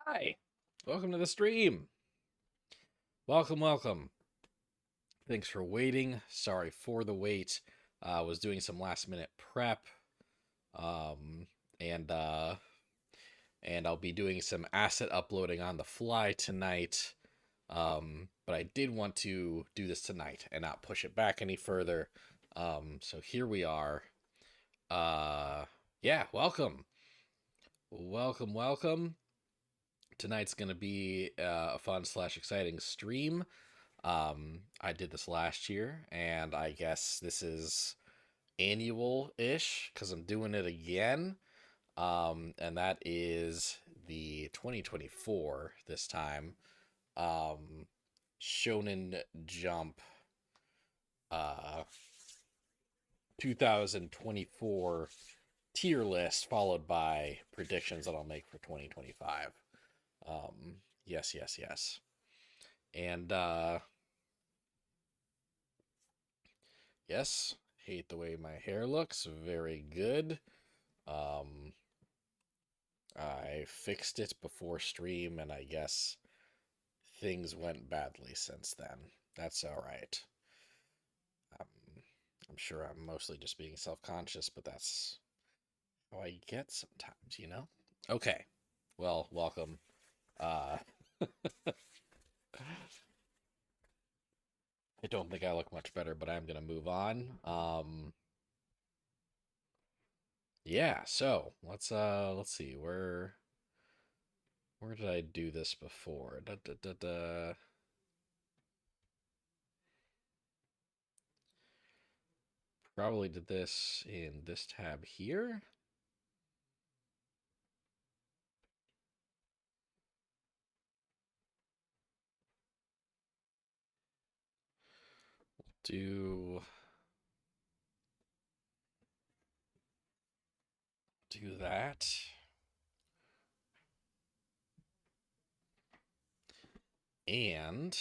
Hi, welcome to the stream. Welcome, welcome. Thanks for waiting. Sorry for the wait. I was doing some last minute prep, um, and uh, and I'll be doing some asset uploading on the fly tonight. But I did want to do this tonight and not push it back any further. So here we are. Yeah, welcome, welcome, welcome. Tonight's gonna be a fun slash exciting stream. I did this last year, and I guess this is annual-ish because I'm doing it again. And that is the 2024 this time. Um, Shonen Jump 2024 tier list, followed by predictions that I'll make for 2025. Yes, yes, yes. And yes, hate the way my hair looks. Very good. Um, I fixed it before stream, and I guess things went badly since then. That's all right. Um, I'm sure I'm mostly just being self-conscious, but that's how I get sometimes. Okay. Well, welcome. Uh, I don't think I look much better, but I'm gonna move on. Yeah. So let's see where did I do this before? Da, da, da, da. Probably did this in this tab here. Do that. And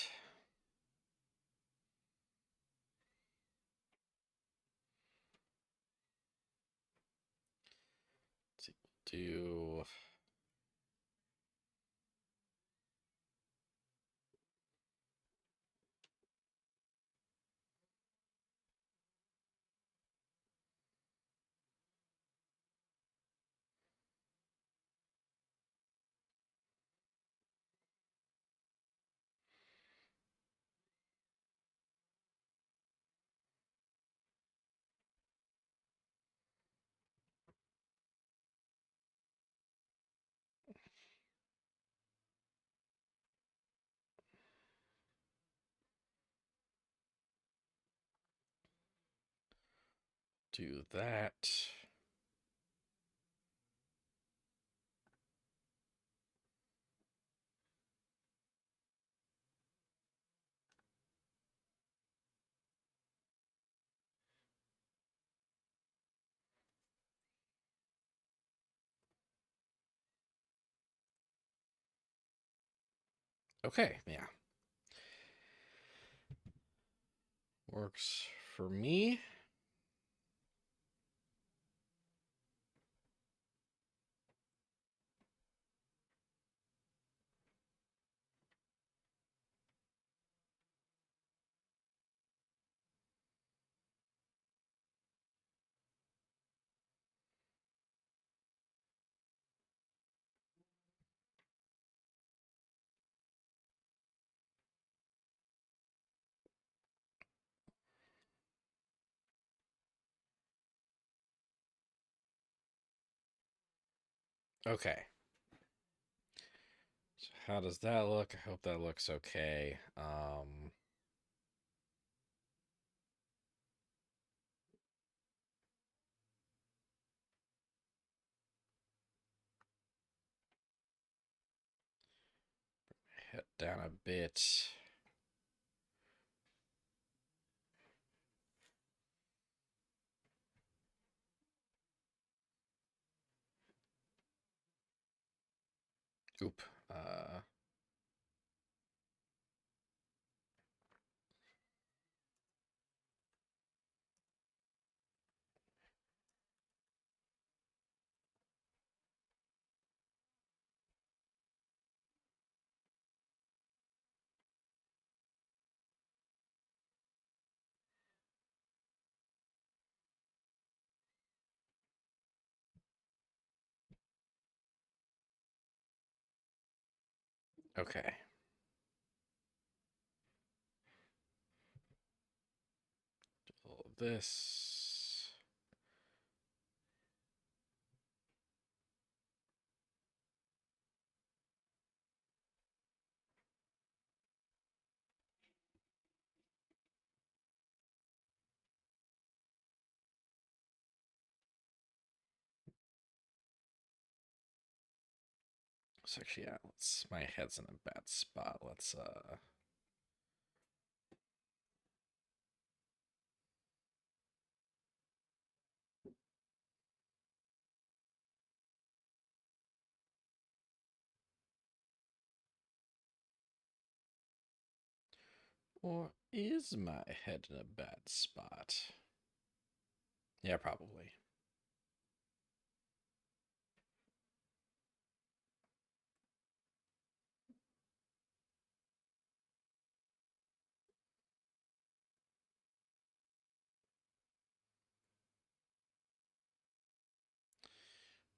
do that. Okay, yeah. Works for me. Okay. So how does that look? I hope that looks okay. Head down a bit. Oop. Okay. All of this. So actually, yeah, my head's in a bad spot. Let's or is my head in a bad spot? Yeah, probably.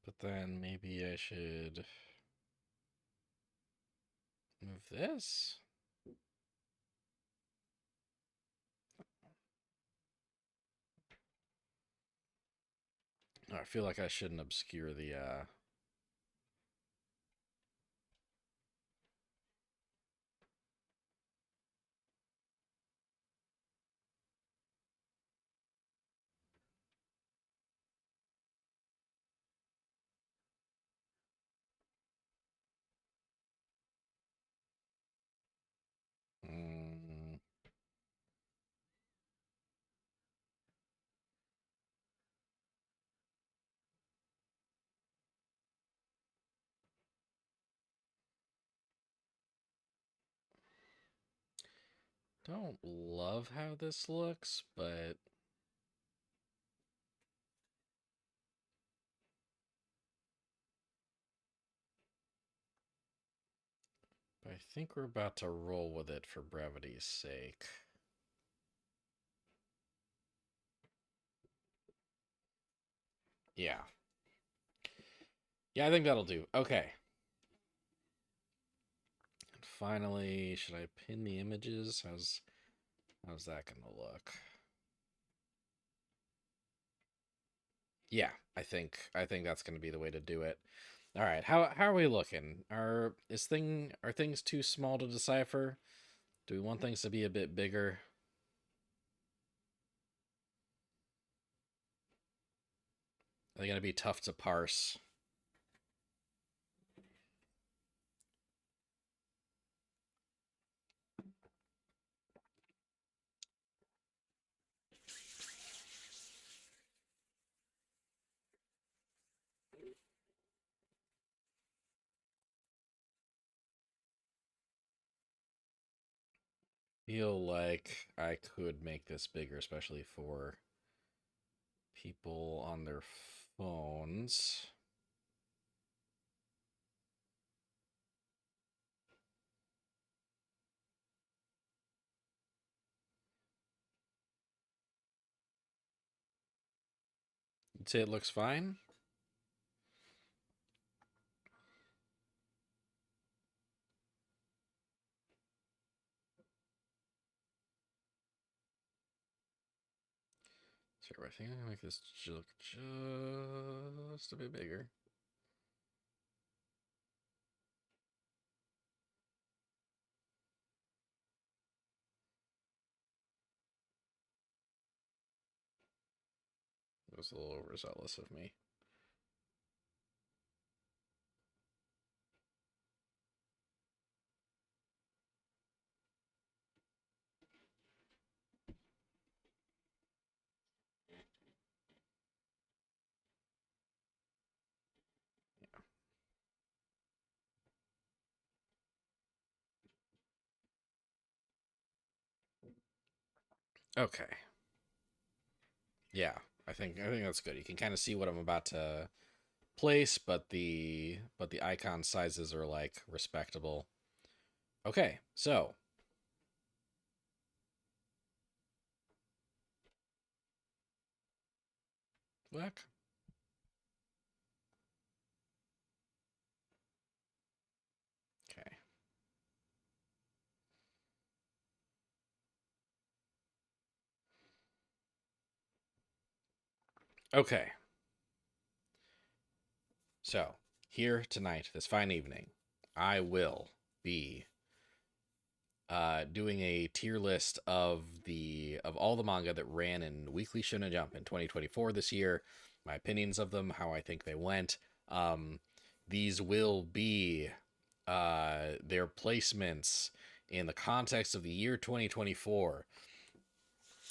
But then maybe I should move this. Oh, I feel like I shouldn't obscure the mm, don't love how this looks, but I think we're about to roll with it for brevity's sake. Yeah. Yeah, I think that'll do. Okay. And finally, should I pin the images? How's that gonna look? Yeah, I think that's gonna be the way to do it. All right, how are we looking? Are things too small to decipher? Do we want things to be a bit bigger? Are they gonna be tough to parse? Feel like I could make this bigger, especially for people on their phones. You'd say it looks fine? Sure, I think I'm gonna make this look just a bit bigger. It was a little overzealous of me. Okay. Yeah, I think that's good. You can kind of see what I'm about to place, but the icon sizes are like respectable. Okay, so black. Okay. Okay. So, here tonight, this fine evening, I will be doing a tier list of all the manga that ran in Weekly Shonen Jump in 2024 this year. My opinions of them, how I think they went. These will be their placements in the context of the year 2024.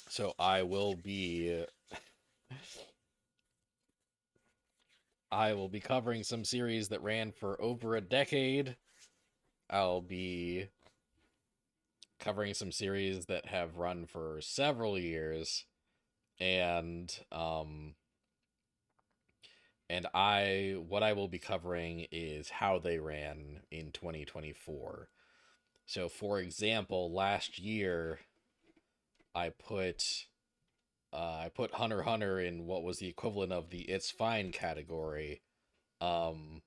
So I will be covering some series that ran for over a decade. I'll be covering some series that have run for several years, and what I will be covering is how they ran in 2024. So, for example, last year I put Hunter x Hunter in what was the equivalent of the It's Fine category. But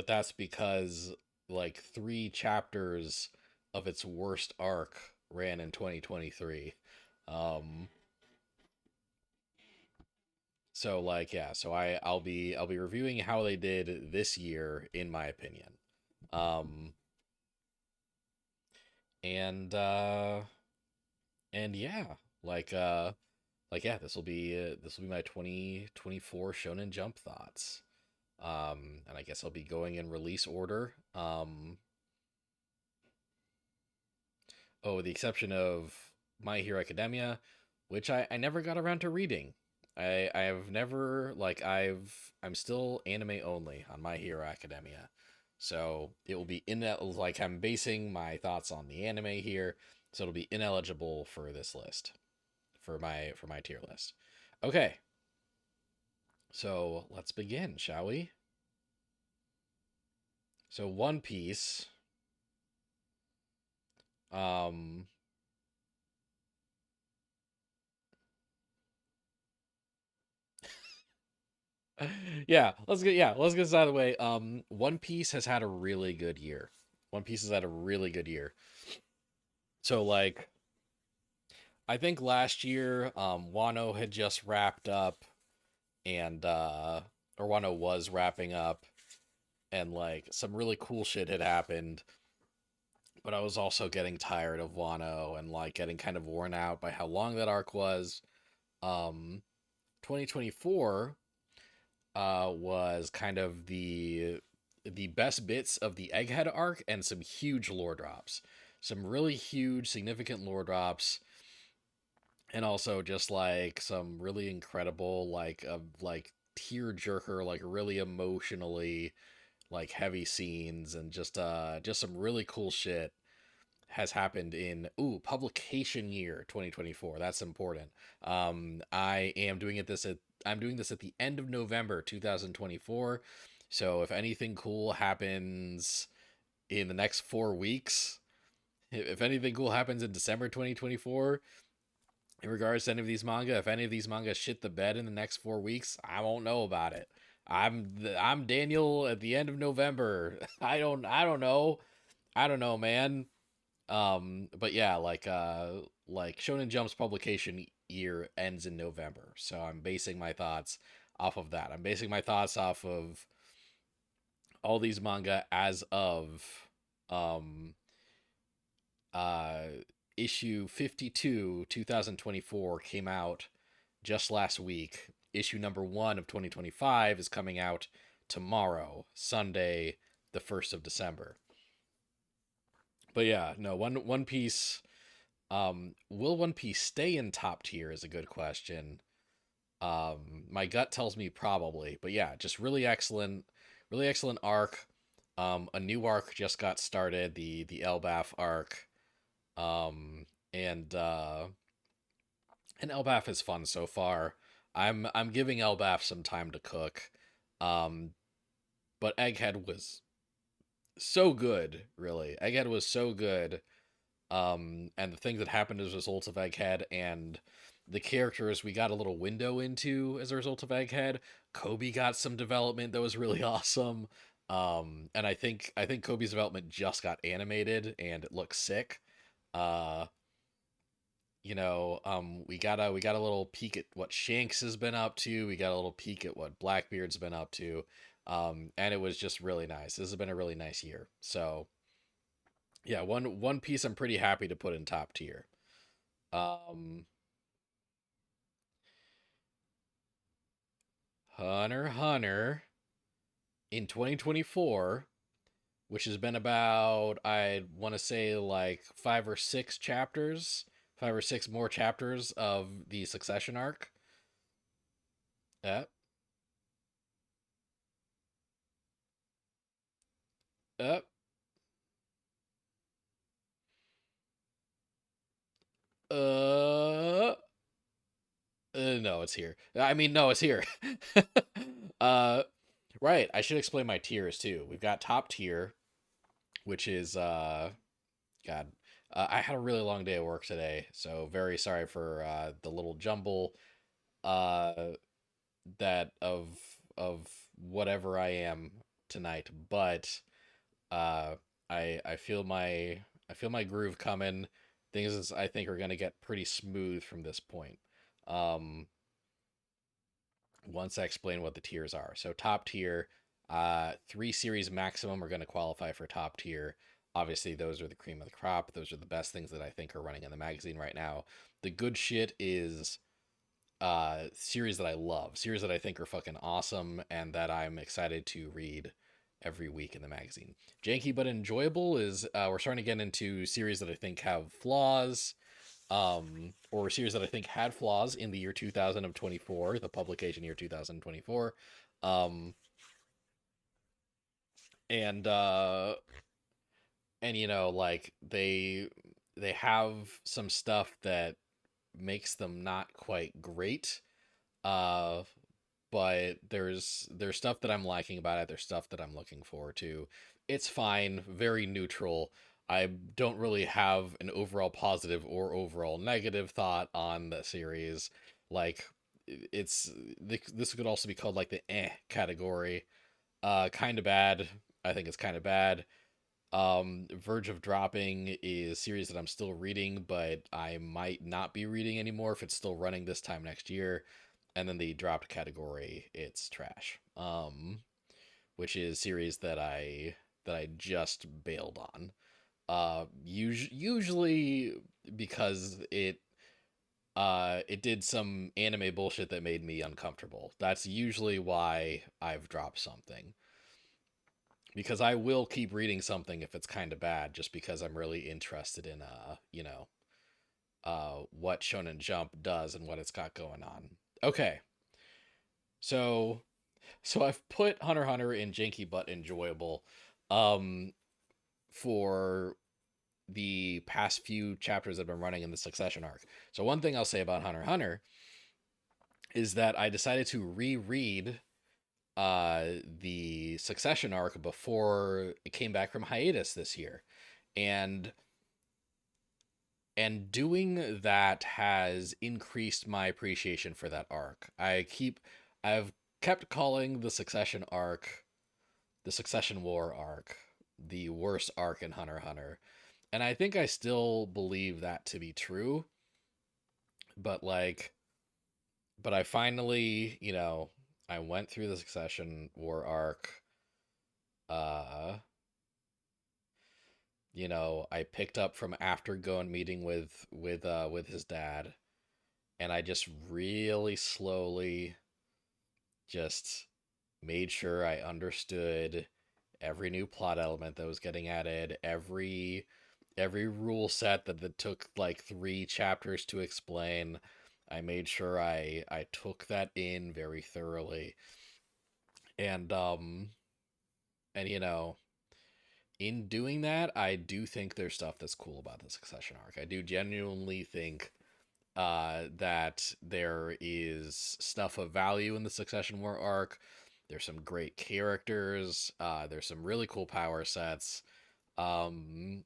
that's because like 3 chapters of its worst arc ran in 2023. Um, so like yeah, so I'll be reviewing how they did this year in my opinion. Um, and uh and yeah, like uh yeah, this will be my 2024 Shonen Jump thoughts. And I guess I'll be going in release order. Oh, with the exception of My Hero Academia, which I never got around to reading. I have never like I'm still anime only on My Hero Academia. So it will be in that like I'm basing my thoughts on the anime here, so it'll be ineligible for this list. For my tier list. Okay. So let's begin, shall we? So One Piece um let's get this out of the way. One Piece has had a really good year. One Piece has had a really good year. So like I think last year Wano had just wrapped up and or Wano was wrapping up and like some really cool shit had happened. But I was also getting tired of Wano and like getting kind of worn out by how long that arc was. 2024 was kind of the best bits of the Egghead arc and some huge lore drops, some really huge, significant lore drops, and also just like some really incredible, like tear jerker, like really emotionally like heavy scenes, and just some really cool shit has happened in publication year 2024. That's important. I am doing it this at I'm doing this at the end of November 2024. So if anything cool happens in the next 4 weeks, if anything cool happens in December 2024 in regards to any of these manga, if any of these manga shit the bed in the next 4 weeks, I won't know about it. I'm Daniel at the end of November. I don't know. I don't know, man. But yeah, like Shonen Jump's publication year ends in November, so I'm basing my thoughts off of that. I'm basing my thoughts off of all these manga as of um uh issue 52 2024 came out just last week. Issue number 1 of 2025 is coming out tomorrow, Sunday, the 1st of December. But yeah, no, One Piece. Will One Piece stay in top tier is a good question. My gut tells me probably, but yeah, just really excellent arc. A new arc just got started, the Elbaf arc. Um, and Elbaf is fun so far. I'm giving Elbaf some time to cook. Um, but Egghead was so good, really. Egghead was so good. And the things that happened as a result of Egghead and the characters we got a little window into as a result of Egghead. Kobe got some development that was really awesome. And I think Kobe's development just got animated and it looks sick. Uh, we got a little peek at what Shanks has been up to. We got a little peek at what Blackbeard's been up to. And it was just really nice. This has been a really nice year. So yeah, one piece I'm pretty happy to put in top tier. Um, Hunter x Hunter in 2024, which has been about, I want to say, like 5 or 6 more chapters of the Succession arc. Yeah. Uh, uh, no, it's here. I mean, no, it's here. uh, right. I should explain my tiers too. We've got top tier, which is God. I had a really long day at work today, so very sorry for the little jumble uh that of whatever I am tonight, but uh I feel my groove coming. Things I think are gonna get pretty smooth from this point. Um, once I explain what the tiers are. So top tier, 3 series maximum are going to qualify for top tier. Obviously, those are the cream of the crop. Those are the best things that I think are running in the magazine right now. The good shit is series that I love, series that I think are fucking awesome, and that I'm excited to read every week in the magazine. Janky but enjoyable is we're starting to get into series that I think have flaws, or a series that I think had flaws in the year 2024, the publication year 2024. Um, and like they have some stuff that makes them not quite great. Uh, but there's stuff that I'm liking about it. There's stuff that I'm looking forward to. It's fine, very neutral. I don't really have an overall positive or overall negative thought on the series. Like it's this could also be called like the category. Kind of bad. I think it's kind of bad. Verge of Dropping is a series that I'm still reading, but I might not be reading anymore if it's still running this time next year. And then the dropped category, it's trash. Which is series that I just bailed on. Usually because it did some anime bullshit that made me uncomfortable. That's usually why I've dropped something, because I will keep reading something if it's kind of bad, just because I'm really interested in what Shonen Jump does and what it's got going on. Okay, so I've put Hunter x Hunter in janky but enjoyable, um, for the past few chapters that have been running in the Succession arc. So one thing I'll say about Hunter x Hunter is that I decided to reread the Succession arc before it came back from hiatus this year, and doing that has increased my appreciation for that arc. I've kept calling the Succession arc, the Succession War arc, the worst arc in Hunter x Hunter, and I think I still believe that to be true. But I finally, I went through the Succession War arc. Uh, I picked up from after going meeting with his dad, and I just really slowly just made sure I understood every new plot element that was getting added, every rule set that took like 3 chapters to explain. I made sure I took that in very thoroughly. And in doing that, I do think there's stuff that's cool about the Succession arc. I do genuinely think that there is stuff of value in the Succession War arc. There's some great characters. There's some really cool power sets. And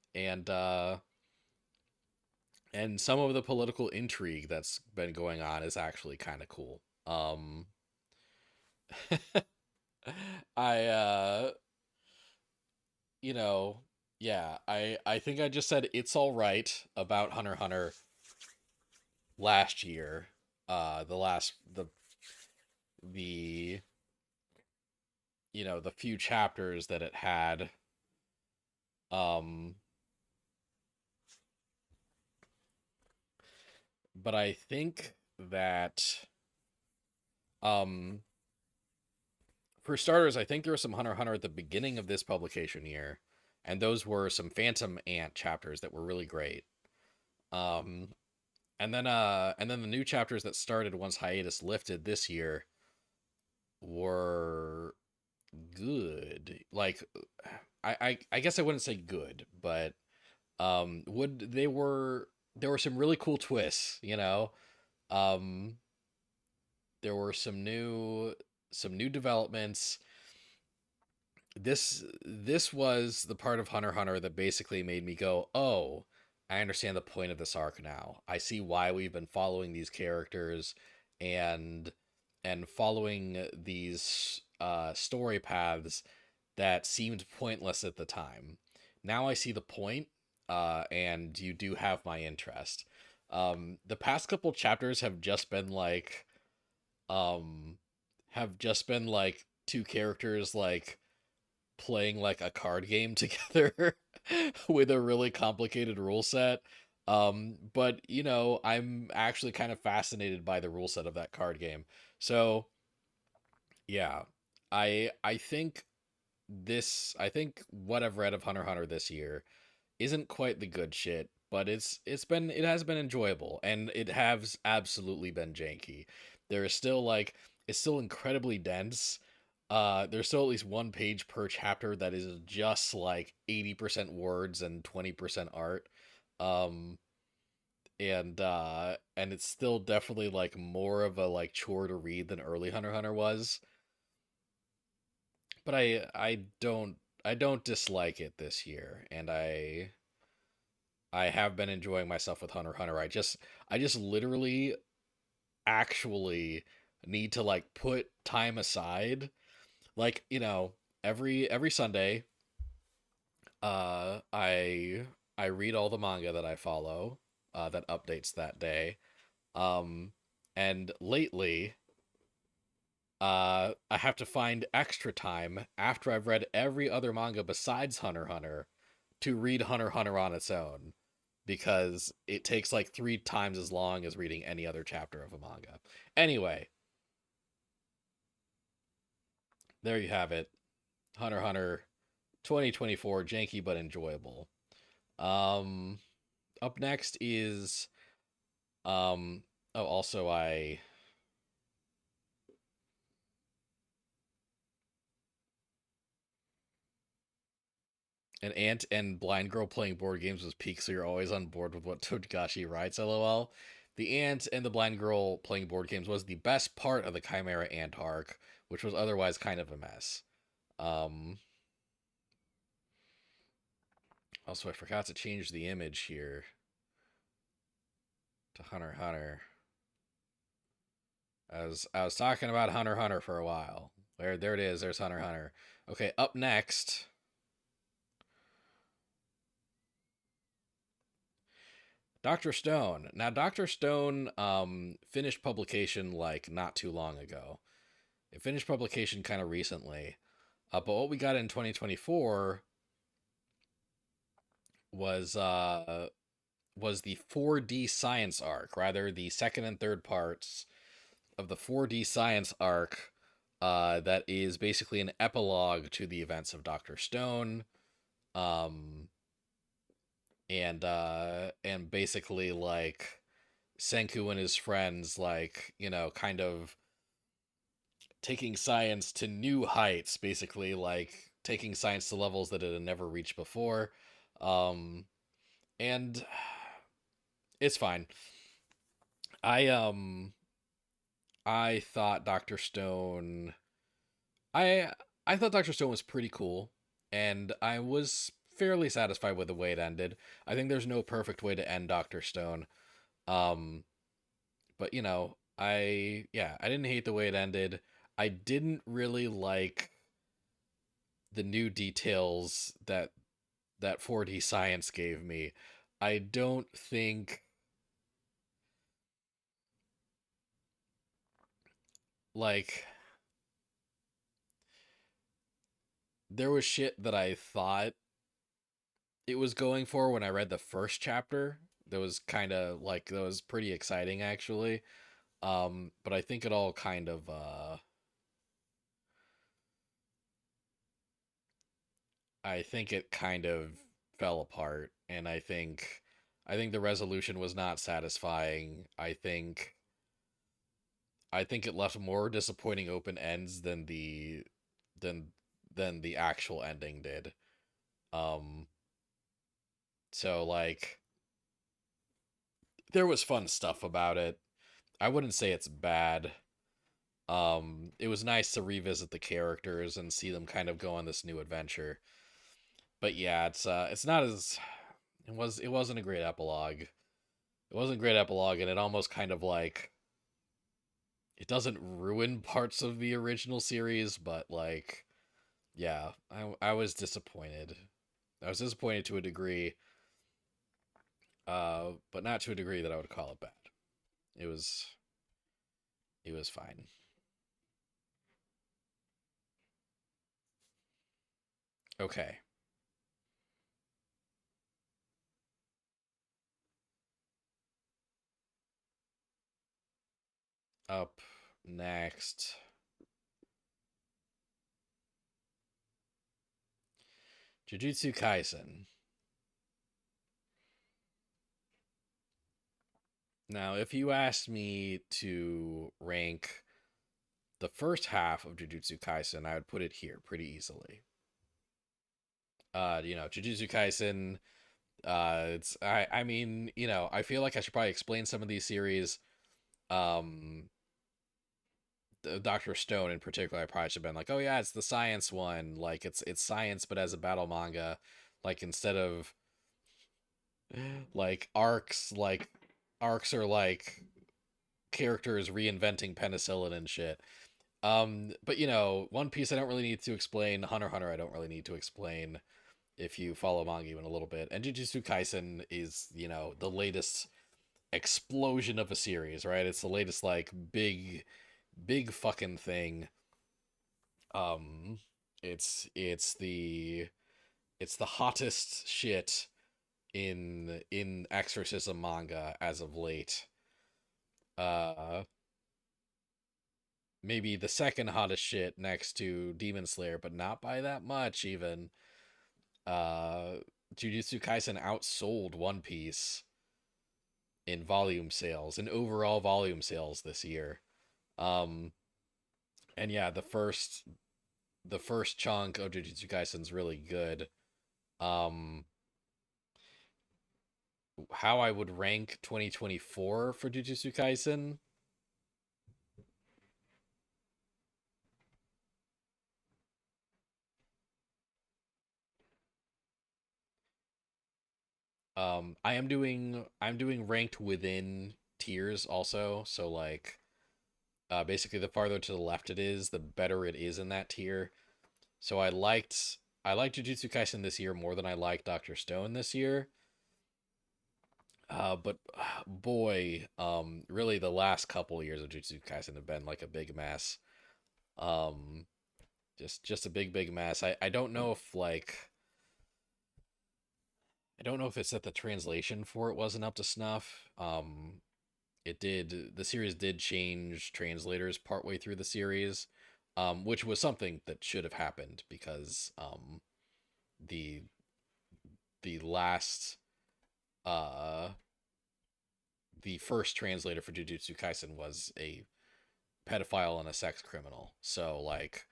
some of the political intrigue that's been going on is actually kind of cool. I you know, yeah, I think I just said it's all right about Hunter x Hunter last year. The last the the few chapters that it had. Um, but I think that um for starters, I think there was some Hunter x Hunter at the beginning of this publication year, and those were some Phantom Ant chapters that were really great. Um, and then the new chapters that started once hiatus lifted this year were good. Like, I guess I wouldn't say good, but would they were there were some really cool twists. Um, there were some new developments. This was the part of Hunter x Hunter that basically made me go, "Oh, I understand the point of this arc now. I see why we've been following these characters and following these story paths that seemed pointless at the time. Now I see the point, and you do have my interest." The past couple chapters um, have just been like two characters like playing like a card game together with a really complicated rule set. But I'm actually kind of fascinated by the rule set of that card game. So yeah, I think what I've read of Hunter x Hunter this year isn't quite the good shit, but it has been enjoyable, and it has absolutely been janky. There is still like it's still incredibly dense. There's still at least one page per chapter that is just like 80% words and 20% art. Um and it's still definitely like more of a like chore to read than early Hunter x Hunter was. But I don't dislike it this year, and I have been enjoying myself with Hunter x Hunter. I just literally actually need to like put time aside. Like, every Sunday, I read all the manga that I follow, that updates that day. Um and lately, I have to find extra time after I've read every other manga besides Hunter x Hunter to read Hunter x Hunter on its own, because it takes like 3 times as long as reading any other chapter of a manga. Anyway, there you have it. Hunter x Hunter 2024, janky but enjoyable. Um Up next is oh, also I an ant and blind girl playing board games was peak, so you're always on board with what Togashi writes, lol. The ant and the blind girl playing board games was the best part of the Chimera Ant arc, which was otherwise kind of a mess. Um, Also, I forgot to change the image here to Hunter x Hunter. As I was talking about Hunter x Hunter for a while. There it is. There's Hunter x Hunter. Okay, up next, Dr. Stone. Now, Dr. Stone finished publication like not too long ago. It finished publication kind of recently. But what we got in 2024 was the 4D science arc, rather the second and third parts of the 4D science arc, that is basically an epilogue to the events of Dr. Stone. Um and basically like Senku and his friends, like, kind of taking science to new heights, basically like taking science to levels that it had never reached before. Um and it's fine. I I thought Dr. Stone I I thought Dr. Stone was pretty cool, and I was fairly satisfied with the way it ended. I think there's no perfect way to end Dr. Stone. Um but I didn't hate the way it ended. I didn't really like the new details that 4D science gave me. I don't think like there was shit that I thought it was going for when I read the first chapter. That was kind of like that was pretty exciting actually. But I think it all kind of I think it kind of fell apart, and I think the resolution was not satisfying. I think it left more disappointing open ends than than the actual ending did. Um so like there was fun stuff about it. I wouldn't say it's bad. It was nice to revisit the characters and see them kind of go on this new adventure. But yeah, it's not as it wasn't a great epilogue. It wasn't a great epilogue, and it almost kind of like it doesn't ruin parts of the original series, but like yeah, I was disappointed. I was disappointed to a degree, but not to a degree that I would call it bad. It was it was fine. Okay. Up next, Jujutsu Kaisen. Now, if you asked me to rank the first half of Jujutsu Kaisen, I would put it here pretty easily. Jujutsu Kaisen. I mean, I feel like I should probably explain some of these series. Um, Doctor Stone in particular, I probably should have been like, oh yeah, it's the science one. Like it's science, but as a battle manga. Like instead of like arcs are like characters reinventing penicillin and shit. But One Piece I don't really need to explain. Hunter x Hunter I don't really need to explain if you follow manga even a little bit. And Jujutsu Kaisen is, the latest explosion of a series, right? It's the latest like big fucking thing. Um it's the hottest shit in exorcism manga as of late. Uh Maybe the second hottest shit next to Demon Slayer, but not by that much even. Uh Jujutsu Kaisen outsold One Piece in volume sales, in overall volume sales this year. Um and yeah, the first chunk of Jujutsu Kaisen's really good. Um how I would rank 2024 for Jujutsu Kaisen. I'm doing ranked within tiers also. So like basically the farther to the left it is, the better it is in that tier. So I liked Jujutsu Kaisen this year more than I liked Doctor Stone this year. But boy, really the last couple of years of Jujutsu Kaisen have been like a big mess. Um, just a big mess. I don't know if it's that the translation for it wasn't up to snuff. The series did change translators partway through the series, which was something that should have happened because the the last uh the first translator for Jujutsu Kaisen was a pedophile and a sex criminal. So like,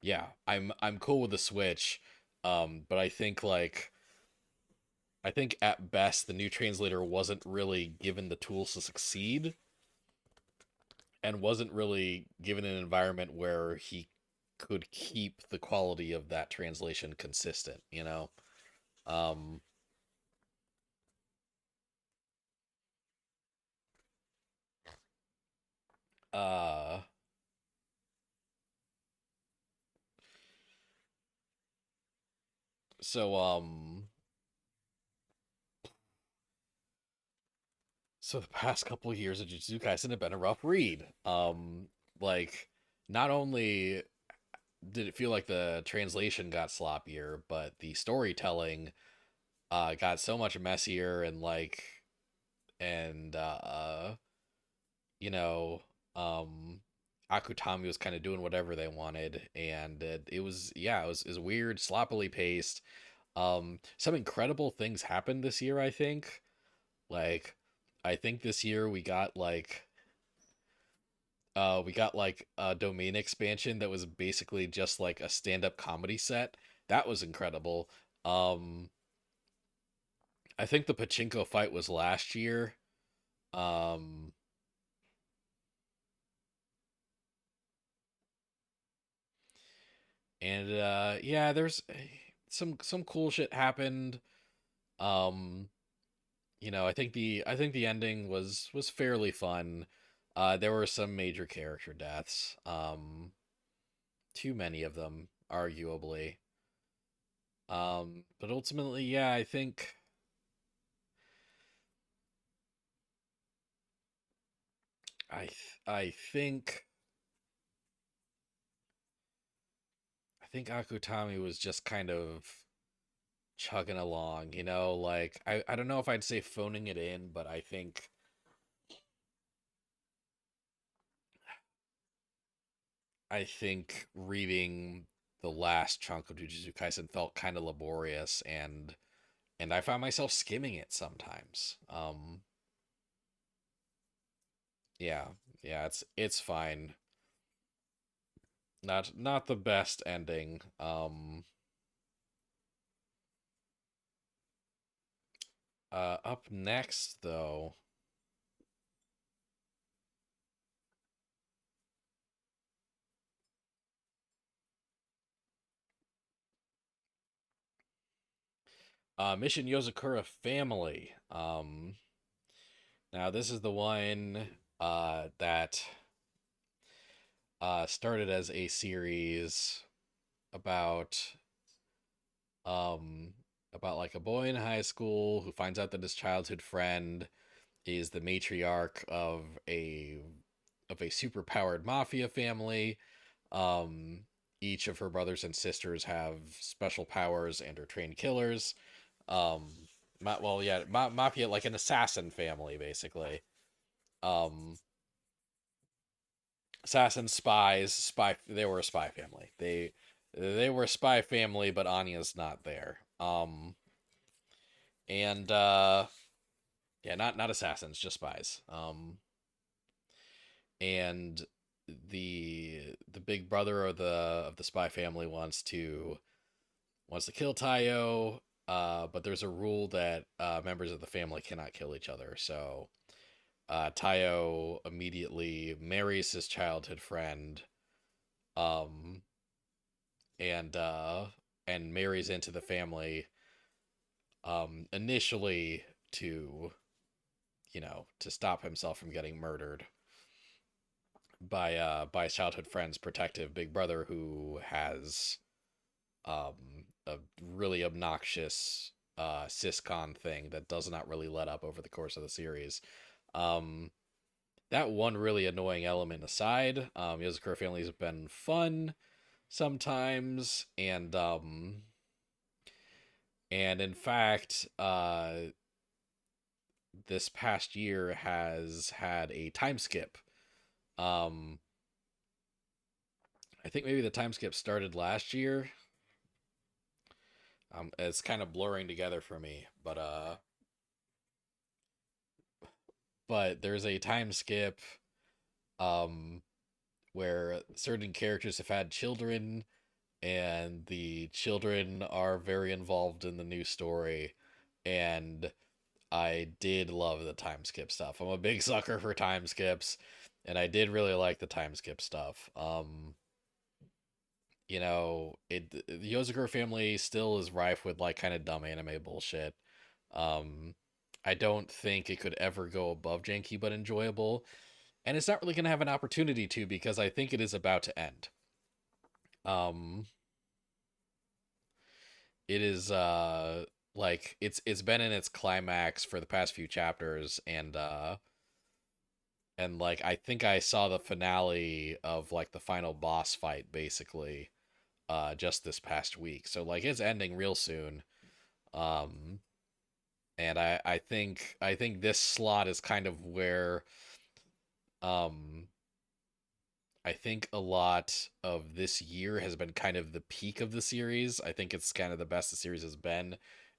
yeah, I'm cool with the switch. But I think at best the new translator wasn't really given the tools to succeed and wasn't really given an environment where he could keep the quality of that translation consistent. Um uh so so the past couple of years of Jujutsu Kaisen have been a rough read. Like not only did it feel like the translation got sloppier, but the storytelling got so much messier and and you know, um, Akutami was kind of doing whatever they wanted, and it was yeah, it was weird, sloppily paced. Some incredible things happened this year. I think, like, I think this year we got like a domain expansion that was basically just like a stand-up comedy set. That was incredible. Um, I think the pachinko fight was last year. Um, and yeah, there's some cool shit happened. Um, I think the ending was fairly fun. There were some major character deaths. Too many of them, arguably. But ultimately, yeah, I think I think Akutami was just kind of chugging along, like I don't know if I'd say phoning it in, but I think reading the last chunk of Jujutsu Kaisen felt kind of laborious, and I found myself skimming it sometimes. Yeah, yeah, it's fine. Not the best ending. Up next though, Mission Yozakura Family. Now this is the one that started as a series about um about like a boy in high school who finds out that his childhood friend is the matriarch of a superpowered mafia family. Um, each of her brothers and sisters have special powers and are trained killers. Um, well, yeah, mafia, like an assassin family, basically. Um, Assassins, spies, spy. They were a spy family. They were a spy family, but Anya's not there. And yeah, not assassins, just spies. And the big brother of the spy family wants to kill Tayo. But there's a rule that members of the family cannot kill each other. So Tayo immediately marries his childhood friend, um, and marries into the family, initially to to stop himself from getting murdered by his childhood friend's protective big brother, who has a really obnoxious syscon thing that does not really let up over the course of the series. Um, that one really annoying element aside, Yozakura Family has been fun sometimes, and in fact, this past year has had a time skip. Um, I think maybe the time skip started last year. It's kind of blurring together for me, but there's a time skip um where certain characters have had children, and the children are very involved in the new story, and I did love the time skip stuff. I'm a big sucker for time skips, and I did really like the time skip stuff. The Yozakura Family still is rife with like kind of dumb anime bullshit. Um, I don't think it could ever go above janky but enjoyable, and it's not really going to have an opportunity to, because I think it is about to end. Um, it is like it's been in its climax for the past few chapters, and and like I think I saw the finale of like the final boss fight basically just this past week. So like it's ending real soon. Um and I think this slot is kind of where um I think a lot of this year has been kind of the peak of the series. I think it's kind of the best the series has been,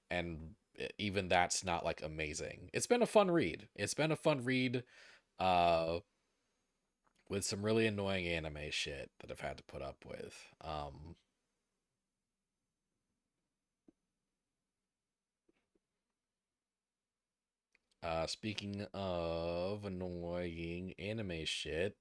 and even that's not like amazing. It's been a fun read. It's been a fun read uh with some really annoying anime shit that I've had to put up with. Speaking of annoying anime shit,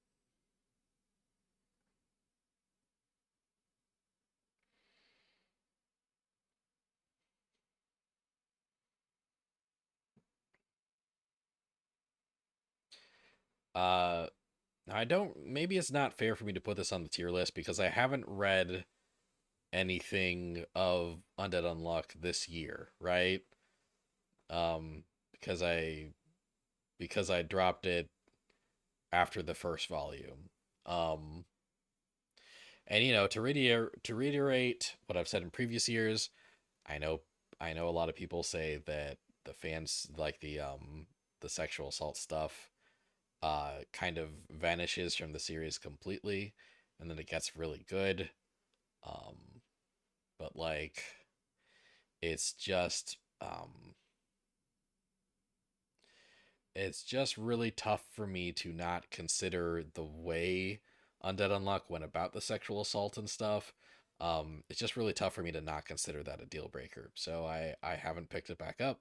uh I don't maybe it's not fair for me to put this on the tier list because I haven't read anything of Undead Unluck this year, right? Um, because I dropped it after the first volume. Um, and to reiterate what I've said in previous years, I know I know a lot of people say that the fans like the sexual assault stuff kind of vanishes from the series completely, and then it gets really good. Um, but like it's just it's just really tough for me to not consider the way Undead Unluck went about the sexual assault and stuff. It's just really tough for me to not consider that a deal breaker. So I haven't picked it back up.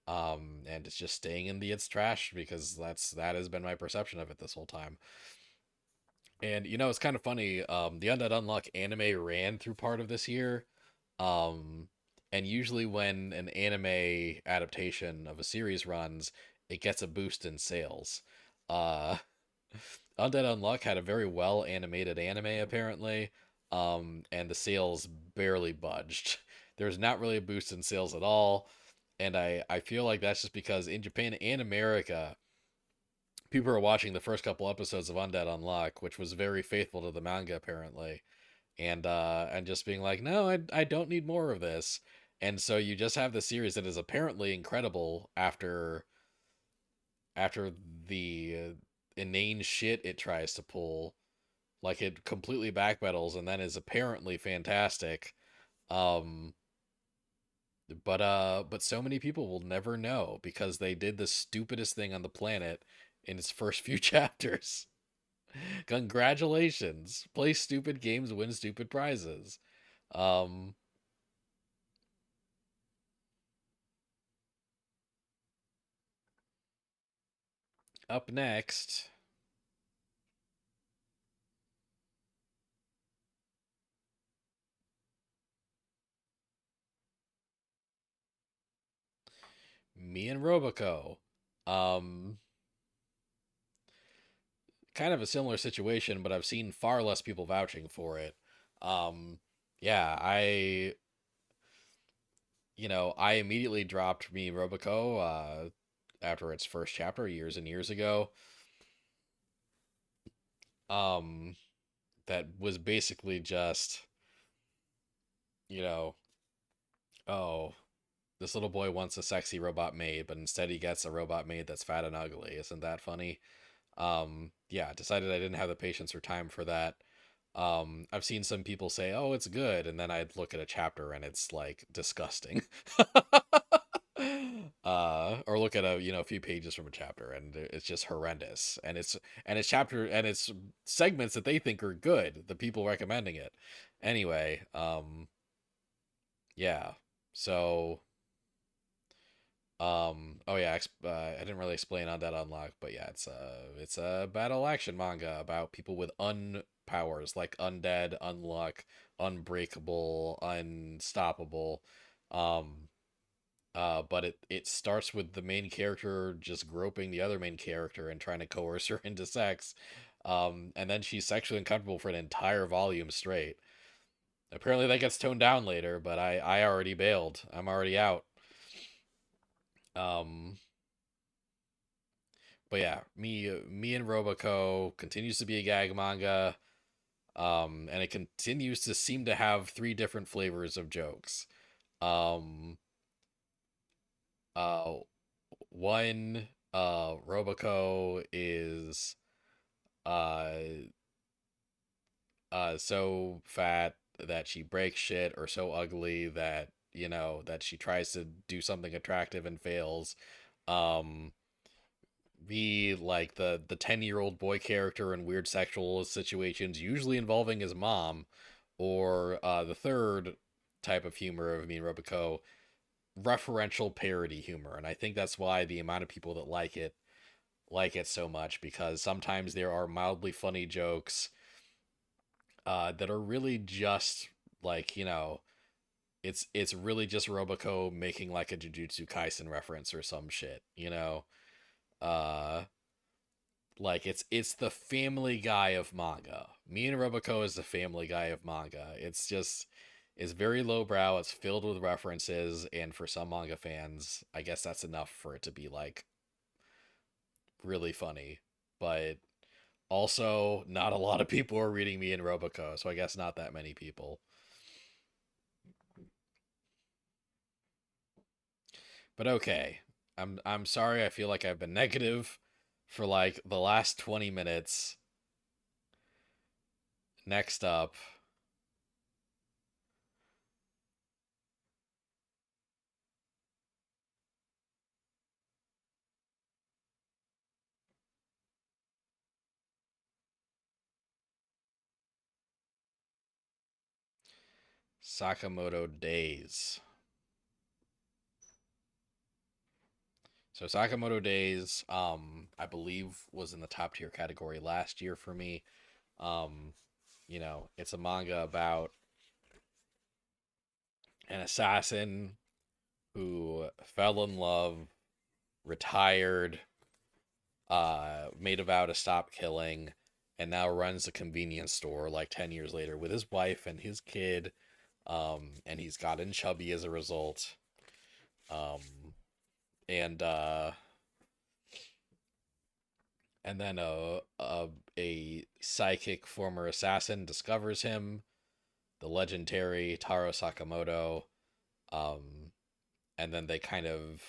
And it's just staying in the it's trash because that has been my perception of it this whole time. And it's kind of funny. The Undead Unluck anime ran through part of this year. Um, and usually when an anime adaptation of a series runs, it gets a boost in sales. Uh, Undead Unluck had a very well animated anime apparently, and the sales barely budged. There's not really a boost in sales at all, and I feel like that's just because in Japan and America, people are watching the first couple episodes of Undead Unluck, which was very faithful to the manga apparently, and just being like, no, I don't need more of this. And so you just have the series that is apparently incredible after the inane shit it tries to pull, like it completely backpedals and then is apparently fantastic. Um, but so many people will never know because they did the stupidest thing on the planet in its first few chapters. Congratulations. Play stupid games, win stupid prizes. Um, Up next, me and Roboco. Um, Kind of a similar situation, but I've seen far less people vouching for it. Um, yeah, I immediately dropped me Roboco after its first chapter years and years ago. Um, that was basically just, you know, oh, this little boy wants a sexy robot maid, but instead he gets a robot maid that's fat and ugly. Isn't that funny? Yeah, decided I didn't have the patience or time for that. I've seen some people say, "Oh, it's good," and then I'd look at a chapter and it's like disgusting. Or look at a few pages from a chapter and it's just horrendous. And it's chapter and it's segments that they think are good, the people recommending it. Anyway, yeah. So oh yeah, I didn't really explain on that unlock, but yeah, it's a battle action manga about people with unpowers like undead, unluck, unbreakable, unstoppable. Um, but it starts with the main character just groping the other main character and trying to coerce her into sex. And then she's sexually uncomfortable for an entire volume straight. Apparently that gets toned down later, but I already bailed. I'm already out. Um, but yeah, me and Roboco continues to be a gag manga. And it continues to seem to have three different flavors of jokes. Um, uh, one, Roboco is uh so fat that she breaks shit, or so ugly that that she tries to do something attractive and fails. Um, be like the 10-year-old boy character in weird sexual situations, usually involving his mom, or the third type of humor of Mean Roboco, referential parody humor. And I think that's why the amount of people that like it so much, because sometimes there are mildly funny jokes that are really just like, it's really just Roboco making like a Jujutsu Kaisen reference or some shit, uh like it's the Family Guy of manga. Me and Roboco is the Family Guy of manga. It's very lowbrow, it's filled with references, and for some manga fans, I guess that's enough for it to be like really funny. But also, not a lot of people are reading Me and Roboco, so I guess not that many people. But okay. I'm sorry, I feel like I've been negative for like the last 20 minutes. Next up, Sakamoto Days. So Sakamoto Days, I believe was in the top tier category last year for me. Um, it's a manga about an assassin who fell in love, retired, made a vow to stop killing, and now runs a convenience store like 10 years later with his wife and his kid. And he's gotten chubby as a result. Um, and and then a psychic former assassin discovers him, the legendary Taro Sakamoto. Um, and then they kind of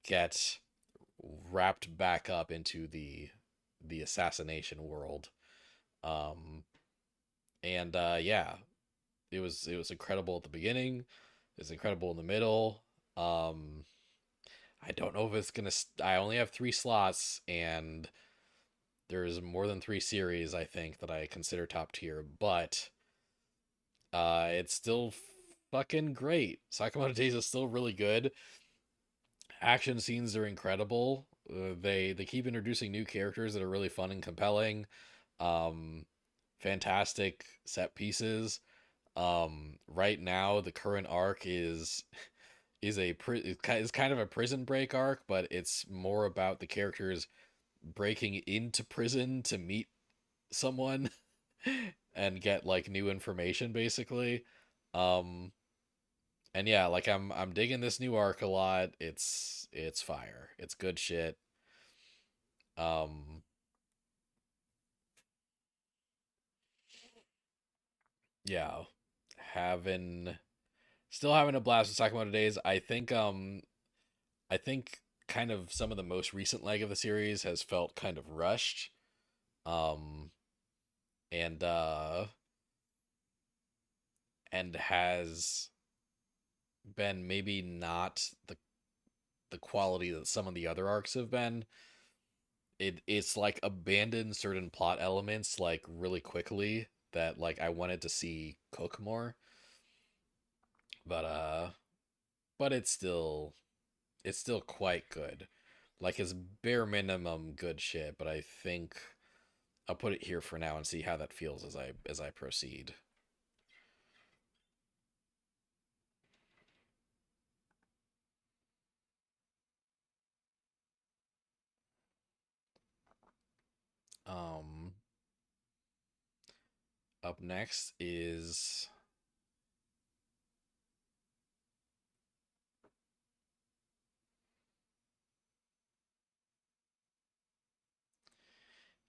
get wrapped back up into the assassination world. Um, and yeah, it was incredible at the beginning. It was incredible in the middle. Um, I don't know if it's gonna. I only have 3 slots, and there's more than 3 series I think that I consider top tier, but it's still fucking great. Sakamoto Days is still really good. Action scenes are incredible. They keep introducing new characters that are really fun and compelling. Um, Fantastic set pieces. Right now the current arc is kind of a prison break arc, but it's more about the characters breaking into prison to meet someone and get like new information basically. Um and yeah, like I'm digging this new arc a lot. It's fire. It's good shit. Um yeah, having still having a blast with Sakamoto Days. I think kind of some of the most recent leg of the series has felt kind of rushed. Um and uh and has been maybe not the quality that some of the other arcs have been. It's like abandoned certain plot elements like really quickly that like I wanted to see cook more. But but it's still quite good. Like it's bare minimum good shit, but I think I'll put it here for now and see how that feels as I proceed. Um Up next is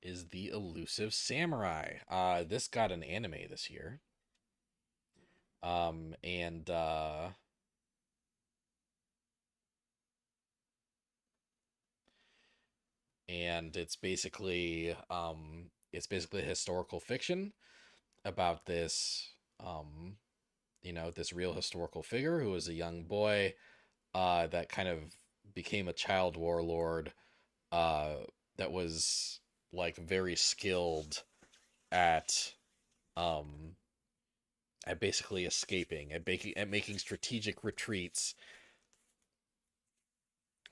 is the Elusive Samurai. This got an anime this year. Um, and uh, and it's basically historical fiction about this this real historical figure who was a young boy that kind of became a child warlord uh that was like very skilled at um basically escaping, at making strategic retreats.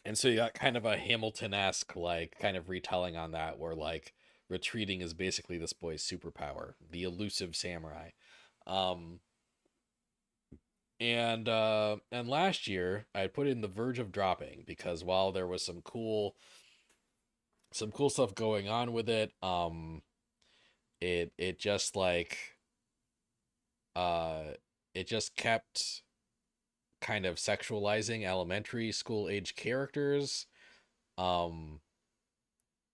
And so you got kind of a Hamilton-esque like kind of retelling on that, where like retreating is basically this boy's superpower, the elusive samurai. Um and last year I put in the verge of dropping because while there was some cool stuff going on with it, it just like uh it just kept kind of sexualizing elementary school age characters um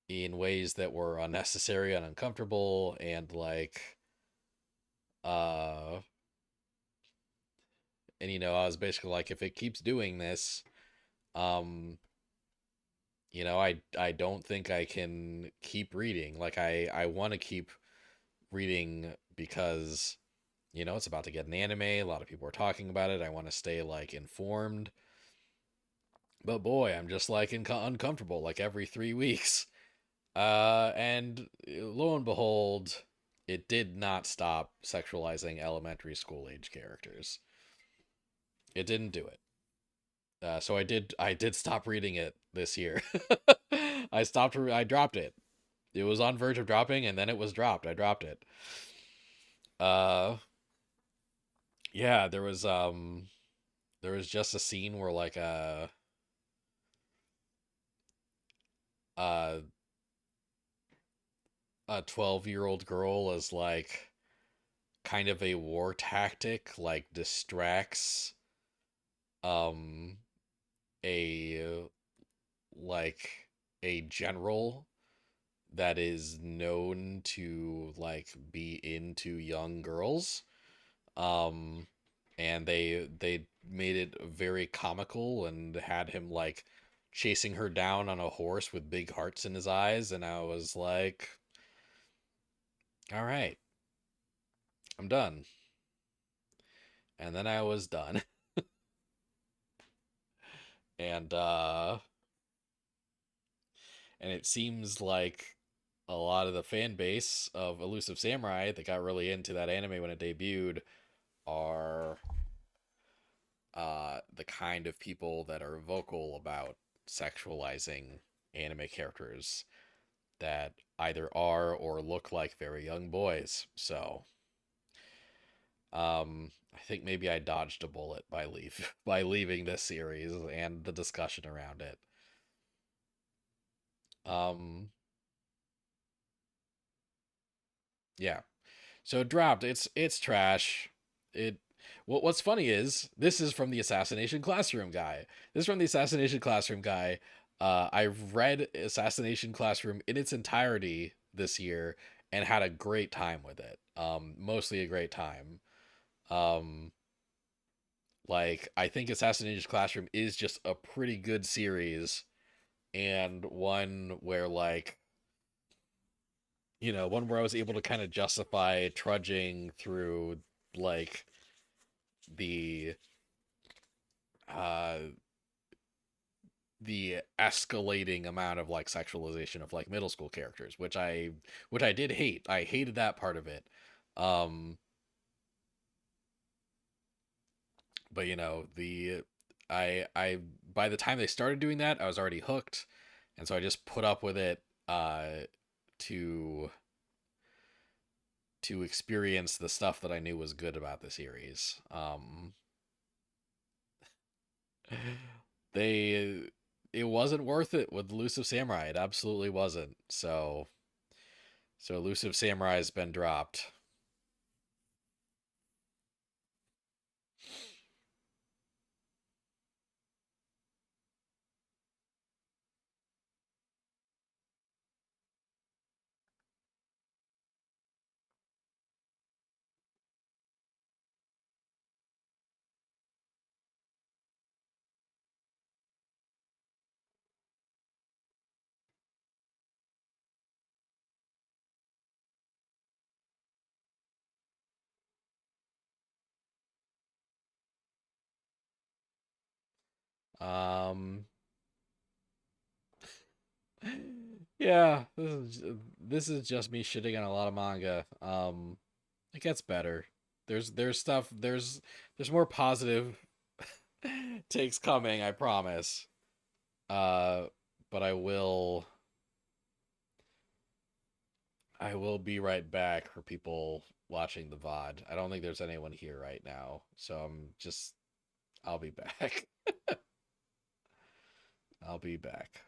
in ways that were unnecessary and uncomfortable, uh and I was basically like, if it keeps doing this, um I don't think I can keep reading. Like I want to keep reading because it's about to get an anime. A lot of people are talking about it. I want to stay like informed. But boy, I'm just like uncomfortable like every 3 weeks. And lo and behold, it did not stop sexualizing elementary school age characters. It didn't do it. So I did stop reading it this year. I dropped it. It was on verge of dropping, and then it was dropped. I dropped it. Uh, yeah, there was just a scene where like a a 12-year-old girl is like kind of a war tactic, like distracts um a like a general that is known to like be into young girls. Um and they made it very comical and had him like chasing her down on a horse with big hearts in his eyes, and I was like, all right, I'm done. And then I was done. and and it seems like a lot of the fan base of Elusive Samurai that got really into that anime when it debuted are the kind of people that are vocal about sexualizing anime characters that either are or look like very young boys. So, I think maybe I dodged a bullet by by leaving this series and the discussion around it. Um, yeah. So it dropped. It's trash. It what's funny is this is from the Assassination Classroom guy. This is from the Assassination Classroom guy. I've read Assassination Classroom in its entirety this year and had a great time with it. Mostly a great time. Um, like I think Assassination Classroom is just a pretty good series, and one where like one where I was able to kind of justify trudging through like the uh the escalating amount of like sexualization of like middle school characters, which I did hate. I hated that part of it. Um but the I by the time they started doing that, I was already hooked, and so I just put up with it to experience the stuff that I knew was good about the series. They it wasn't worth it with Elusive Samurai. It absolutely wasn't. So Elusive Samurai has been dropped. Um, yeah, this is just me shitting on a lot of manga. It gets better. There's stuff there's more positive takes coming, I promise. Uh, but I will be right back for people watching the VOD. I don't think there's anyone here right now, so I'll be back. I'll be back.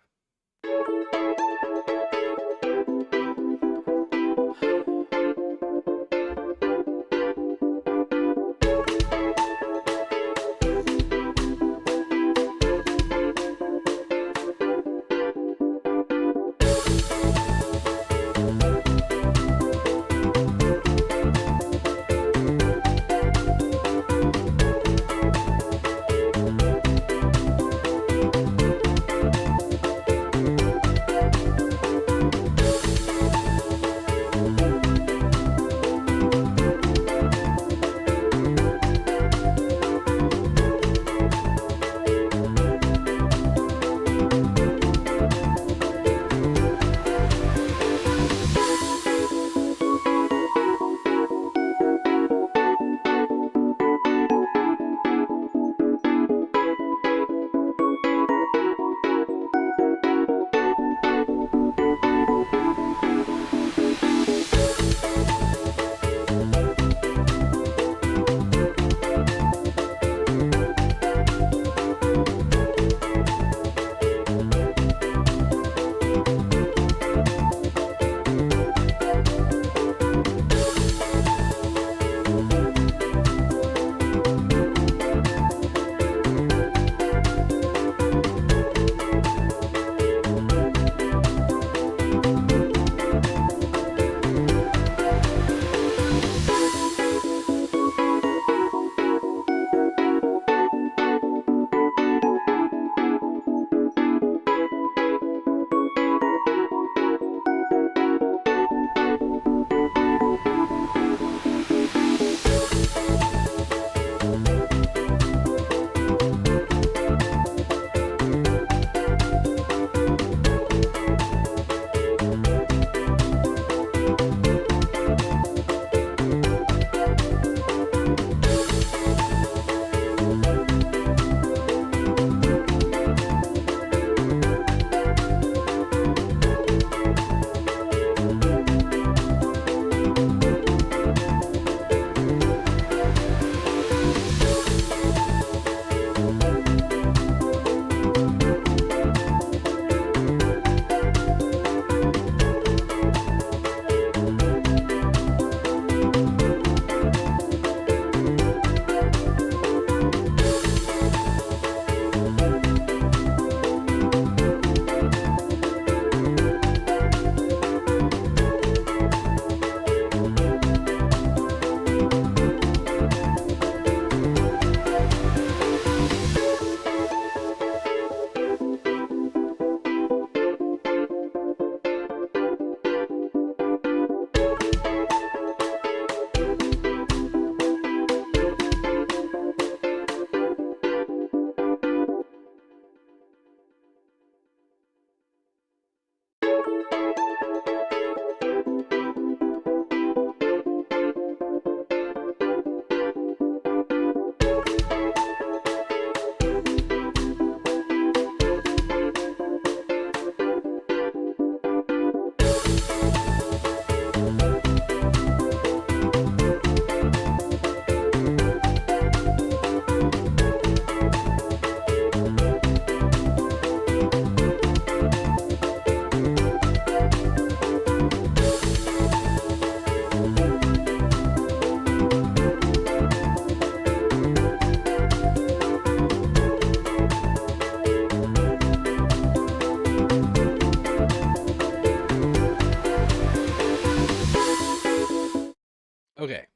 Okay.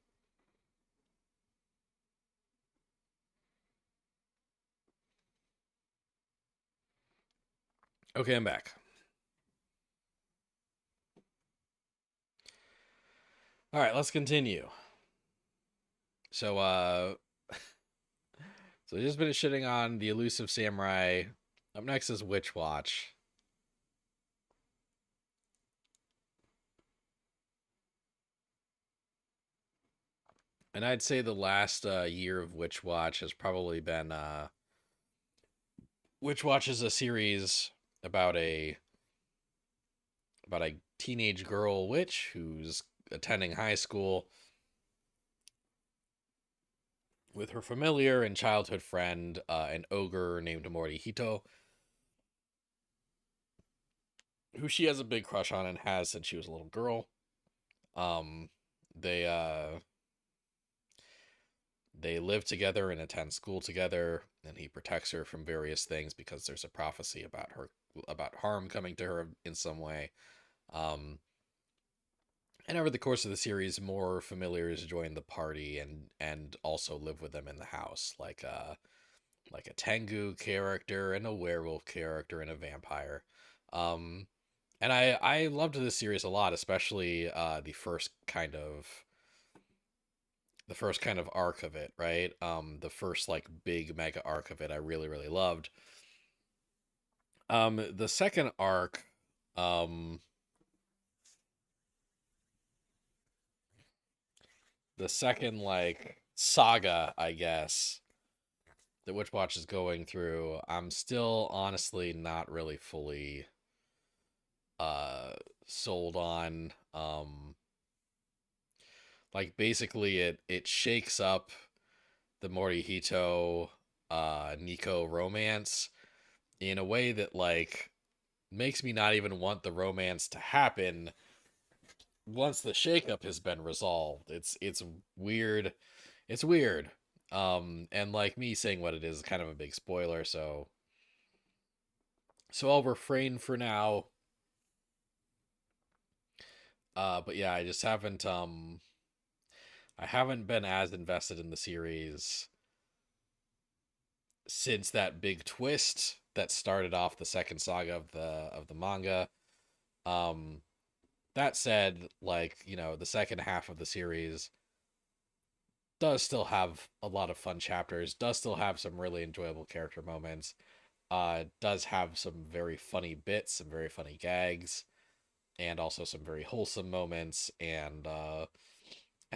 Okay, I'm back. All right, let's continue. So So just been shitting on the Elusive Samurai. Up next is Witch Watch. And I'd say the last year of Witch Watch has probably been Witch Watch is a series about a teenage girl witch who's attending high school with her familiar and childhood friend, an ogre named Morihito, who she has a big crush on and has since she was a little girl. Um, they they live together and attend school together, and he protects her from various things because there's a prophecy about harm coming to her in some way. Um, and over the course of the series, more familiars join the party and also live with them in the house, like a Tengu character and a werewolf character and a vampire. Um, and I loved this series a lot, especially the first kind of arc of it, right? The first like big mega arc of it, I really loved. The second arc, um, the second like saga, I guess, that Witch Watch is going through, I'm still honestly not really fully uh sold on. Like basically it shakes up the Morihito Nico romance in a way that like makes me not even want the romance to happen once the shakeup has been resolved. It's weird. It's weird. And like me saying what it is kind of a big spoiler, so I'll refrain for now. But yeah, I haven't been as invested in the series since that big twist that started off the second saga of the manga. Um that said, like, you know, the second half of the series does still have a lot of fun chapters, does still have some really enjoyable character moments, does have some very funny bits, some very funny gags, and also some very wholesome moments, and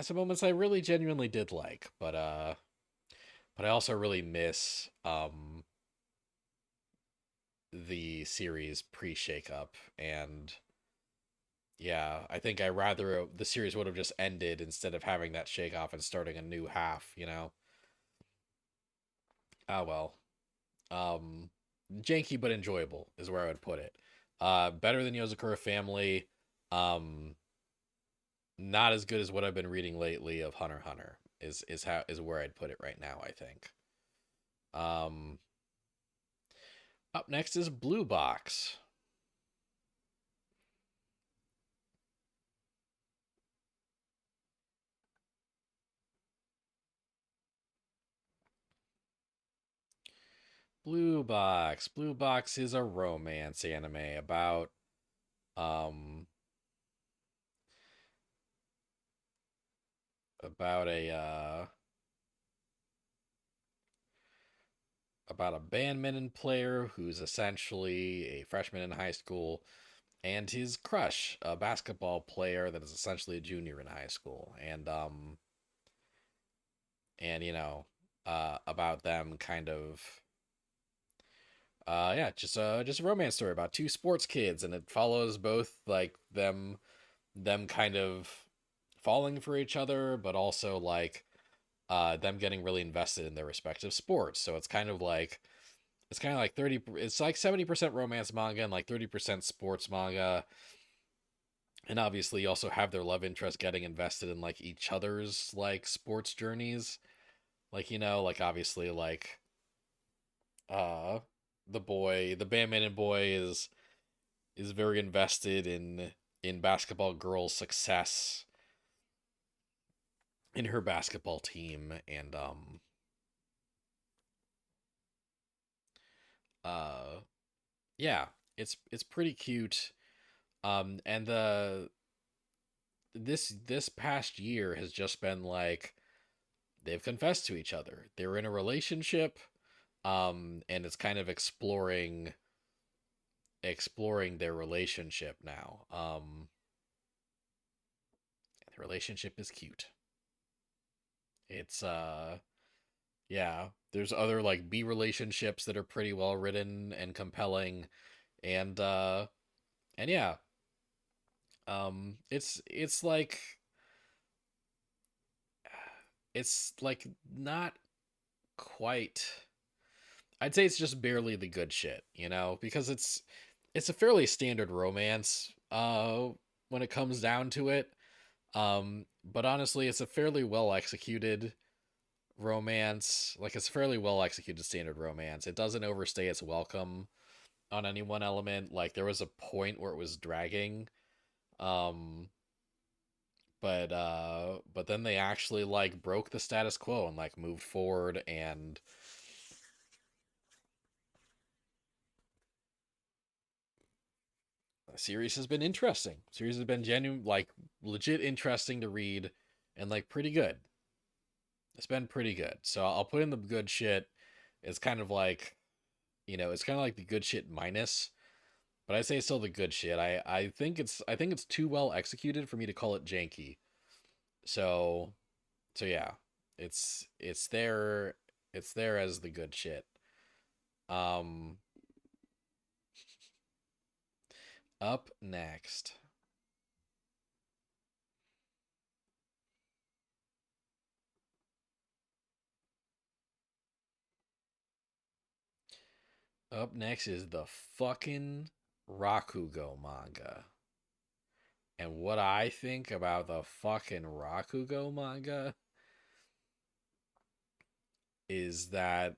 some moments I really genuinely did like, but I also really miss the series pre-shakeup, and yeah, I think I rather the series would have just ended instead of having that shake off and starting a new half, you know. Ah well. Um Janky but enjoyable is where I would put it. Better than Yozakura Family. Um Not as good as what I've been reading lately of Hunter x Hunter is where I'd put it right now, I think. Um Up next is Blue Box. Blue Box. Blue Box is a romance anime um about a badminton player who's essentially a freshman in high school and his crush, a basketball player that is essentially a junior in high school. And you know, about them kind of yeah, just a romance story about two sports kids, and it follows both like them kind of falling for each other, but also like them getting really invested in their respective sports. So it's kind of like 30 it's like 70% romance manga and like 30% sports manga. And obviously you also have their love interest getting invested in like each other's like sports journeys. Like, you know, like obviously like uh the badminton boy is very invested in basketball girl's success in her basketball team, and uh yeah, it's pretty cute. And this past year has just been like they've confessed to each other. They're in a relationship, and it's kind of exploring their relationship now. The relationship is cute. It's yeah, there's other like B relationships that are pretty well written and compelling, and yeah, it's like not quite. I'd say it's just barely the good shit, you know, because it's a fairly standard romance when it comes down to it. But honestly, it's a fairly well executed romance. Like it's a fairly well executed standard romance. It doesn't overstay its welcome on any one element. Like there was a point where it was dragging. Um but then they actually like broke the status quo and like moved forward, and the series has been interesting. The series has been genuine, like legit interesting to read, and like pretty good. It's been pretty good. So I'll put in the good shit. It's kind of like, it's kind of like the good shit minus, but I say it's still the good shit. I think it's too well executed for me to call it janky. So yeah, it's there it's there as the good shit. Um, up next, is the fucking Rakugo manga. And what I think about the fucking Rakugo manga is that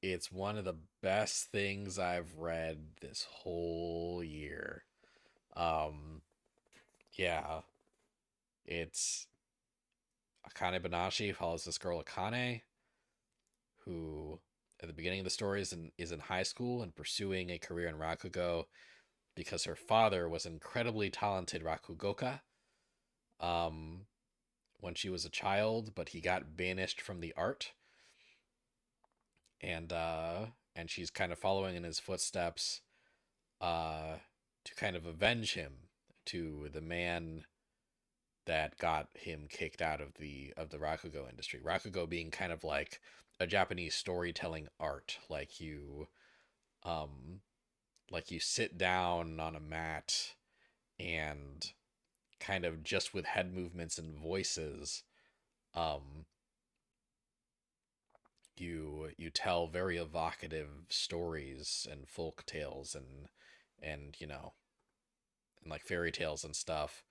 it's one of the best things I've read this whole year. Um, yeah, it's Akane-banashi follows this girl Akane, who at the beginning of the story is in high school and pursuing a career in Rakugo because her father was an incredibly talented Rakugoka um, when she was a child, but he got banished from the art, and she's kind of following in his footsteps uh, to kind of avenge him, to the man that got him kicked out of the Rakugo industry. Rakugo being kind of like a Japanese storytelling art, um like you sit down on a mat and kind of just with head movements and voices, um you tell very evocative stories and folk tales and and like fairy tales and stuff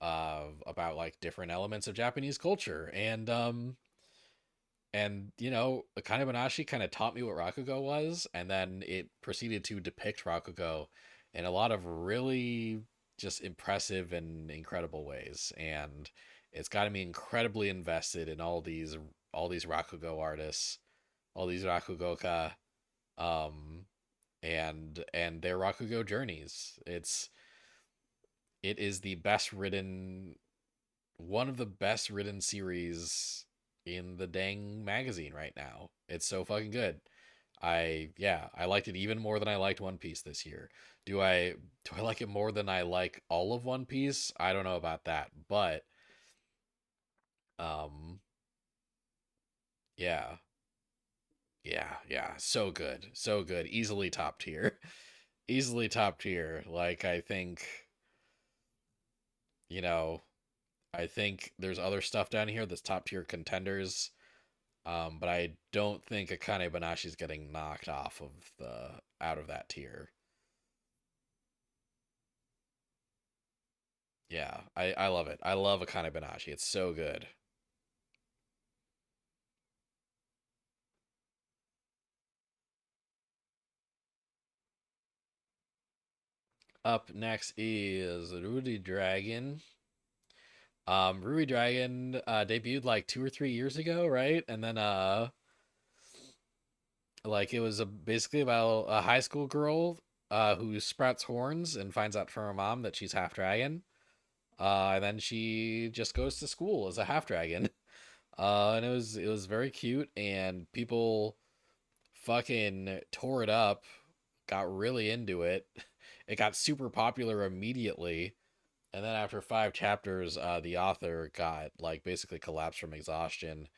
about like different elements of Japanese culture, and Akane-banashi kind of taught me what Rakugo was, and then it proceeded to depict Rakugo in a lot of really just impressive and incredible ways, and it's gotten me incredibly invested in all these Rakugo artists, all these Rakugoka, um, and their Rakugo journeys. It is the best written, one of the best written series in the dang magazine right now. It's so fucking good. I liked it even more than I liked One Piece this year. Do I like it more than I like all of One Piece? I don't know about that, but um yeah. Yeah, so good. So good. Easily top tier. Easily top tier. Like you know, I think there's other stuff down here that's top tier contenders. But I don't think Akane-banashi is getting knocked off of the out of that tier. Yeah, I love it. I love Akane-banashi. It's so good. Up next is RuriDragon. RuriDragon debuted like 2 or 3 years ago, right? And then like it was basically about a high school girl who sprouts horns and finds out from her mom that she's half dragon. And then she just goes to school as a half dragon. And it was very cute, and people fucking tore it up, got really into it. It got super popular immediately, and then after 5 chapters, the author got like basically collapsed from exhaustion,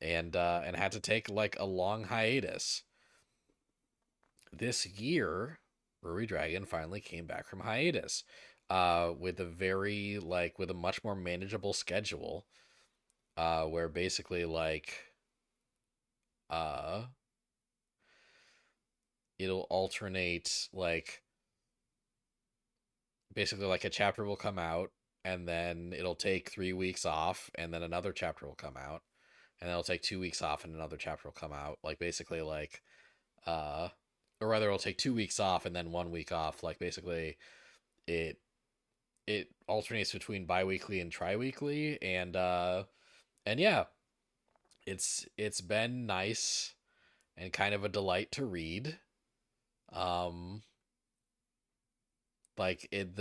and had to take like a long hiatus. This year, RuriDragon finally came back from hiatus, with a very like with a much more manageable schedule, where basically like uh it'll alternate like basically like a chapter will come out, and then it'll take 3 weeks off, and then another chapter will come out, and then it'll take 2 weeks off, and another chapter will come out, like basically like uh or rather it'll take 2 weeks off and then 1 week off, like basically it it alternates between bi-weekly and tri-weekly, and yeah, it's been nice and kind of a delight to read. um like it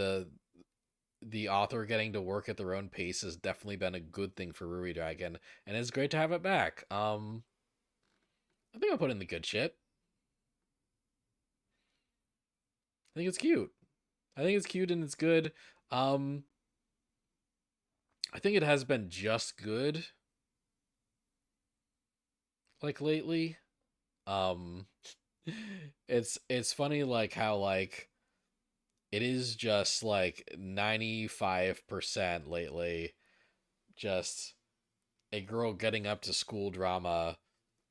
the author getting to work at their own pace has definitely been a good thing for RuriDragon, and it's great to have it back. I think I'll put in the good shit. I think it's cute. I think it's cute and it's good. Um, I think it has been just good, like lately. Um, it's funny like how like it is just like 95% lately, just a girl getting up to school drama,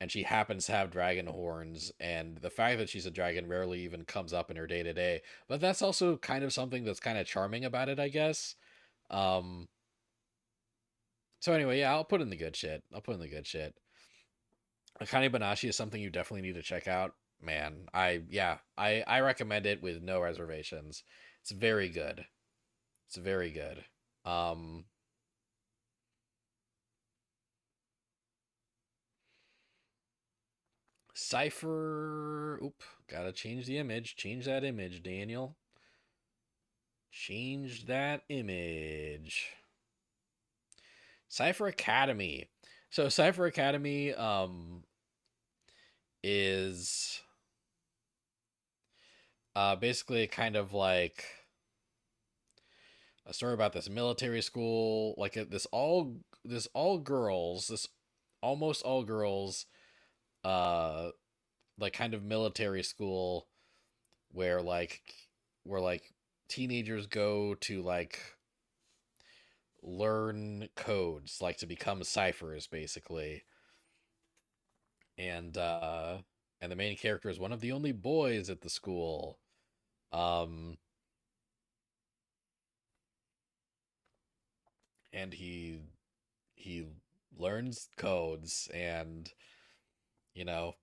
and she happens to have dragon horns, and the fact that she's a dragon rarely even comes up in her day to day. But that's also kind of something that's kind of charming about it, I guess. Um, so anyway, yeah, I'll put in the good shit. I'll put in the good shit. Akane-banashi is something you definitely need to check out. Man, I recommend it with no reservations. It's very good. It's very good. Um, Cipher. Oop, gotta change the image. Change that image, Daniel. Change that image. Cipher Academy. So Cipher Academy is basically kind of like a story about this military school, like this all girls, this almost all girls, uh like kind of military school where like teenagers go to like learn codes, like to become ciphers basically. And the main character is one of the only boys at the school. um and he learns codes, and you know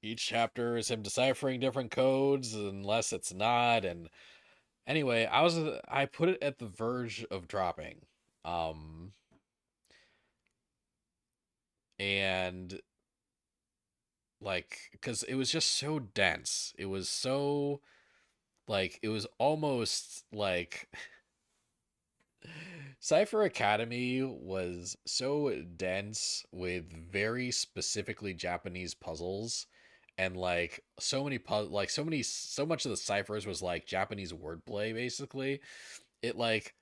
each chapter is him deciphering different codes unless it's not. And anyway, I put it at the verge of dropping, um and like because it was just so dense, it was so like it was almost like Cypher Academy was so dense with very specifically Japanese puzzles, and like so much of the ciphers was like Japanese wordplay basically. It like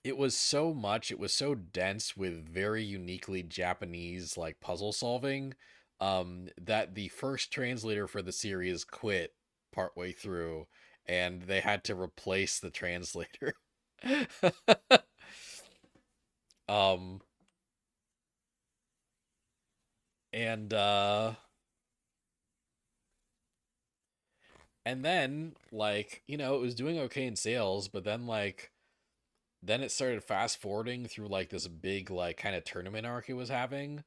it was so dense with very uniquely Japanese like puzzle solving, that the first translator for the series quit partway through, and they had to replace the translator. um and and then like it was doing okay in sales, but then like then it started fast forwarding through like this big like kind of tournament arc it was having,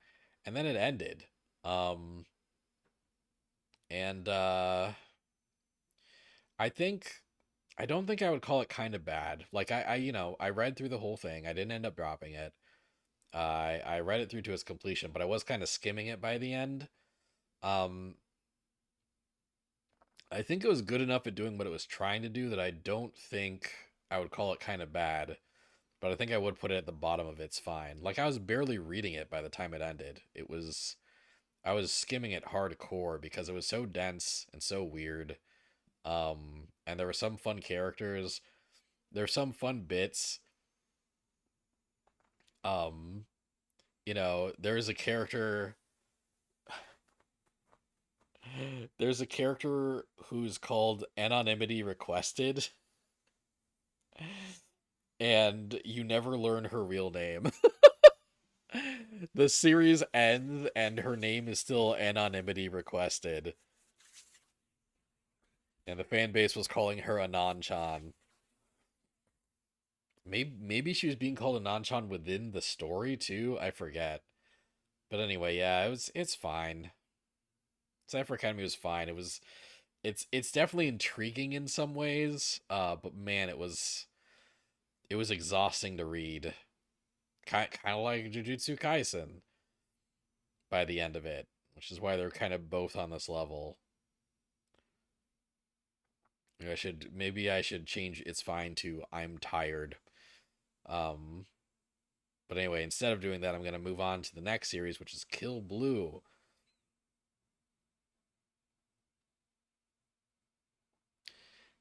and then it ended. um and I think I don't think I would call it kind of bad. Like I read through the whole thing. I didn't end up dropping it. I read it through to its completion, but I was kind of skimming it by the end. Um, I think it was good enough at doing what it was trying to do that I don't think I would call it kind of bad. but I think I would put it at the bottom of It's Fine. Like, I was barely reading it by the time it ended. I was skimming it hardcore because it was so dense and so weird. And there were some fun characters. There's some fun bits. Um, there's a character. There's a character who's called Anonymity Requested, and you never learn her real name. The series ends, and her name is still Anonymity Requested, and the fan base was calling her Anon-chan. Maybe she was being called Anon-chan within the story too. I forget. But anyway, yeah, it's fine. Cypher Academy was fine. It's definitely intriguing in some ways. But man, it was exhausting to read. Kind of like Jujutsu Kaisen by the end of it, which is why they're kind of both on this level. Maybe I should change It's Fine to I'm tired. Um but anyway, instead of doing that, I'm going to move on to the next series, which is Kill Blue.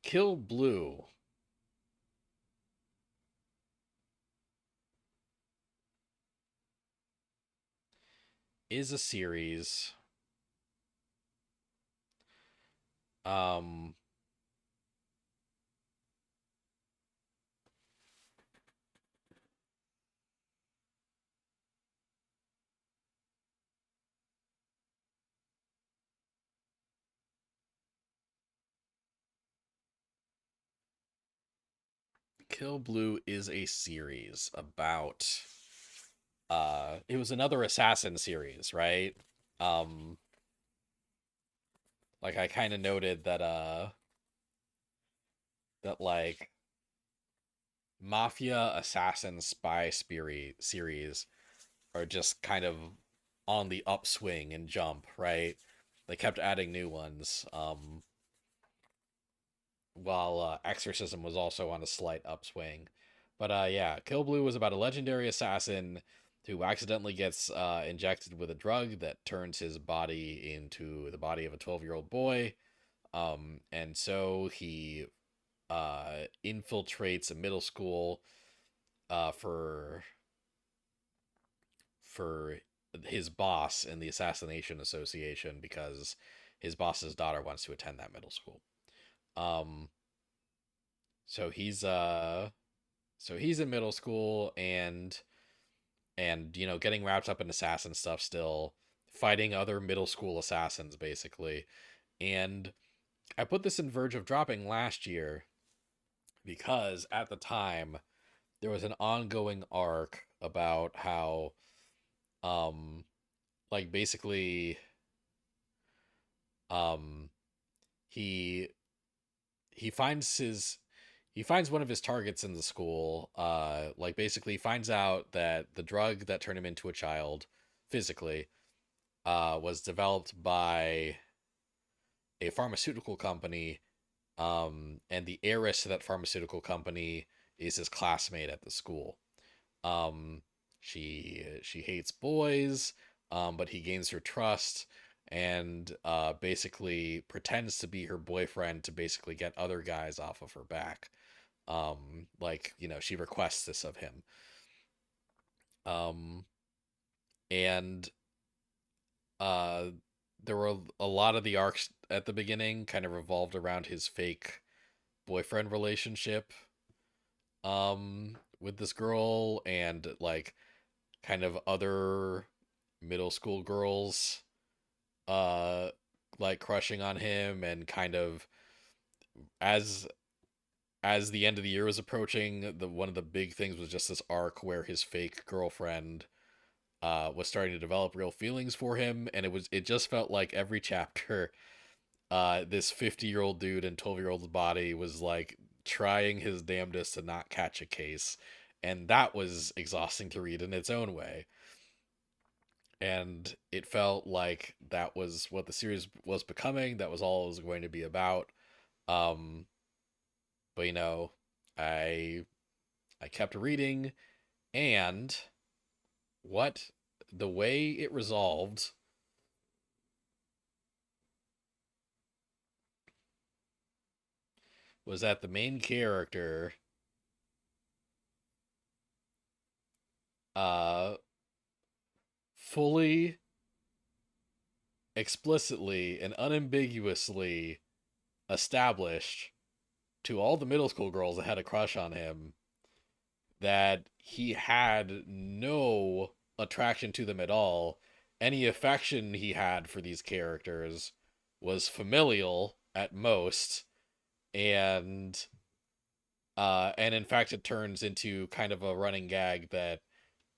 Kill Blue is a series um Kill Blue is a series about it was another assassin series, right? Um like I kind of noted that like mafia assassin spy series are just kind of on the upswing and jump, right? They kept adding new ones. While Exorcism was also on a slight upswing. But yeah, Kill Blue was about a legendary assassin who accidentally gets injected with a drug that turns his body into the body of a 12-year-old boy. And so he infiltrates a middle school for for his boss in the assassination association because his boss's daughter wants to attend that middle school. Um, so he's in middle school and getting wrapped up in assassin stuff still, fighting other middle school assassins basically. And I put this in Verge of Dropping last year because at the time there was an ongoing arc about how um like basically um he he finds his he finds one of his targets in the school, like basically finds out that the drug that turned him into a child physically was developed by a pharmaceutical company, and the heiress to that pharmaceutical company is his classmate at the school. um she hates boys, but he gains her trust and basically pretends to be her boyfriend to basically get other guys off of her back. Like, she requests this of him. um and uh there were a lot of the arcs at the beginning kind of revolved around his fake boyfriend relationship with this girl, and like kind of other middle school girls uh like crushing on him, and kind of as the end of the year was approaching, the one of the big things was just this arc where his fake girlfriend was starting to develop real feelings for him, and it just felt like every chapter this 50-year-old dude in 12-year-old's body was like trying his damnedest to not catch a case, and that was exhausting to read in its own way. And it felt like that was what the series was becoming. That was all it was going to be about. um but I I kept reading, and what the way it resolved was that the main character uh fully, explicitly, and unambiguously established to all the middle school girls that had a crush on him that he had no attraction to them at all. Any affection he had for these characters was familial at most, and and in fact it turns into kind of a running gag that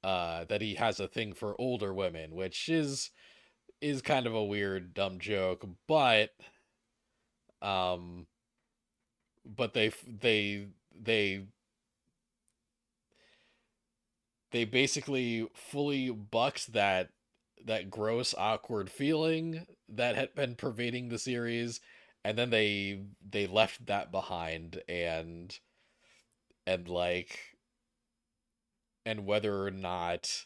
that he has a thing for older women, which is kind of a weird dumb joke, um but they they basically fully bucked that gross awkward feeling that had been pervading the series, and then they left that behind, and like, and whether or not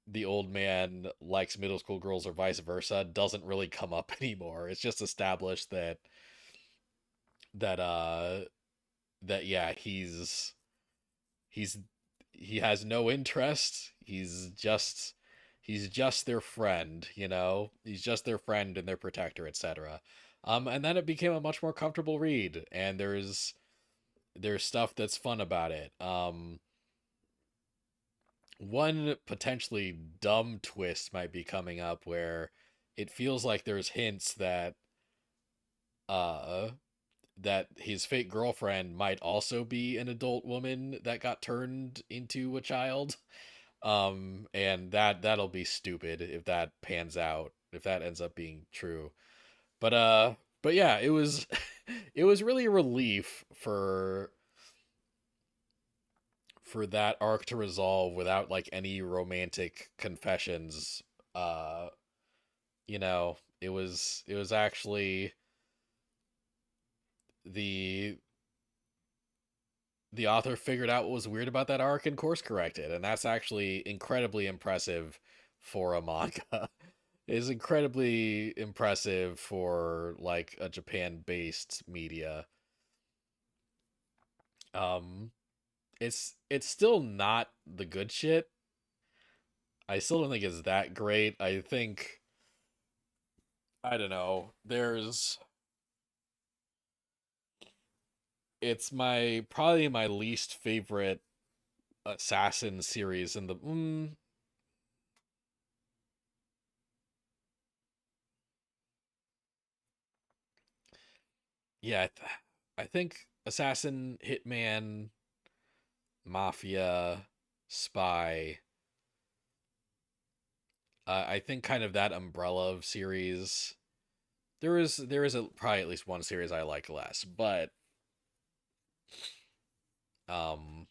the old man likes middle school girls or vice versa doesn't really come up anymore. It's just established that that yeah, he's he has no interest. He's just their friend, you know? He's just their friend and their protector, etc. And then it became a much more comfortable read, and there's stuff that's fun about it. One potentially dumb twist might be coming up where it feels like there's hints uh that his fake girlfriend might also be an adult woman that got turned into a child. And that'll be stupid if that pans out, if that ends up being true. But yeah, it was it was really a relief for that arc to resolve without like any romantic confessions. Uh, it was actually the the author figured out what was weird about that arc and course corrected, and that's actually incredibly impressive for a manga. Is incredibly impressive for like a Japan based media. Um it's still not the good shit. I still don't think it's that great. I think, I don't know. There's It's my probably my least favorite assassin series in the yeah, I think assassin, hitman, mafia, spy. I think kind of that umbrella of series. There is probably at least one series I like less, um,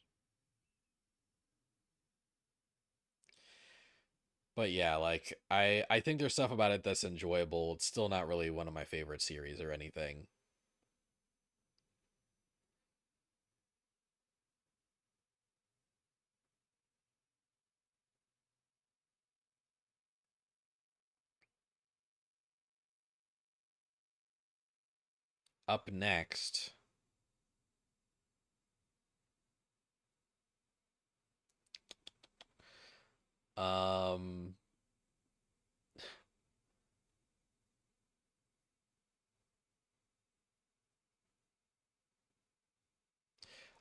but yeah, like I think there's stuff about it that's enjoyable. It's still not really one of my favorite series or anything. Up next, um,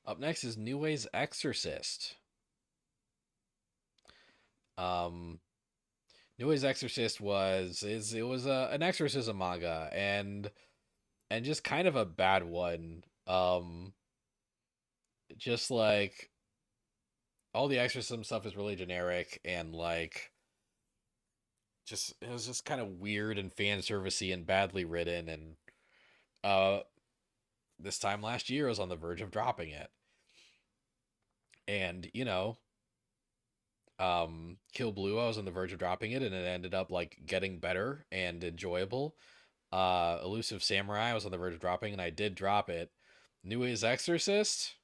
up next is New Way's Exorcist. Um, New Way's Exorcist was an exorcism manga, and just kind of a bad one. Just like all the exorcism stuff is really generic, and like just it was just kind of weird and fan servicey and badly written, and uh this time last year I was on the verge of dropping it. And Kill Blue, I was on the verge of dropping it, and it ended up like getting better and enjoyable. Elusive Samurai, I was on the verge of dropping, and I did drop it. New Exorcist,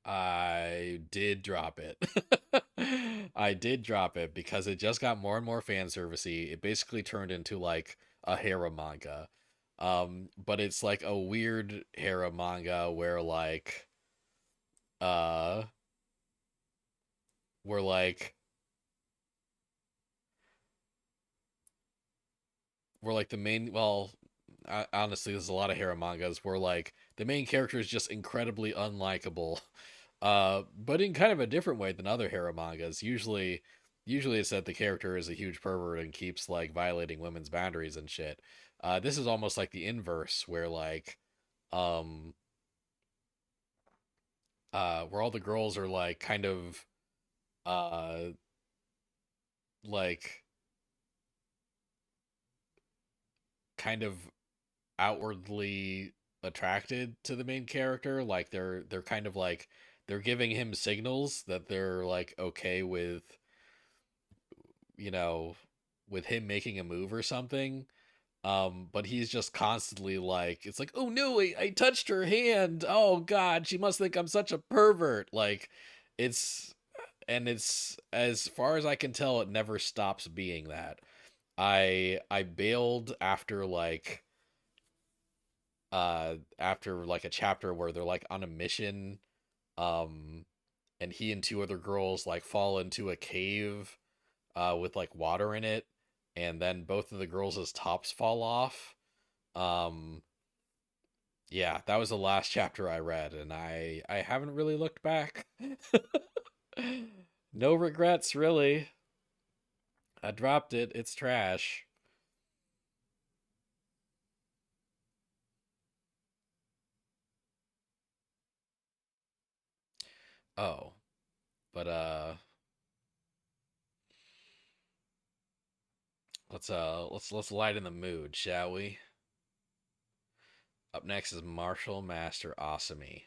I did drop it. I did drop it because it just got more and more fan servicey. It basically turned into like a harem manga. But it's like a weird harem manga uh where like the main, well, honestly, there's a lot of harem mangas where like the main character is just incredibly unlikable. But in kind of a different way than other harem mangas. Usually it's that the character is a huge pervert and keeps like violating women's boundaries and shit. This is almost like the inverse, where um where all the girls are like uh like kind of outwardly attracted to the main character. Like they're kind of like they're giving him signals that they're like okay with, you know, with him making a move or something. But he's just constantly like, it's like, oh no, I touched her hand. Oh god, she must think I'm such a pervert. Like, it's it's as far as I can tell, it never stops being that. I bailed after like a chapter where they're like on a mission, um and he and two other girls like fall into a cave with like water in it, and then both of the girls' tops fall off. um yeah, that was the last chapter I read, and I haven't really looked back. No regrets, really. I dropped it. It's trash. Oh, but let's lighten the mood, shall we? Up next is Martial Master Asami.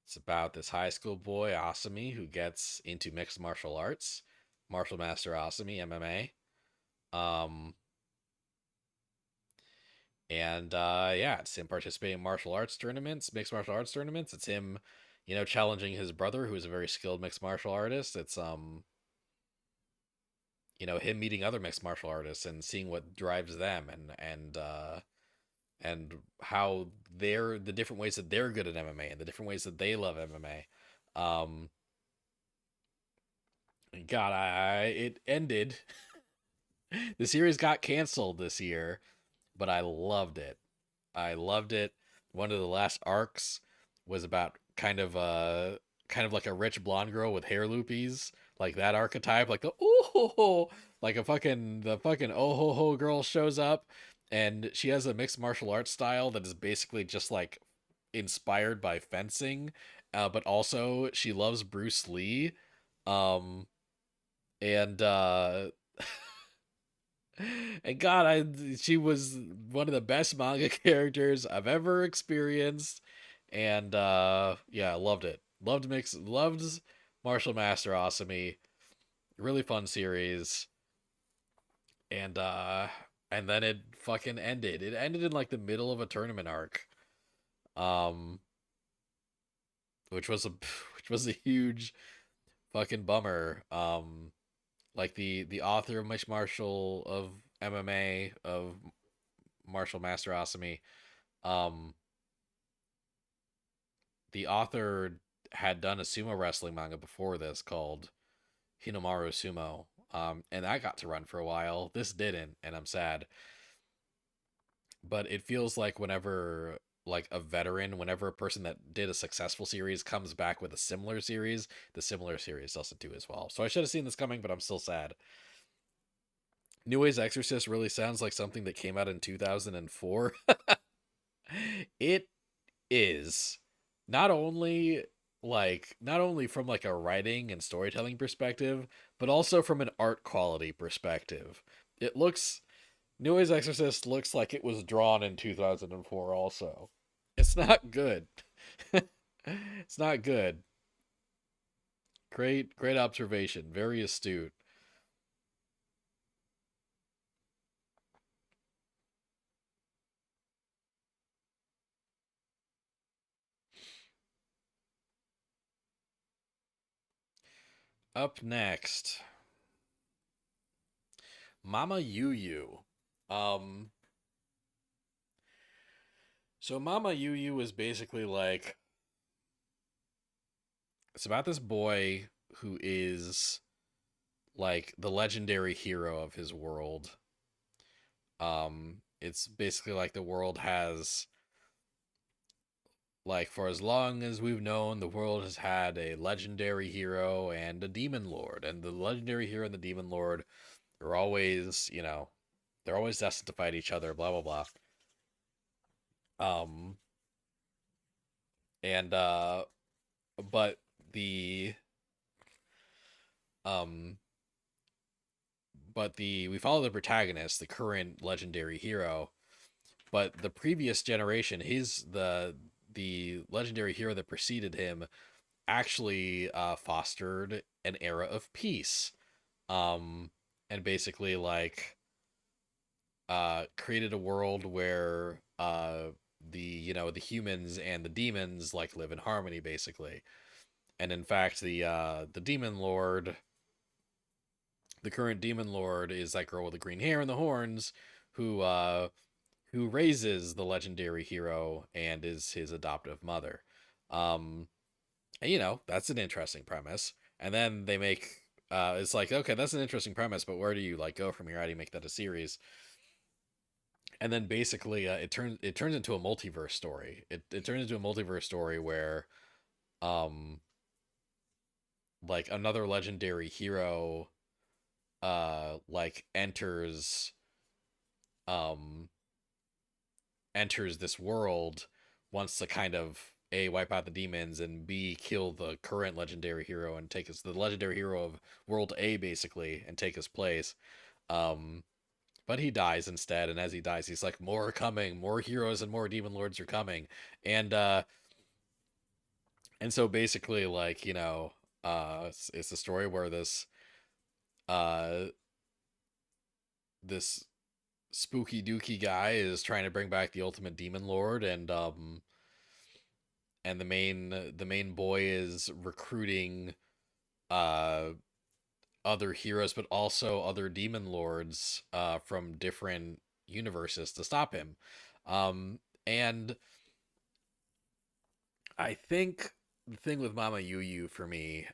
It's about this high school boy, Asami, who gets into mixed martial arts. Martial Master Asami, MMA. Um, and yeah, it's him participating in martial arts tournaments, mixed martial arts tournaments. It's him, challenging his brother, who is a very skilled mixed martial artist. It's him meeting other mixed martial artists and seeing what drives them, and how they're the different ways that they're good at MMA and the different ways that they love MMA. God, it ended. The series got canceled this year, but I loved it. I loved it. One of the last arcs was about kind of like a rich blonde girl with hair loopies, like that archetype, like the oh, like the fucking oh ho ho girl shows up, and she has a mixed martial arts style that is basically just like inspired by fencing, but also she loves Bruce Lee, um, and and God, she was one of the best manga characters I've ever experienced, and yeah, I loved it. Loved Martial Master Asami. Really fun series, and and then it fucking ended. It ended in like the middle of a tournament arc, um, which was a which was a huge fucking bummer. Like the author of Mixed Martial of MMA of Martial Master Asami, um, the author had done a sumo wrestling manga before this called Hinomaru Sumo. And that got to run for a while. This didn't, and I'm sad. But it feels like whenever a person that did a successful series comes back with a similar series, the similar series doesn't do as well. So I should have seen this coming, but I'm still sad. New Way's Exorcist really sounds like something that came out in 2004. It is not only from like a writing and storytelling perspective, but also from an art quality perspective. It looks New Exorcist looks like it was drawn in 2004 also. It's not good. It's not good. Great observation. Very astute. Up next, MamaYuyu. Um, so MamaYuyu is basically like it's about this boy who is like the legendary hero of his world. It's basically like the world has like for as long as we've known, the world has had a legendary hero and a demon lord, and the legendary hero and the demon lord are always, they're always destined to fight each other. Blah blah blah. Um, and but the um, we follow the protagonist, the current legendary hero, but the previous generation, the legendary hero that preceded him actually fostered an era of peace, um, and basically like created a world where the humans and the demons like live in harmony basically. And in fact, the demon lord, the current demon lord, is that girl with the green hair and the horns who raises the legendary hero and is his adoptive mother. Um, and that's an interesting premise. And then they make it's like, okay, that's an interesting premise, but where do you like go from here? How do you make that a series? And then basically, it turns into a multiverse story. It turns into a multiverse story where, um, like another legendary hero, like um, enters this world, wants to kind of A, wipe out the demons, and B, kill the current legendary hero and take the legendary hero of world A basically and take his place. Um, but he dies instead, and as he dies, he's like, more are coming, more heroes and more demon lords are coming. And so basically, like, it's a story where uh this spooky dooky guy is trying to bring back the ultimate demon lord, and the main boy is recruiting uh other heroes but also other demon lords from different universes to stop him. And I think the thing with MamaYuyu for me,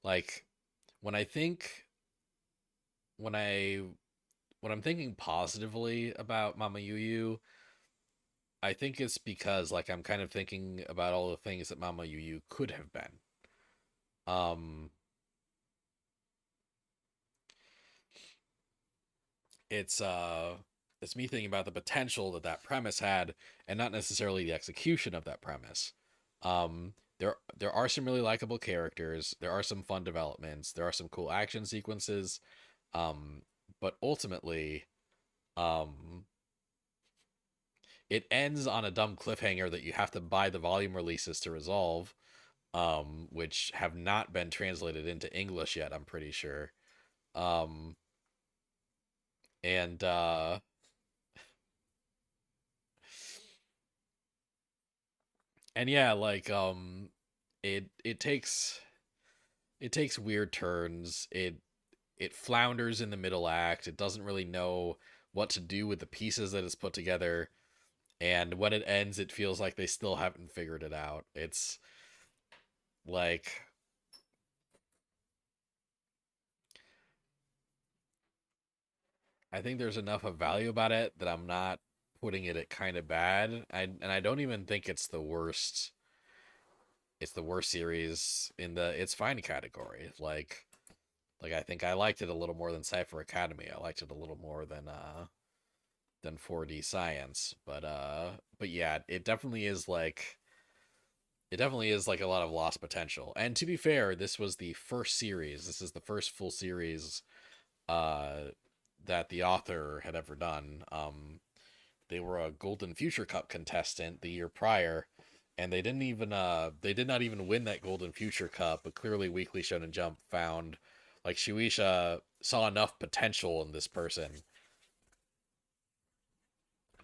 like when I think when I when I'm thinking positively about MamaYuyu, I think it's because like I'm kind of thinking about all the things that MamaYuyu could have been. Um, it's uh, it's me thinking about the potential that that premise had, and not necessarily the execution of that premise. There are some really likable characters. There are some fun developments. There are some cool action sequences. Um, but ultimately, um, it ends on a dumb cliffhanger that you have to buy the volume releases to resolve, which have not been translated into English yet, I'm pretty sure. Um, and yeah, like it takes weird turns. It flounders in the middle act. It doesn't really know what to do with the pieces that it's put together. And when it ends, it feels like they still haven't figured it out. It's like I think there's enough of value about it that I'm not putting it at kind of bad. I don't even think it's the worst. It's the worst series in the it's fine category. Like I think I liked it a little more than Cypher Academy. I liked it a little more than 4D Science. But yeah, it definitely is like a lot of lost potential. And to be fair, this was the first series. This is the first full series uh that the author had ever done. They were a Golden Future Cup contestant the year prior, and they did not even win that Golden Future Cup. But clearly, Weekly Shonen Jump found like Shueisha saw enough potential in this person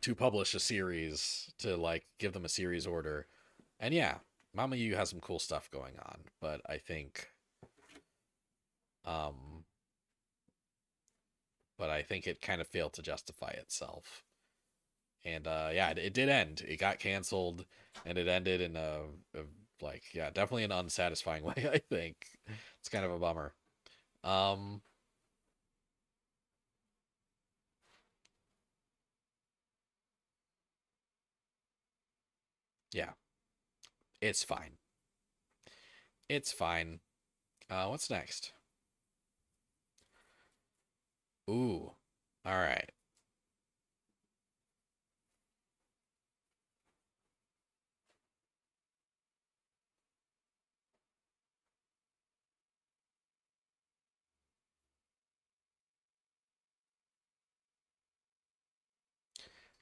to publish a series to like give them a series order. And yeah, MamaYuyu has some cool stuff going on, but I think um it kind of failed to justify itself. And yeah, it did end. It got canceled, and it ended in a like, yeah, definitely an unsatisfying way. I think it's kind of a bummer. Um, yeah, it's fine. It's fine. What's next? Ooh, all right.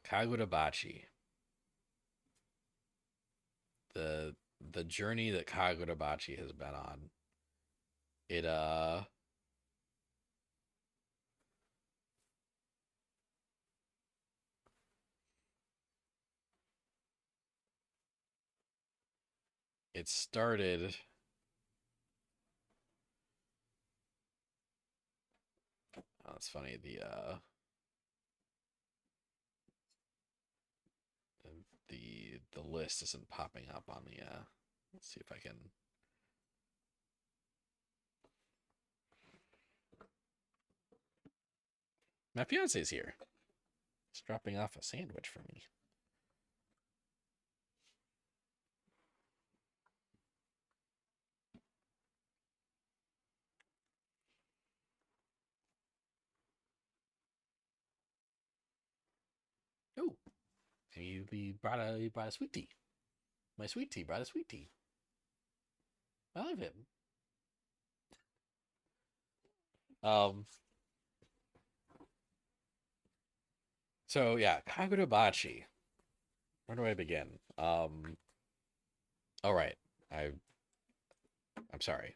Kagurabachi. The the journey that Kagurabachi has been on. It it started. Oh, it's funny. The list isn't popping up on the let's see if I can. My fiance's here. He's dropping off a sandwich for me. Oh, he brought a sweet tea. My sweet tea brought a sweet tea. I love him. Um. So yeah, Kagurabachi. Where do I begin? All right. I'm sorry.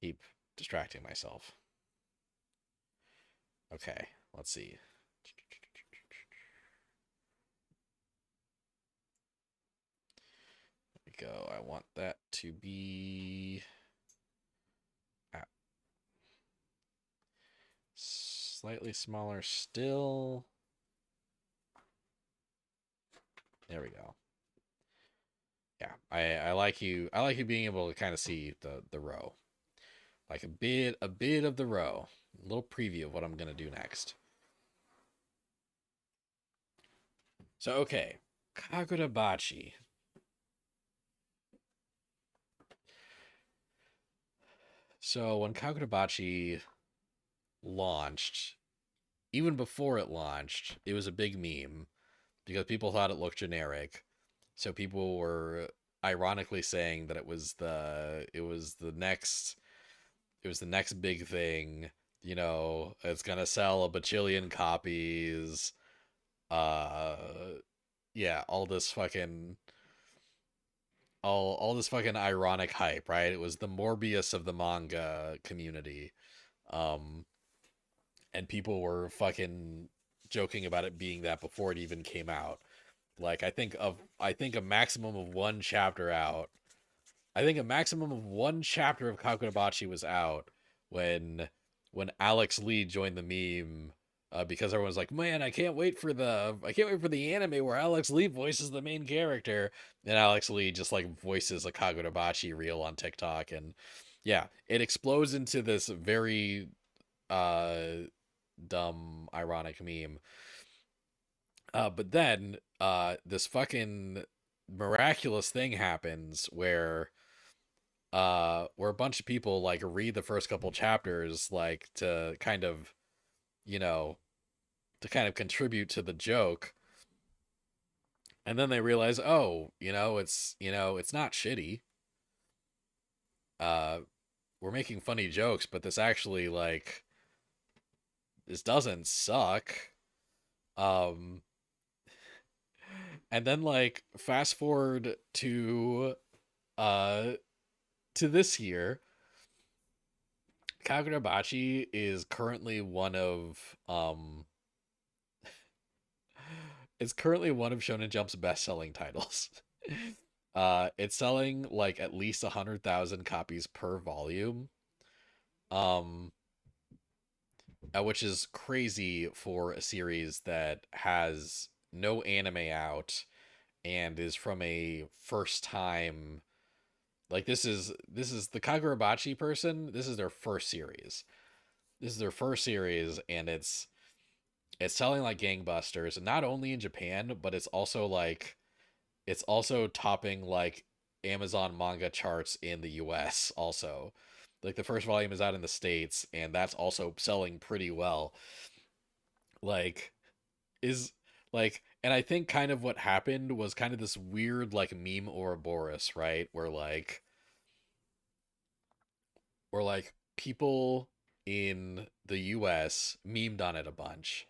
Keep distracting myself. Okay. Let's see. There we go. I want that to be slightly smaller still. There we go. Yeah, I like you. I like you being able to kind of see the row, like a bit of the row. A little preview of what I'm gonna do next. So okay, Kagurabachi. So when Kagurabachi launched, even before it launched, it was a big meme because people thought it looked generic. So people were ironically saying that it was the next big thing. You know, it's gonna sell a bajillion copies. Uh, yeah, all this fucking ironic hype, right? It was the Morbius of the manga community. Um, and people were fucking joking about it being that before it even came out. Like I think a maximum of one chapter out. I think a maximum of one chapter of Kakurabachi was out when Alex Lee joined the meme, because everyone's like, "Man, I can't wait for the anime where Alex Lee voices the main character," and Alex Lee just like voices a Kagurabachi reel on TikTok, and yeah, it explodes into this very uh dumb ironic meme. But then this fucking miraculous thing happens where a bunch of people like read the first couple chapters like to kind of, you know, to kind of contribute to the joke, and then they realize, oh, it's not shitty. uh we're making funny jokes, but this doesn't suck. um and then like fast forward uh to this year, Kagurabachi is currently one of Shonen Jump's best-selling titles. It's selling like at least 100,000 copies per volume. Um, which is crazy for a series that has no anime out and is from a first time, like this is the Kagurabachi person. This is their first series. This is their first series, and it's selling like gangbusters, and not only in Japan, but it's also topping like Amazon manga charts in the US also. Like the first volume is out in the States, and that's also selling pretty well. Like is like, and I think kind of what happened was kind of this weird like meme Ouroboros, right? Where people in the US memed on it a bunch,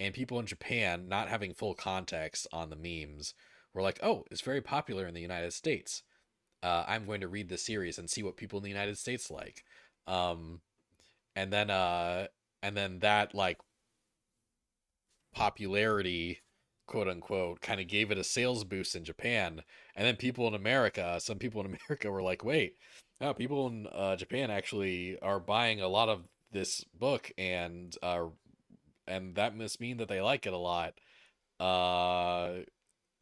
and people in Japan, not having full context on the memes, were like, "Oh, it's very popular in the United States. I'm going to read this series and see what people in the United States like." Um, and then that like popularity, quote unquote, kind of gave it a sales boost in Japan. And then some people in America were like, "Wait, no, people in Japan actually are buying a lot of this book, and that must mean that they like it a lot." Uh,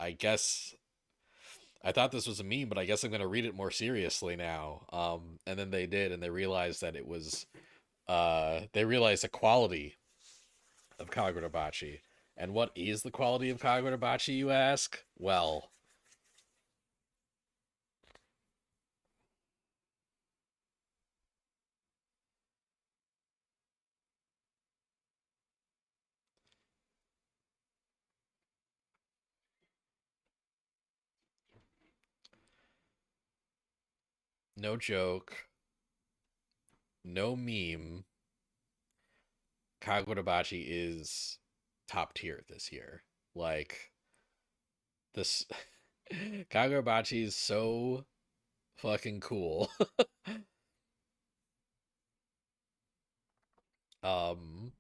I guess I thought this was a meme, but I guess I'm gonna read it more seriously now. And then they did, and they realized that it was they realized the quality of Kagurabachi. And what is the quality of Kagurabachi, you ask? Well, no joke, no meme. Kagurabachi is top tier this year. Like this Kagurabachi is so fucking cool. um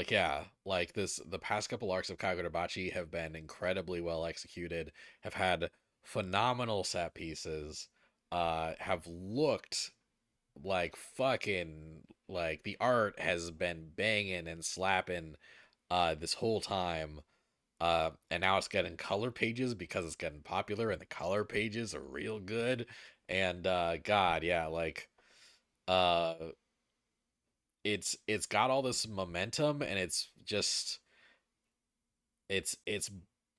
yeah, like the past couple arcs of Kagurabachi have been incredibly well executed, have had phenomenal set pieces, have looked like fucking, like the art has been banging and slapping this whole time. And now it's getting color pages because it's getting popular, and the color pages are real good. And god, yeah, like uh it's got all this momentum, and it's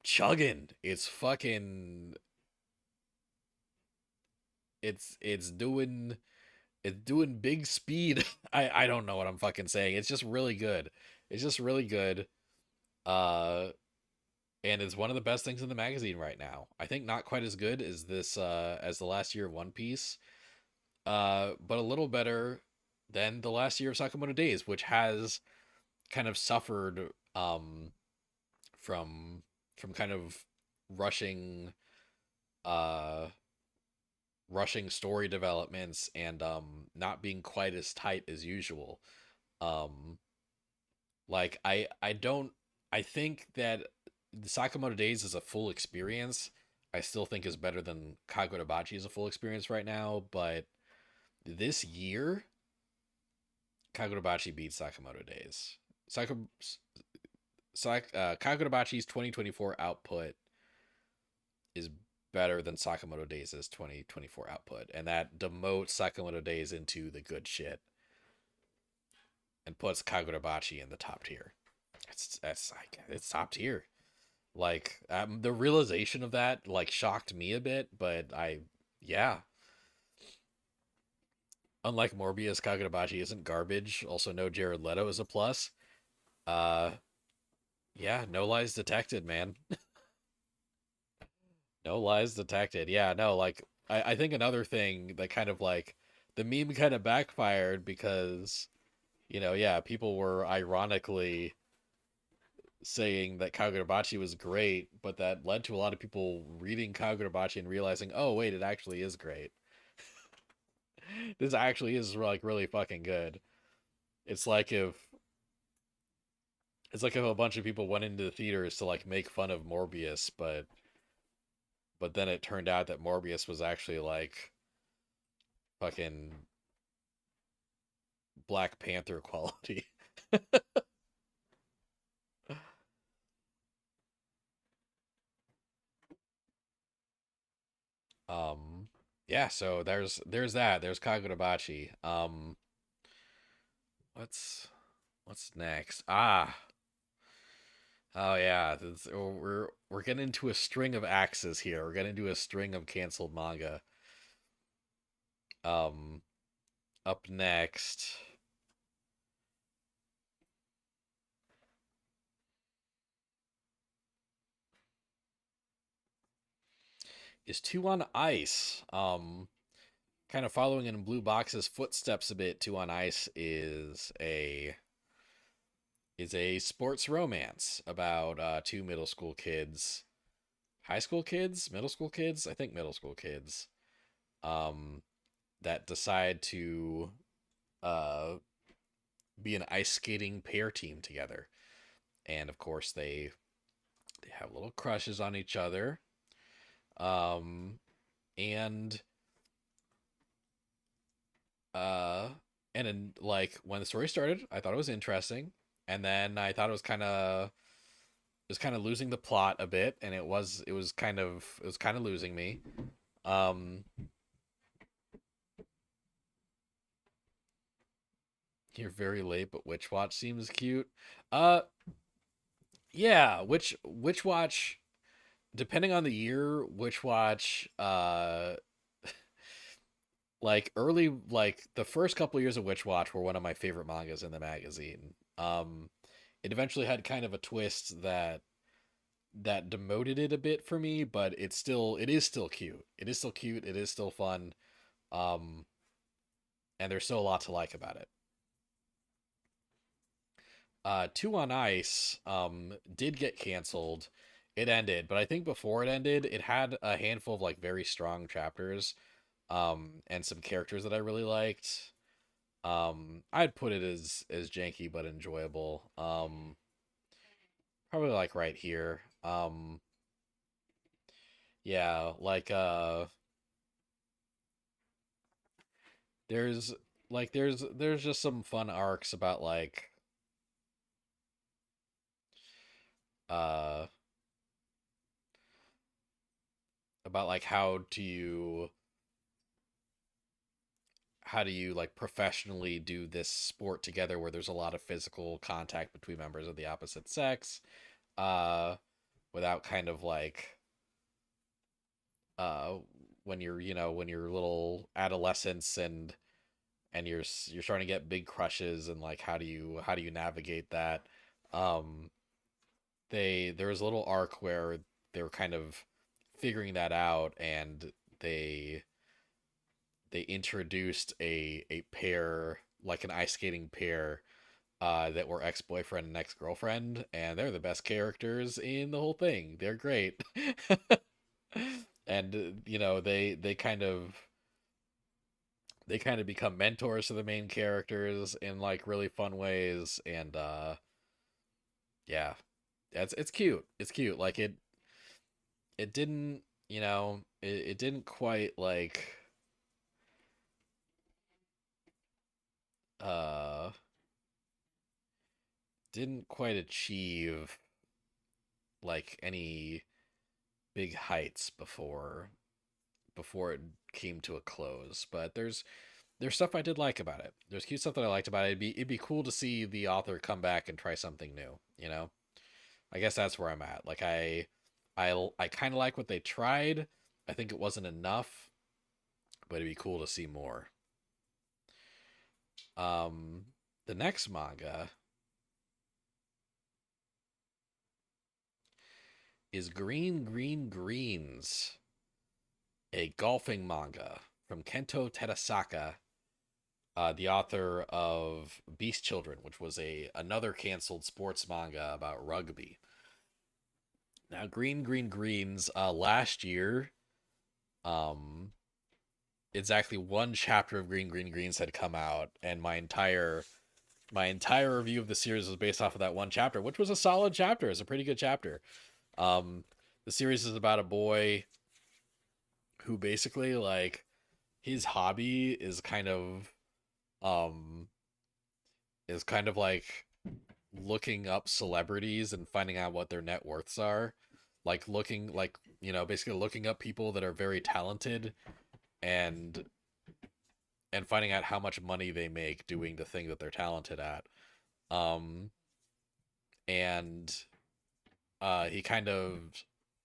chugging. It's fucking it's doing big speed. I don't know what I'm fucking saying. It's just really good. It's just really good. Uh and it's one of the best things in the magazine right now. I think not quite as good as this as the last year of One Piece. But a little better than the last year of Sakamoto Days, which has kind of suffered from kind of rushing uh rushing story developments, and not being quite as tight as usual. Um like I don't I think that the Sakamoto Days is a full experience. I still think is better than Kagurabachi is a full experience right now, but this year Kagurabachi beats Sakamoto Days. Saka, Kagurabachi's 2024 output is better than Sakamoto Days' 2024 output, and that demotes Sakamoto Days into the good shit and puts Kagurabachi in the top tier. It's top tier. Like the realization of that like shocked me a bit, but yeah. Unlike Morbius, Kagurabachi isn't garbage. Also, no Jared Leto is a plus. Uh, yeah, no lies detected, man. No lies detected. Yeah, no, like I think another thing that kind of like the meme kind of backfired because, yeah, people were ironically saying that Kagurabachi was great, but that led to a lot of people reading Kagurabachi and realizing, oh wait, it actually is great. This actually is like really fucking good. It's like if it's like if a bunch of people went into the theaters to like make fun of Morbius, but But then it turned out that Morbius was actually like fucking Black Panther quality. um yeah, so there's that. There's Kagurabachi. What's next? Oh yeah, we're getting into a string of axes here. We're getting into a string of canceled manga. Um Up next is Two on Ice. Kind of following in Blue Box's footsteps a bit. Two on Ice is a sports romance about two middle school kids, high school kids, middle school kids, I think middle school kids, um, that decide to uh, be an ice skating pair team together. And of course, they have little crushes on each other. Um, and uh, and then like when the story started, I thought it was interesting, and then I thought it was kind of losing the plot a bit, and it was kind of losing me. Um, you're very late, but Witch Watch seems cute. Uh, yeah, Witch Watch, depending on the year, Witch Watch, like early, like the first couple years of Witch Watch were one of my favorite mangas in the magazine. It eventually had kind of a twist that demoted it a bit for me, but it is still cute. It is still cute. It is still fun. Um, and there's still a lot to like about it. Two on Ice did get canceled. It ended, but I think before it ended, it had a handful of like very strong chapters, and some characters that I really liked. I'd put it as janky but enjoyable. Probably like right here. Yeah, like there's there's just some fun arcs uh about like how do you like professionally do this sport together where there's a lot of physical contact between members of the opposite sex, uh without kind of like uh when you're little adolescents, and you're starting to get big crushes, and like how do you navigate that. um there was a little arc where they were kind of figuring that out, and they they introduced a pair, like an ice skating pair, that were ex-boyfriend and ex-girlfriend, and they're the best characters in the whole thing. They're great. And they kind of become mentors to the main characters in like really fun ways. And yeah, it's cute. It's cute. Like it didn't, it didn't quite like uh didn't quite achieve like any big heights before it came to a close. But there's stuff I did like about it. There's cute stuff that I liked about it. It'd be cool to see the author come back and try something new, you know? I guess that's where I'm at. Like I kind of like what they tried. I think it wasn't enough, but it'd be cool to see more. Um the next manga is Green Green Greens, a golfing manga from Kento Terasaka, the author of Beast Children, which was a another canceled sports manga about rugby. Now, Green Green Greens, last year, um, exactly one chapter of Green Green Greens had come out, and my entire review of the series was based off of that one chapter, which was a solid chapter. It's a pretty good chapter. Um, the series is about a boy who basically like his hobby um is kind of like looking up celebrities and finding out what their net worths are. Like looking like, basically looking up people that are very talented and finding out how much money they make doing the thing that they're talented at. Um and he kind of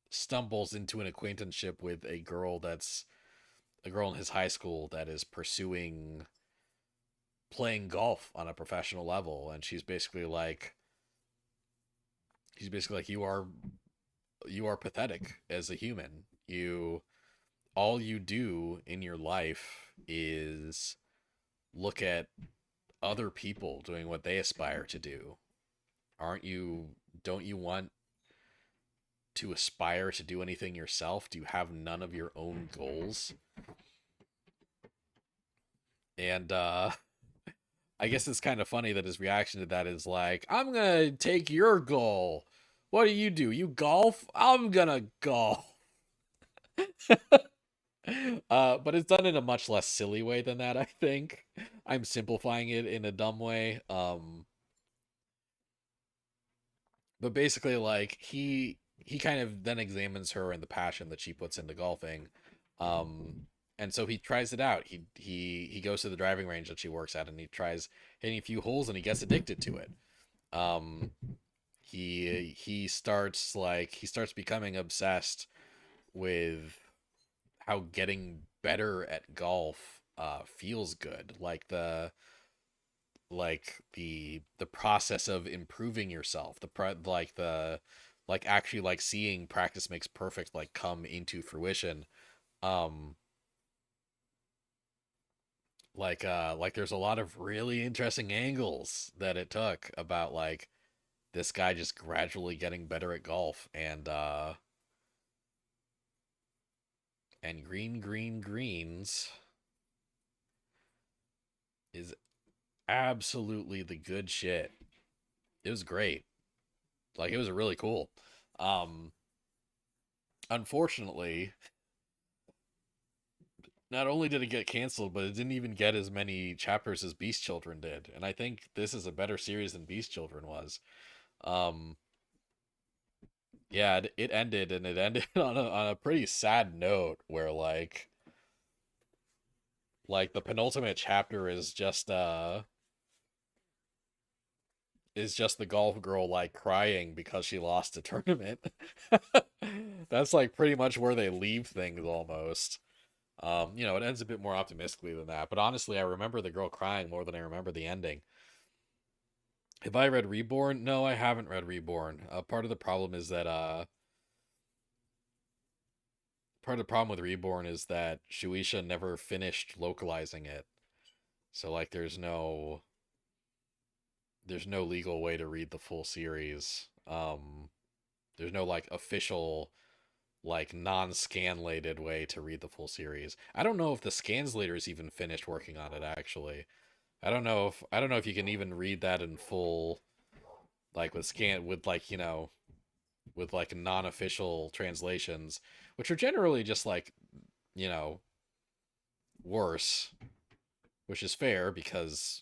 stumbles into an acquaintanceship with a girl in his high school that is pursuing playing golf on a professional level, and she's basically like, you are pathetic as a human. You All you do in your life is look at other people doing what they aspire to do. Aren't you Don't you want to aspire to do anything yourself? Do you have none of your own goals? And I guess it's kind of funny that his reaction to that is like, I'm gonna take your goal. What do? You golf? I'm gonna golf. But it's done in a much less silly way than that, I think. I'm simplifying it in a dumb way. But basically, like, he kind of then examines her and the passion that she puts into golfing. And so he tries it out. He goes to the driving range that she works at, and he tries hitting a few holes, and he gets addicted to it. Um, he starts becoming obsessed with how getting better at golf feels good. The process of improving yourself, like actually like seeing practice makes perfect like come into fruition. Um, like there's a lot of really interesting angles that it took about like this guy just gradually getting better at golf, and green greens is absolutely the good shit. It was great. Like, it was really cool. Um Unfortunately, not only did it get canceled, but it didn't even get as many chapters as Beast Children did. And I think this is a better series than Beast Children was. Um yeah, it ended, and it ended on a pretty sad note where like the penultimate chapter is just the golf girl like crying because she lost a tournament. That's like pretty much where they leave things almost. It ends a bit more optimistically than that, but honestly, I remember the girl crying more than I remember the ending. Have I read Reborn? No, I haven't read Reborn. Part of the problem with Reborn is that Shueisha never finished localizing it. So like there's no legal way to read the full series. There's no like official like non-scanlated way to read the full series. I don't know if the scanslators even finished working on it actually. I don't know if you can even read that in full like with like non-official translations, which are generally just like, you know, worse, which is fair because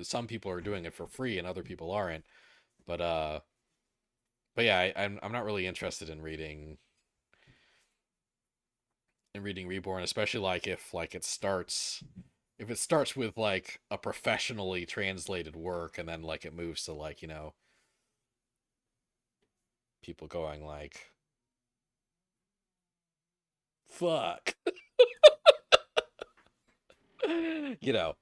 some people are doing it for free and other people aren't. But yeah, I'm not really interested in reading Reborn, especially like if it starts with like a professionally translated work and then like it moves to like, people going like fuck. you know.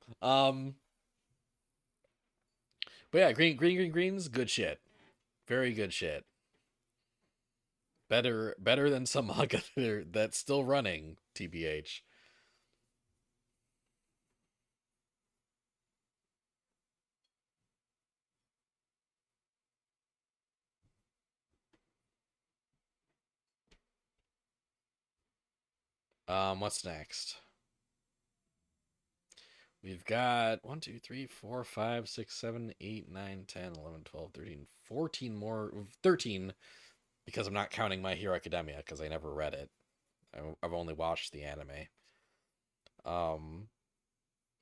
But yeah, greens, good shit. Very good shit. Better than some manga that's still running, TBH. What's next? We've got 1, 2, 3, 4, 5, 6, 7, 8, 9, 10, 11, 12, 13, 14 more. 13, because I'm not counting My Hero Academia, because I never read it. I've only watched the anime.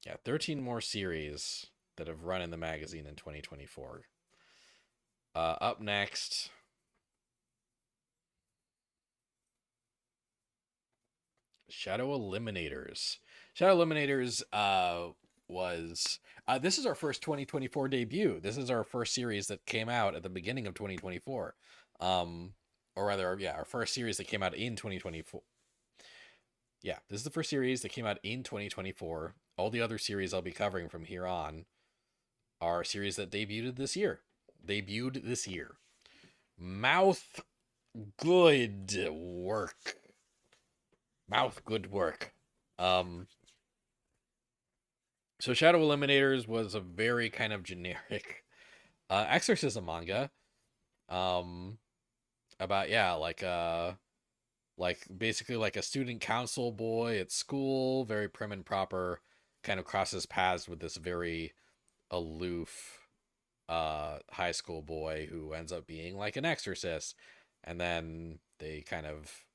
Yeah, 13 more series that have run in the magazine in 2024. Up next, Shadow Eliminators. Shadow Eliminators was this is our first 2024 debut. This is our first series that came out at the beginning of 2024. Or rather, yeah, our first series that came out in 2024. Yeah, this is the first series that came out in 2024. All the other series I'll be covering from here on are series that debuted this year. Mouth good work. Mouth good work. So Shadow Eliminators was a very kind of generic exorcism manga. About like basically like a student council boy at school, very prim and proper, kind of crosses paths with this very aloof high school boy who ends up being like an exorcist, and then they kind of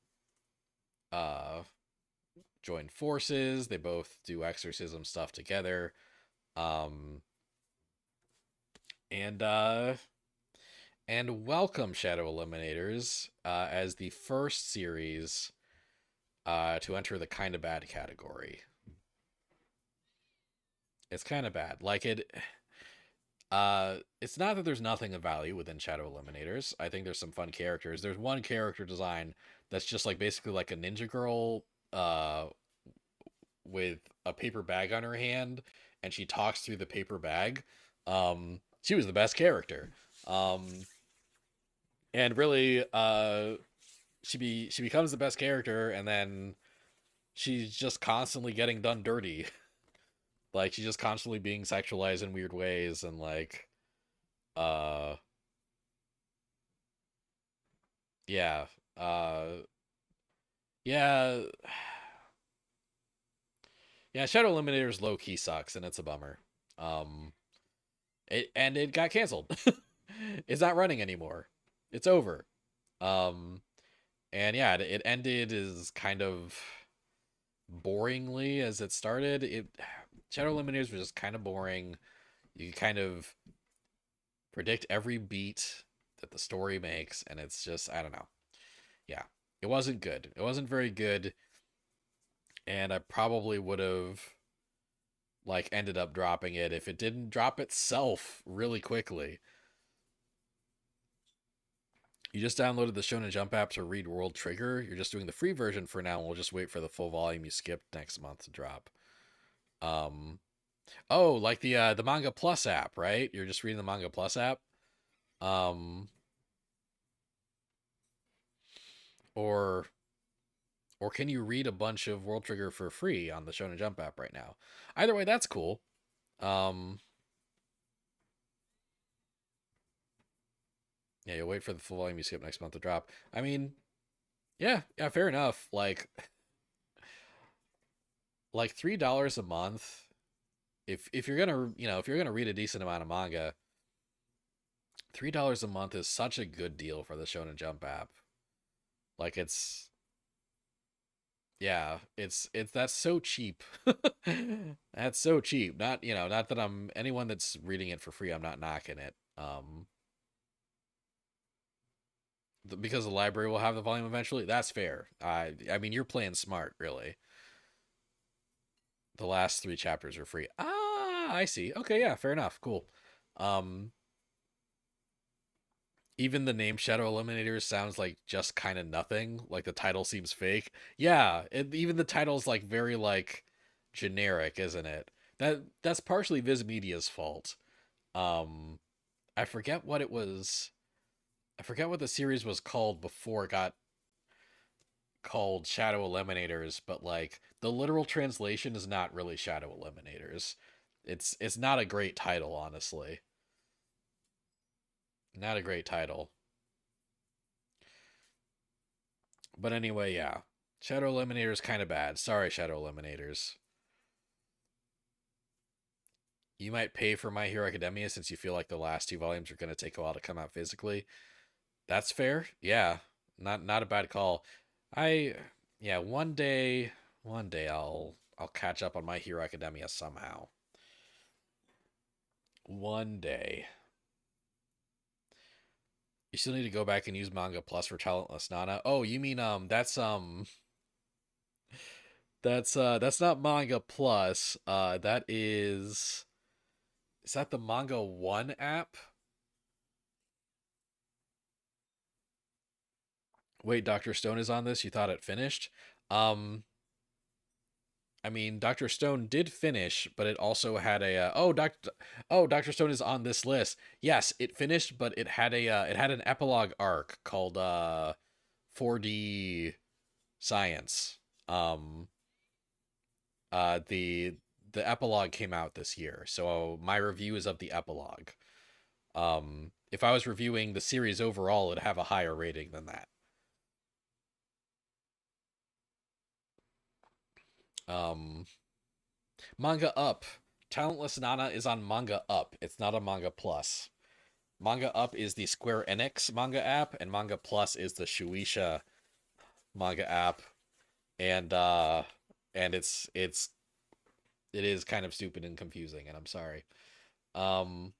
join forces. They both do exorcism stuff together. And welcome Shadow Eliminators as the first series to enter the kind of bad category. It's kind of bad. Like it's not that there's nothing of value within Shadow Eliminators. I think there's some fun characters. There's one character design that's just like basically like a ninja girl with a paper bag on her hand, and she talks through the paper bag. She was the best character. And really she becomes the best character, and then she's just constantly getting done dirty. Like she's just constantly being sexualized in weird ways, and like yeah yeah yeah, Shadow Eliminators low key sucks, and it's a bummer. It got canceled. It's not running anymore. It's over. um and yeah, it ended as kind of boringly as it started. Shadow Eliminators was just kind of boring. You kind of predict every beat that the story makes, and it's just, I don't know. Yeah, it wasn't good. It wasn't very good, and I probably would have like ended up dropping it if it didn't drop itself really quickly. You just downloaded the Shonen Jump app to read World Trigger. You're just doing the free version for now, and we'll just wait for the full volume you skipped next month to drop. Um, oh, like the Manga Plus app, right? You're just reading the Manga Plus app. Um, or or can you read a bunch of World Trigger for free on the Shonen Jump app right now? Either way, that's cool. Um, yeah, you'll wait for the full volume you skip next month to drop. I mean, yeah, fair enough. Like $3 a month. If you're gonna if you're gonna read a decent amount of manga, $3 a month is such a good deal for the Shonen Jump app. Like it's that's so cheap. That's so cheap. Not not that I'm anyone that's reading it for free, I'm not knocking it. Because the library will have the volume eventually. That's fair. I mean, you're playing smart, really. The last 3 chapters are free. Ah, I see. Okay, yeah, fair enough. Cool. Um, Even the name Shadow Eliminators sounds like just kind of nothing. Like the title seems fake. Yeah, even the title's like very like generic, isn't it? That's partially Viz Media's fault. Um, I forget what it was. I forget what the series was called before it got called Shadow Eliminators, but like the literal translation is not really Shadow Eliminators. It's not a great title, honestly. Not a great title. But anyway, yeah. Shadow Eliminators kind of bad. Sorry, Shadow Eliminators. You might pay for My Hero Academia since you feel like the last 2 volumes are going to take a while to come out physically. That's fair. Yeah. Not a bad call. I yeah, one day I'll catch up on My Hero Academia somehow. One day. You still need to go back and use Manga Plus for Talentless Nana. Oh, you mean that's not Manga Plus. That is that the Manga One app? Wait, Dr. Stone is on this? You thought it finished? Um I mean, Dr. Stone did finish, but it also had a Dr. Stone is on this list. Yes, it finished, but it had an epilogue arc called 4D Science. Um the epilogue came out this year. So my review is of the epilogue. If I was reviewing the series overall, it'd have a higher rating than that. Um Manga Up. Talentless Nana is on Manga Up. It's not a Manga Plus. Manga Up is the Square Enix manga app, and Manga Plus is the Shueisha manga app. And it is kind of stupid and confusing, and I'm sorry. Um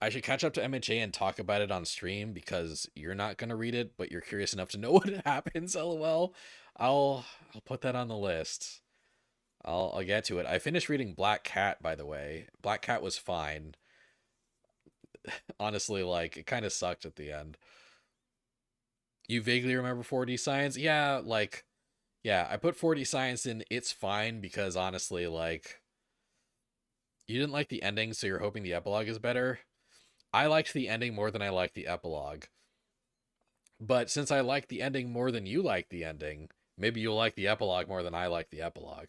I should catch up to MHA and talk about it on stream because you're not gonna read it, but you're curious enough to know what happens. LOL. I'll put that on the list. I'll get to it. I finished reading Black Cat, by the way. Black Cat was fine. Honestly, like it kind of sucked at the end. You vaguely remember 4D Science? Yeah, like yeah, I put 4D Science in. It's fine because honestly, like you didn't like the ending, so you're hoping the epilogue is better. I liked the ending more than I liked the epilogue. But since I like the ending more than you like the ending, maybe you'll like the epilogue more than I like the epilogue.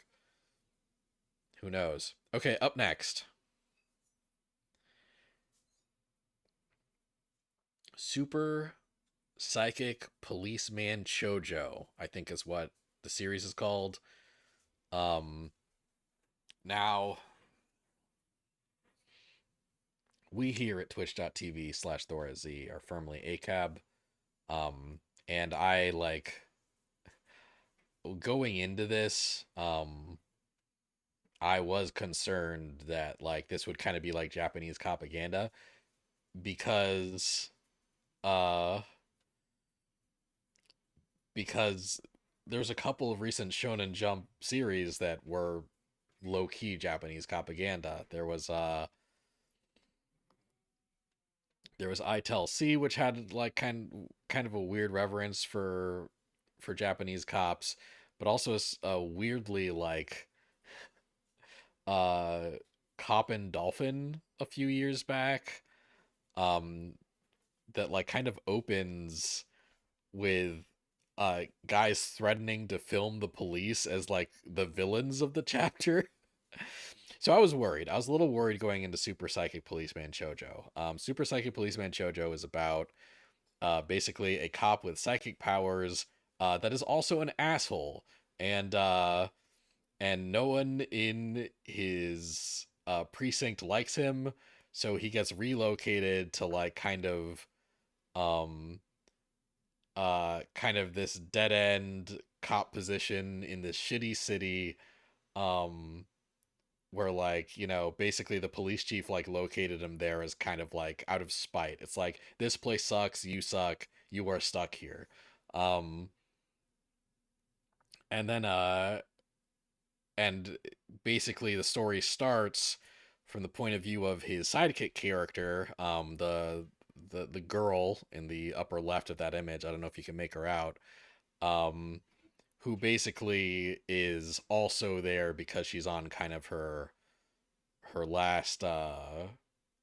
Who knows? Okay, up next. Super Psychic Policeman Chojo, I think is what the series is called. Um Now we here at twitch.tv/ThoraZ are firmly ACAB. And I like going into this, I was concerned that like this would kind of be like Japanese propaganda because uh because there's a couple of recent Shonen Jump series that were low key Japanese propaganda. There was I Tell C, which had like kind of a weird reverence for Japanese cops, but also weirdly like uh Cop and Dolphin a few years back. Um, that like kind of opens with guys threatening to film the police as like the villains of the chapter. So I was worried. I was a little worried going into Super Psychic Policeman Chojo. Super Psychic Policeman Chojo is about basically a cop with psychic powers that is also an asshole, and no one in his precinct likes him, so he gets relocated to like um kind of this dead end cop position in this shitty city, um where like basically the police chief like located him there as kind of like out of spite. It's like, this place sucks, you suck, you are stuck here. um and then and basically the story starts from the point of view of his sidekick character, the girl in the upper left of that image. I don't know if you can make her out. um who basically is also there because she's on kind of her last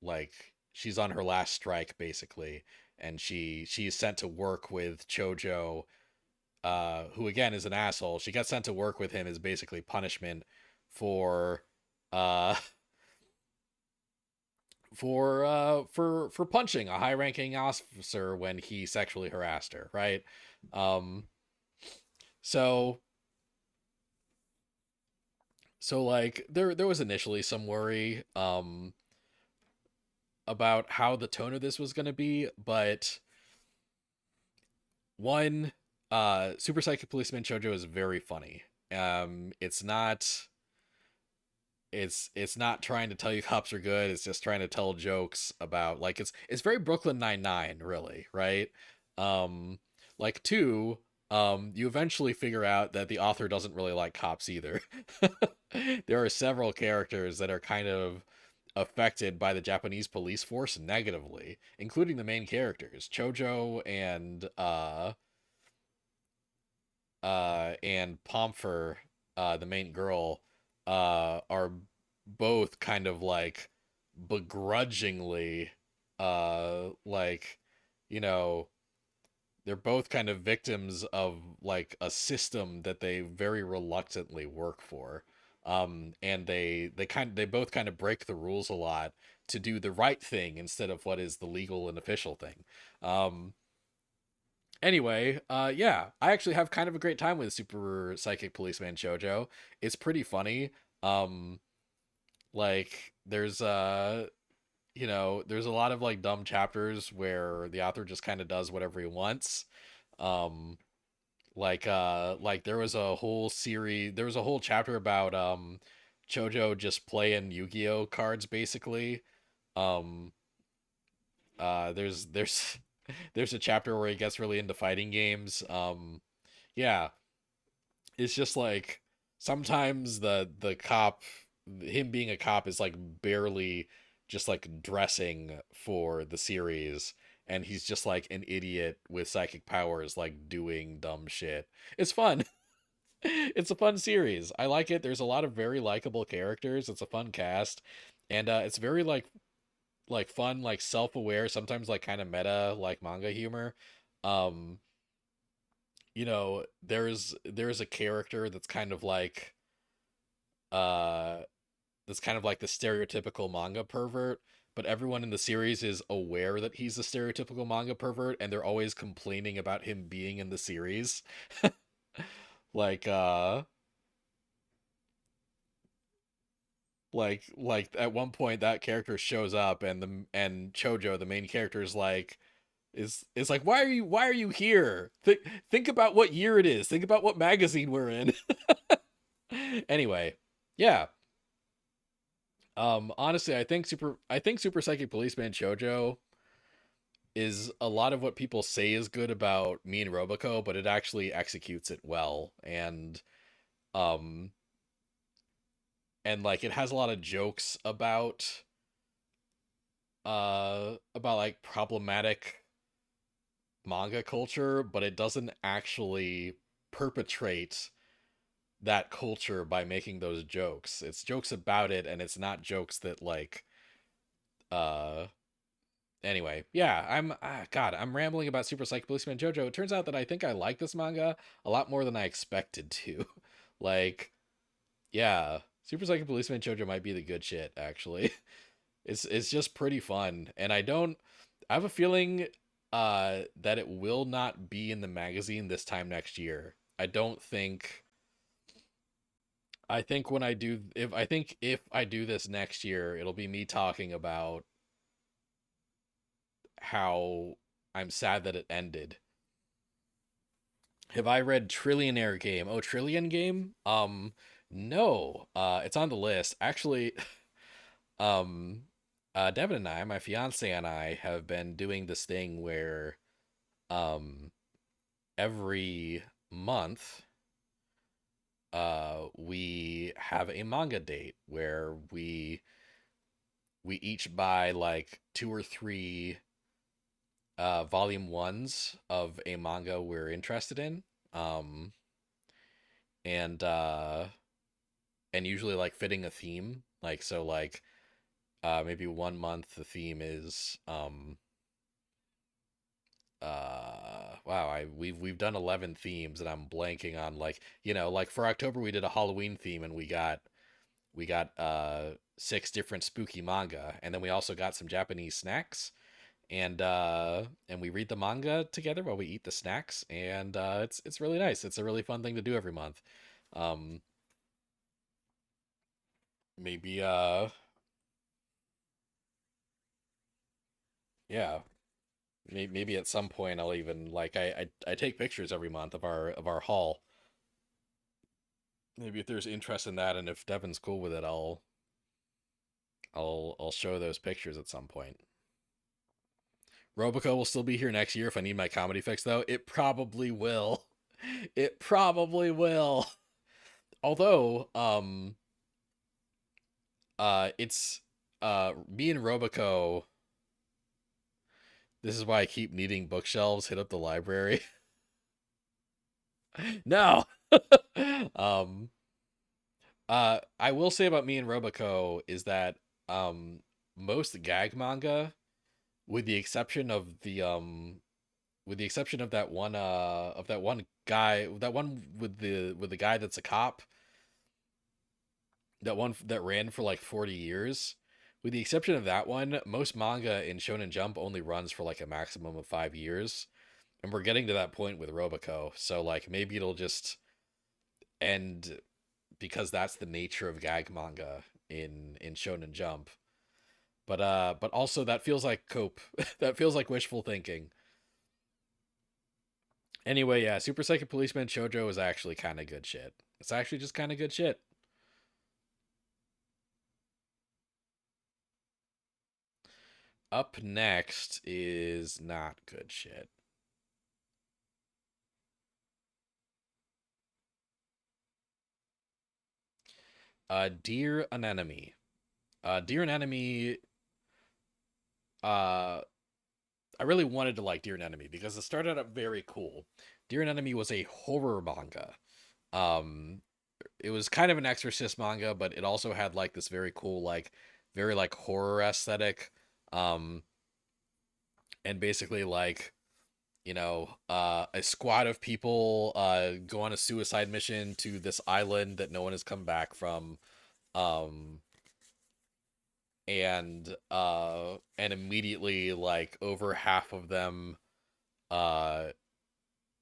like she's on her last strike basically, and she's sent to work with Chojo, who again is an asshole. She got sent to work with him as basically punishment for uh for punching a high ranking officer when he sexually harassed her, right? um so like there was initially some worry about how the tone of this was going to be, but One, Super Psychic Policeman Shoujo is very funny. It's not it's not trying to tell you cops are good. It's just trying to tell jokes about like it's very Brooklyn Nine-Nine, really, right? Um, like two, you eventually figure out that the author doesn't really like cops either. There are several characters that are kind of affected by the Japanese police force negatively, including the main characters, Chojo and Pomfer, the main girl, are both kind of like begrudgingly, like, you know, they're both kind of victims of like a system that they very reluctantly work for. And they both kind of break the rules a lot to do the right thing instead of what is the legal and official thing. Um, Anyway, yeah, I actually have kind of a great time with Super Psychic Policeman Shoujo. It's pretty funny. Um, like there's a lot of like dumb chapters where the author just kind of does whatever he wants. Um, like there was a whole chapter about Chojo just playing Yu-Gi-Oh cards basically. Um, there's there's a chapter where he gets really into fighting games. Yeah, it's just like sometimes the cop, him being a cop is like barely just like dressing for the series, and he's just like an idiot with psychic powers like doing dumb shit. It's fun. It's a fun series. I like it. There's a lot of very likable characters. It's a fun cast, and it's very like fun, like self-aware, sometimes like kind of meta, like manga humor. Um, there's a character uh that's kind of like the stereotypical manga pervert, but everyone in the series is aware that he's a stereotypical manga pervert and they're always complaining about him being in the series. like uh like at one point that character shows up and Chojo, the main character, is like, why are you here? Think about what year it is. Think about what magazine we're in. Anyway, yeah. Honestly, I think Super Psychic Policeman Shoujo is a lot of what people say is good about me and Roboco, but it actually executes it well. Um and like it has a lot of jokes about like problematic manga culture, but it doesn't actually perpetrate that culture by making those jokes. It's jokes about it, and it's not jokes that like uh anyway, yeah, I'm rambling about Super Psych Policeman Jojo. It turns out that I think I like this manga a lot more than I expected to. Like, yeah, Super Psych Policeman Jojo might be the good shit, actually. It's just pretty fun. And I have a feeling that it will not be in the magazine this time next year. I don't think I think when I do if I do this next year, it'll be me talking about how I'm sad that it ended. Have I read Trillionaire Game? Oh, Trillion Game? No. It's on the list. Actually, um Devin and I, my fiance and I, have been doing this thing where um every month we have a manga date where we each buy like two or three volume ones of a manga we're interested in. Um and usually like fitting a theme. Like so like maybe one month the theme is wow, we've done 11 themes and I'm blanking on like, like for October we did a Halloween theme and we got six different spooky manga, and then we also got some Japanese snacks, and we read the manga together while we eat the snacks, and it's really nice. It's a really fun thing to do every month. Um maybe yeah. Maybe at some point I'll even like I take pictures every month of our haul. Maybe if there's interest in that, and if Devin's cool with it, I'll show those pictures at some point. Roboco will still be here next year if I need my comedy fix, though. It probably will. It probably will. Although, it's me and Roboco. This is why I keep needing bookshelves. Hit up the library. No. um. I will say about me and Roboco is that most gag manga, with the exception of that one guy, that one with the guy that's a cop, that one that ran for like 40 years, with the exception of that one, most manga in Shonen Jump only runs for like a maximum of 5 years, and we're getting to that point with Roboco. So like maybe it'll just end because that's the nature of gag manga in Shonen Jump. But also that feels like cope. That feels like wishful thinking. Anyway, yeah, Super Psychic Policeman Shoujo is actually kind of good shit. It's actually just kind of good shit. Up next is not good shit. Dear Anemone. Dear Anemone, uh, I really wanted to like Dear Anemone because it started up very cool. Dear Anemone was a horror manga. Um, it was kind of an Exorcist manga, but it also had like this very cool, like very like horror aesthetic. Um, and basically like a squad of people go on a suicide mission to this island that no one has come back from. Um, and immediately like over half of them uh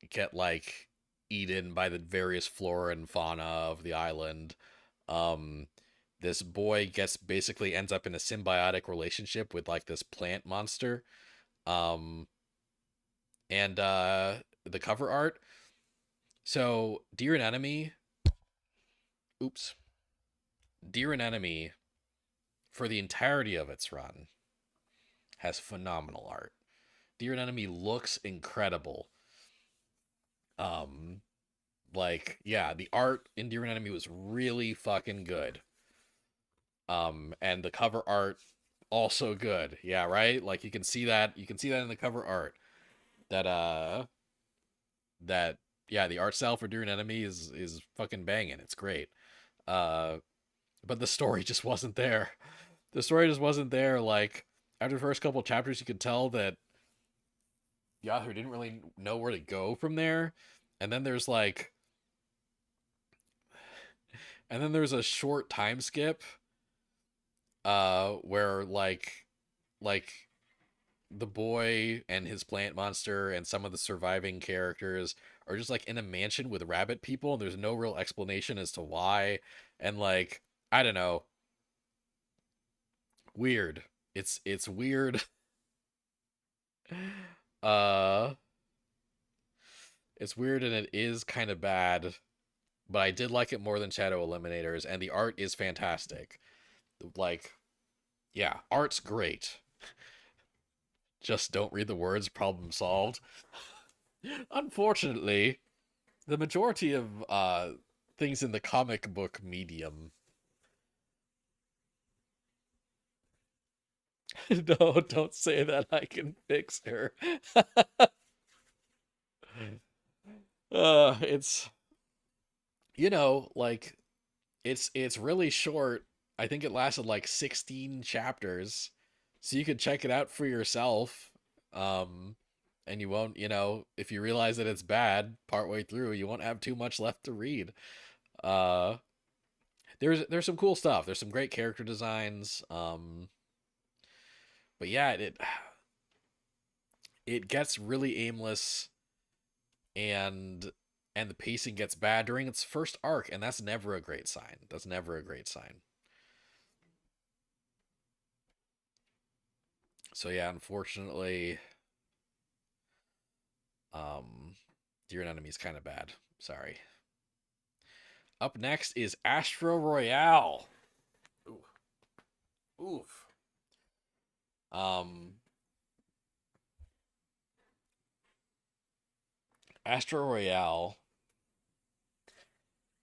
get like eaten by the various flora and fauna of the island. Um, this boy gets basically ends up in a symbiotic relationship with like this plant monster. Um, and the cover art. So Dear Anemone, oops, Dear Anemone, for the entirety of its run, has phenomenal art. Dear Anemone looks incredible. Um, like yeah, the art in Dear Anemone was really fucking good. And the cover art also good. Yeah, right? Like you can see that in the cover art that that yeah, the art style for Dear Anemone is fucking banging. It's great. Uh but the story just wasn't there. The story just wasn't there. Like after the first couple chapters you could tell that the author didn't really know where to go from there. And then there's like and then there's a short time skip where like the boy and his plant monster and some of the surviving characters are just like in a mansion with rabbit people, and there's no real explanation as to why. And like I don't know, weird. It's weird. uh it's weird, and it is kind of bad, but I did like it more than Shadow Eliminators, and the art is fantastic. Like yeah, art's great. Just don't read the words, problem solved. Unfortunately, the majority of things in the comic book medium. No, don't say that. I can fix her. It's like it's really short. I think it lasted like 16 chapters, so you could check it out for yourself. Um, and you won't, if you realize that it's bad partway through, you won't have too much left to read. Uh, there's some cool stuff. There's some great character designs. But yeah, it gets really aimless, and the pacing gets bad during its first arc, and that's never a great sign. That's never a great sign. So yeah, unfortunately, Dear Enemy is kind of bad. Sorry. Up next is Astro Royale. Ooh. Oof. Astro Royale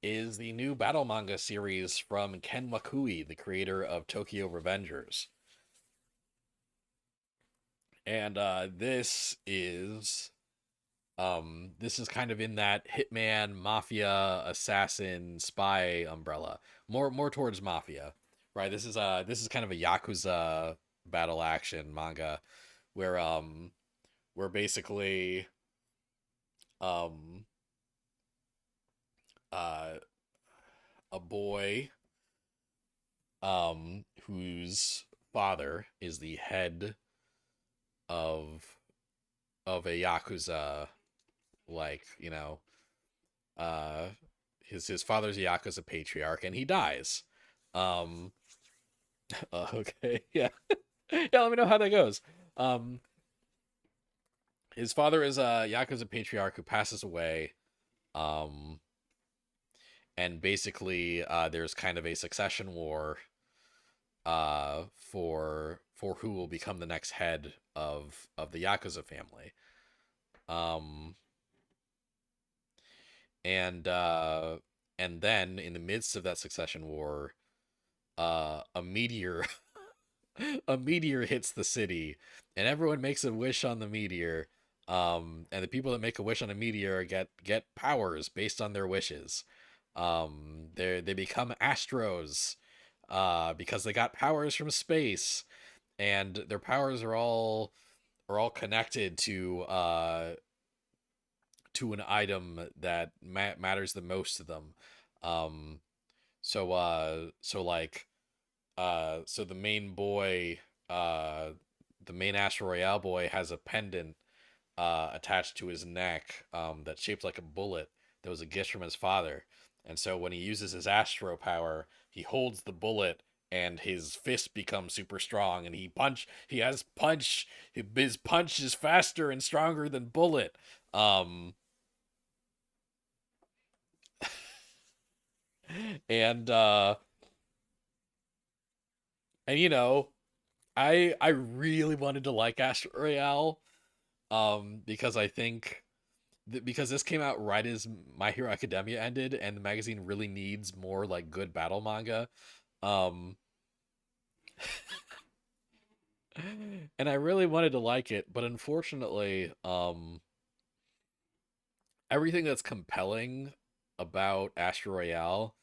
is the new battle manga series from Ken Wakui, the creator of Tokyo Revengers. And this is kind of in that hitman, mafia, assassin, spy umbrella. More towards mafia. Right? This is kind of a Yakuza battle action manga where basically um uh a boy whose father is the head of a Yakuza, like, uh his father's a Yakuza patriarch, and he dies. Um okay, yeah. Yeah, let me know how that goes. Um his father is a Yakuza patriarch who passes away. Um and basically there's kind of a succession war for who will become the next head of the Yakuza family. Um and uh and then in the midst of that succession war, a meteor a meteor hits the city, and everyone makes a wish on the meteor. And the people that make a wish on a meteor get powers based on their wishes. They become Astros, because they got powers from space, and their powers are all connected to an item that matters the most to them. Um, so the main boy, uh, the main Astro Royale boy has a pendant attached to his neck, that's shaped like a bullet that was a gift from his father. And so when he uses his Astro power, he holds the bullet and his fist becomes super strong, and he has punch. His punch is faster and stronger than bullet. Um and and I really wanted to like Astro Royale, because I think because this came out right as My Hero Academia ended, and the magazine really needs more like good battle manga. Um and I really wanted to like it, but unfortunately, everything that's compelling about Astro Royale,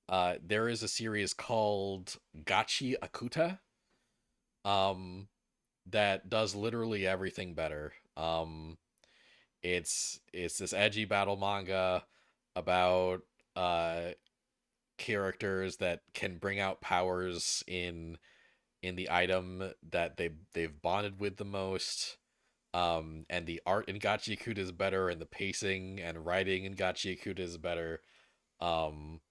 there is a series called Gachi Akuta, um, that does literally everything better. It's this edgy battle manga about uh characters that can bring out powers in the item that they've bonded with the most. And the art in Gachi Akuta is better, and the pacing and writing in Gachi Akuta is better. Um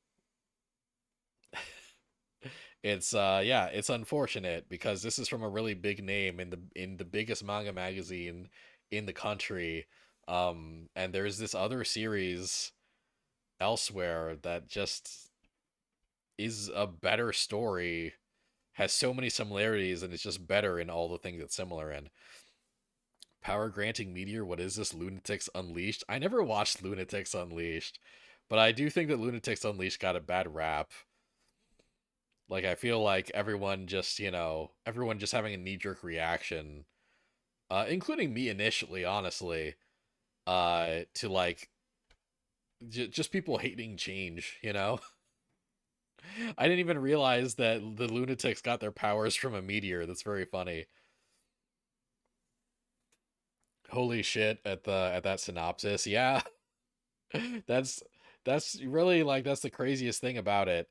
yeah, it's unfortunate because this is from a really big name in the biggest manga magazine in the country. And there's this other series elsewhere that just is a better story, has so many similarities, and it's just better in all the things it's similar in. Power granting meteor, what is this? Lunatics Unleashed? I never watched Lunatics Unleashed, but I do think that Lunatics Unleashed got a bad rap. Like, I feel like everyone just having a knee jerk reaction, including me initially, honestly, to like just people hating change. I didn't even realize that the lunatics got their powers from a meteor. That's very funny. Holy shit at that synopsis. Yeah. that's that's really like that's the craziest thing about it.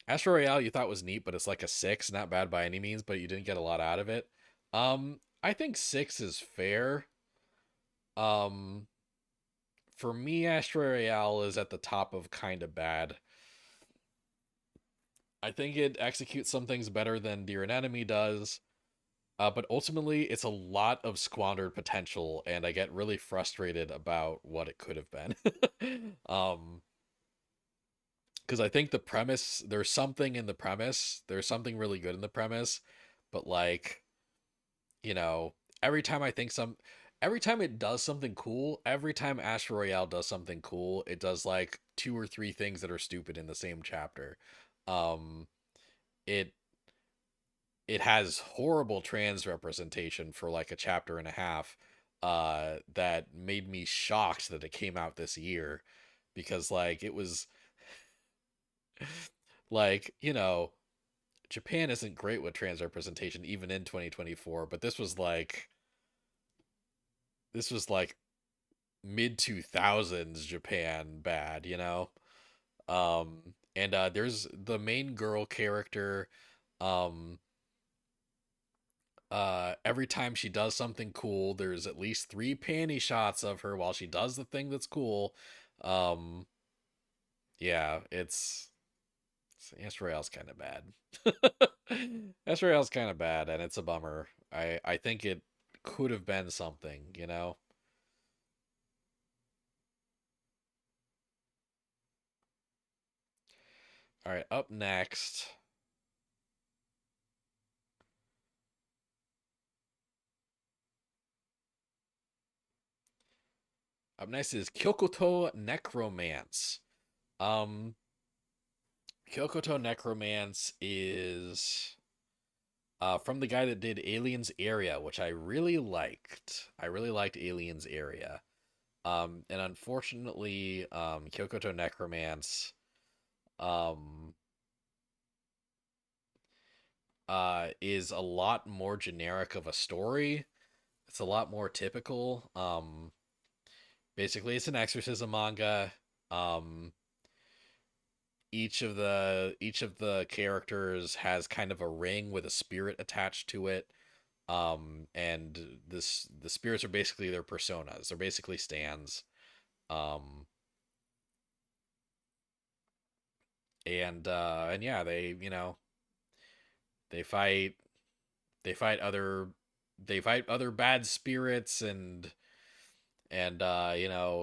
Astro Royale you thought was neat, but it's like a 6, not bad by any means, but you didn't get a lot out of it. I think 6 is fair. Um for me, Astro Royale is at the top of kind of bad. I think it executes some things better than Dear Enemy does. But ultimately, it's a lot of squandered potential, and I get really frustrated about what it could have been. um, because I think the premise, there's something in the premise, there's something really good in the premise, but like, you know, every time I think some, every time it does something cool, every time Astro Royale does something cool, it does like two or three things that are stupid in the same chapter. Um, it it has horrible trans representation for like a chapter and a half, that made me shocked that it came out this year, because like it was like, Japan isn't great with trans representation even in 2024, but this was like mid 2000s Japan bad, and there's the main girl character. um every time she does something cool, there's at least three panty shots of her while she does the thing that's cool. um yeah, it's Asriel's kind of bad. Asriel's kind of bad, and it's a bummer. I think it could have been something. All right, up next is Kyokoto Necromance. um Kyokoto Necromance is from the guy that did Aliens Area, which I really liked. I really liked Aliens Area. And unfortunately, Kyokoto Necromance um is a lot more generic of a story. It's a lot more typical. Basically, it's an exorcism manga. Um, each of the characters has kind of a ring with a spirit attached to it. And the spirits are basically their personas. They're basically stands. Um, and yeah, they fight they fight other they fight other bad spirits, and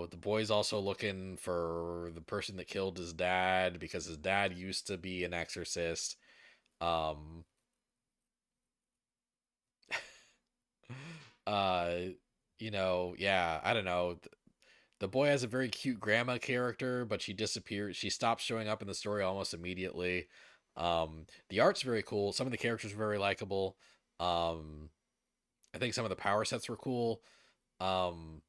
the boy's also looking for the person that killed his dad because his dad used to be an exorcist. um uh yeah, I don't know. The boy has a very cute grandma character, but she disappears. She stops showing up in the story almost immediately. The art's very cool. Some of the characters are very likable. um I think some of the power sets were cool. um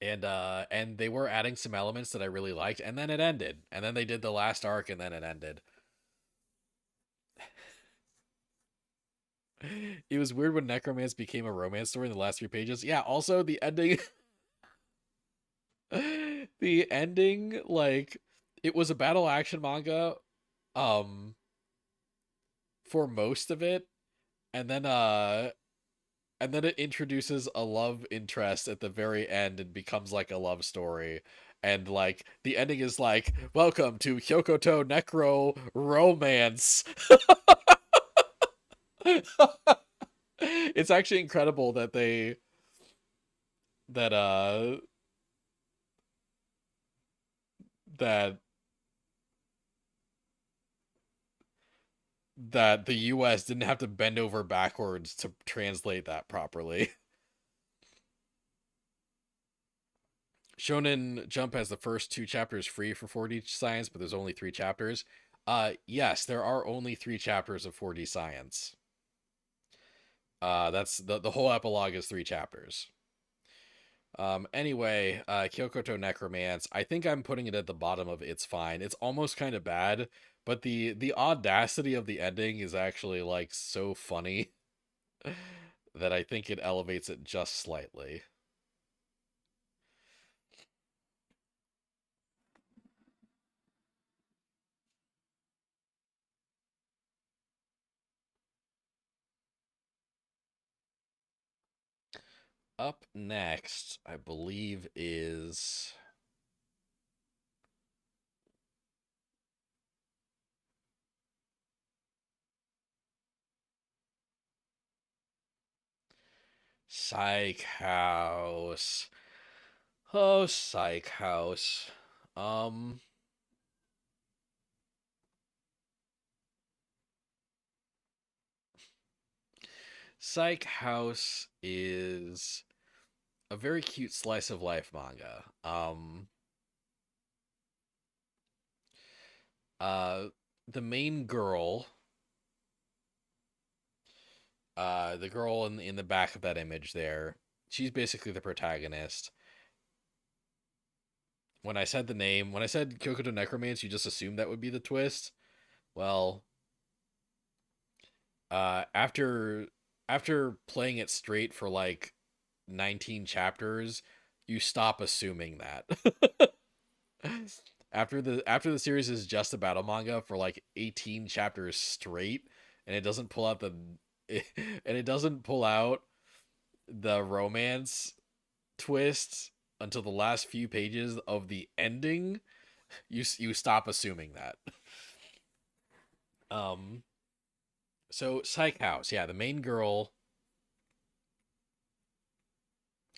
and they were adding some elements that I really liked, and then it ended. And then they did the last arc, and then it ended. It was weird when Necromance became a romance story in the last 3 pages. Yeah, also the ending. The ending, like, it was a battle action manga um for most of it, and then it introduces a love interest at the very end and becomes like a love story. And like the ending is like, welcome to Hyokoto Necro Romance. It's actually incredible that uh that that the US didn't have to bend over backwards to translate that properly. Shonen Jump has the first two chapters free for 4D Science, but there's only three chapters. Yes, there are only three chapters of 4D Science. That's the whole epilogue is three chapters. Anyway, Kyokoto Necromance, I think I'm putting it at the bottom of It's Fine. It's almost kind of bad, but the audacity of the ending is actually like so funny that I think it elevates it just slightly. Up next, I believe, is Psych House. Oh, Psych House. Um, Psych House is a very cute slice of life manga. Uh, the main girl, the girl in the back of that image there, she's basically the protagonist. When I said the name, when I said Kyoko to Necromance, you just assumed that would be the twist. Well, after playing it straight for like 19 chapters, you stop assuming that. After the series is just a battle manga for like 18 chapters straight, and it doesn't pull out and it doesn't pull out the romance twists until the last few pages of the ending, you stop assuming that. Um so Psych House, yeah, the main girl.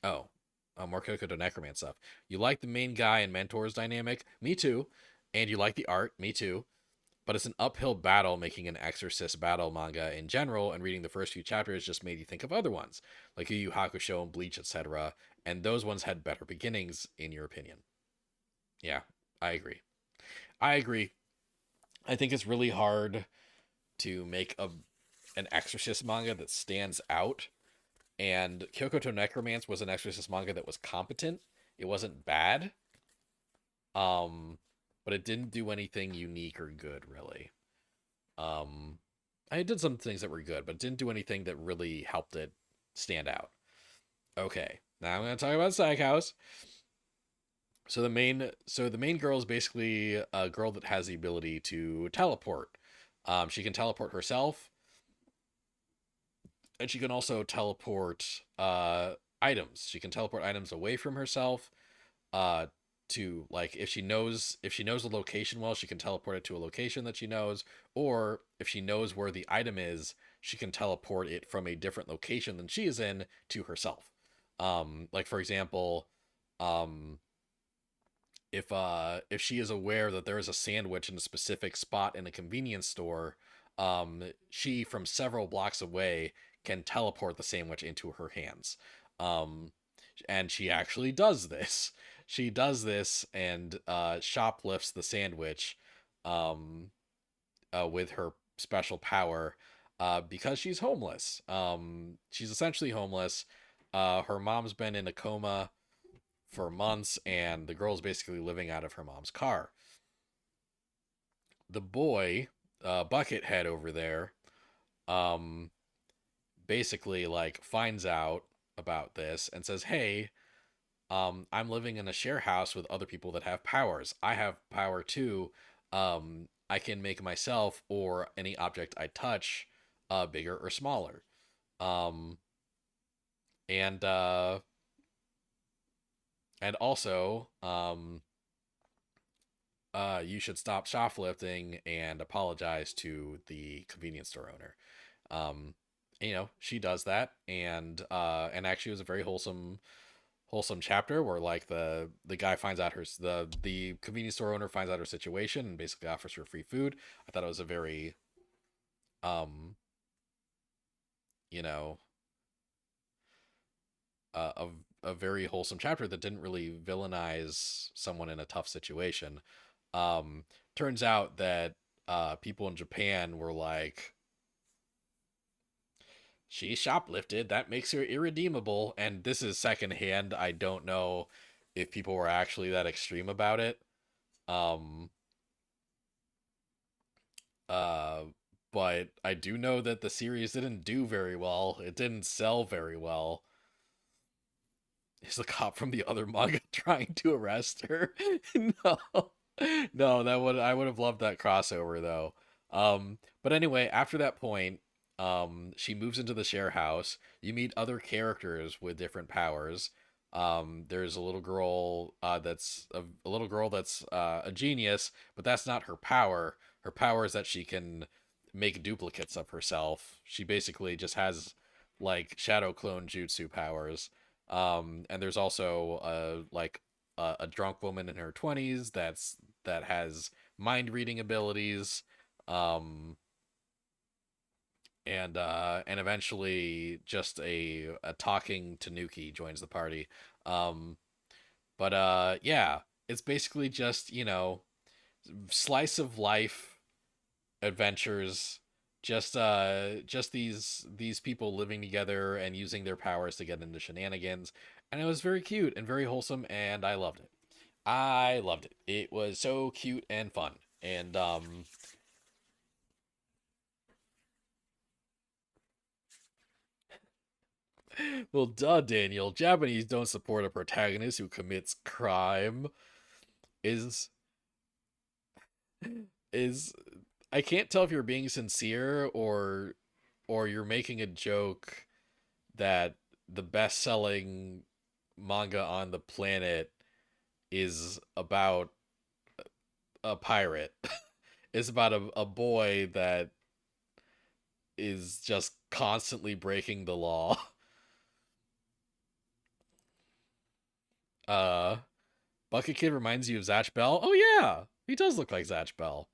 Oh, more Coco to Necroman stuff. You like the main guy and mentors dynamic? Me too. And you like the art? Me too. But it's an uphill battle making an Exorcist battle manga in general, and reading the first few chapters just made you think of other ones, like Yu Yu Hakusho and Bleach, etc. And those ones had better beginnings, in your opinion. Yeah, I agree. I agree. I think it's really hard to make an Exorcist manga that stands out. And Kyoko to Necromance was an Exorcist manga that was competent. It wasn't bad, um, but it didn't do anything unique or good, really. Um, I did some things that were good, but it didn't do anything that really helped it stand out. Okay, now I'm going to talk about Psych House. So the main girl is basically a girl that has the ability to teleport. She can teleport herself, and she can also teleport items. She can teleport items away from herself. Uh, to like if she knows the location well, she can teleport it to a location that she knows, or if she knows where the item is, she can teleport it from a different location than she is in to herself. Like for example, um, if she is aware that there is a sandwich in a specific spot in a convenience store, she from several blocks away can teleport the sandwich into her hands. Um, and she actually does this. She does this and shoplifts the sandwich um, with her special power because she's homeless. She's essentially homeless. Her mom's been in a coma for months, and the girl's basically living out of her mom's car. The boy, Buckethead over there, um, basically like finds out about this and says, "Hey, I'm living in a share house with other people that have powers. I have power too. I can make myself or any object I touch bigger or smaller. Um, and also, you should stop shoplifting and apologize to the convenience store owner." Um, she does that, and actually it was a very wholesome chapter where like the guy finds out the convenience store owner finds out her situation and basically offers her free food. I thought it was a very um you know a very wholesome chapter that didn't really villainize someone in a tough situation. Um, turns out that people in Japan were like, she shoplifted, that makes her irredeemable. And this is secondhand. I don't know if people were actually that extreme about it. Um, uh, but I do know that the series didn't do very well. It didn't sell very well. Is the cop from the other manga trying to arrest her? No, no, I would have loved that crossover though. But anyway, after that point, she moves into the share house. You meet other characters with different powers. There's a little girl a little girl that's a genius, but that's not her power. Her power is that she can make duplicates of herself. She basically just has like shadow clone jutsu powers. And there's also a drunk woman in her 20s that has mind reading abilities. Um, and eventually just a talking Tanuki joins the party. Um, but yeah, it's basically just, slice of life adventures, just these people living together and using their powers to get into shenanigans. And it was very cute and very wholesome, and I loved it. I loved it. It was so cute and fun. And well, duh, Daniel. Japanese don't support a protagonist who commits crime. Is is I can't tell if you're being sincere or you're making a joke that the best-selling manga on the planet is about a pirate. It's about a boy that is just constantly breaking the law. Uh Bucket Kid reminds you of Zatch Bell. Oh yeah, he does look like Zatch Bell.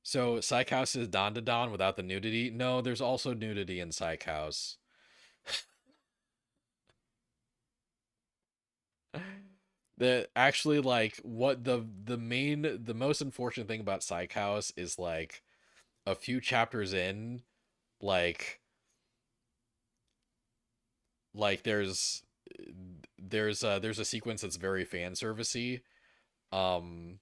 So Psych House is Don to Don without the nudity. No, there's also nudity in Psych House. The actually like what the most unfortunate thing about Psych House is like a few chapters in, like like there's a sequence that's very fan servicey. Um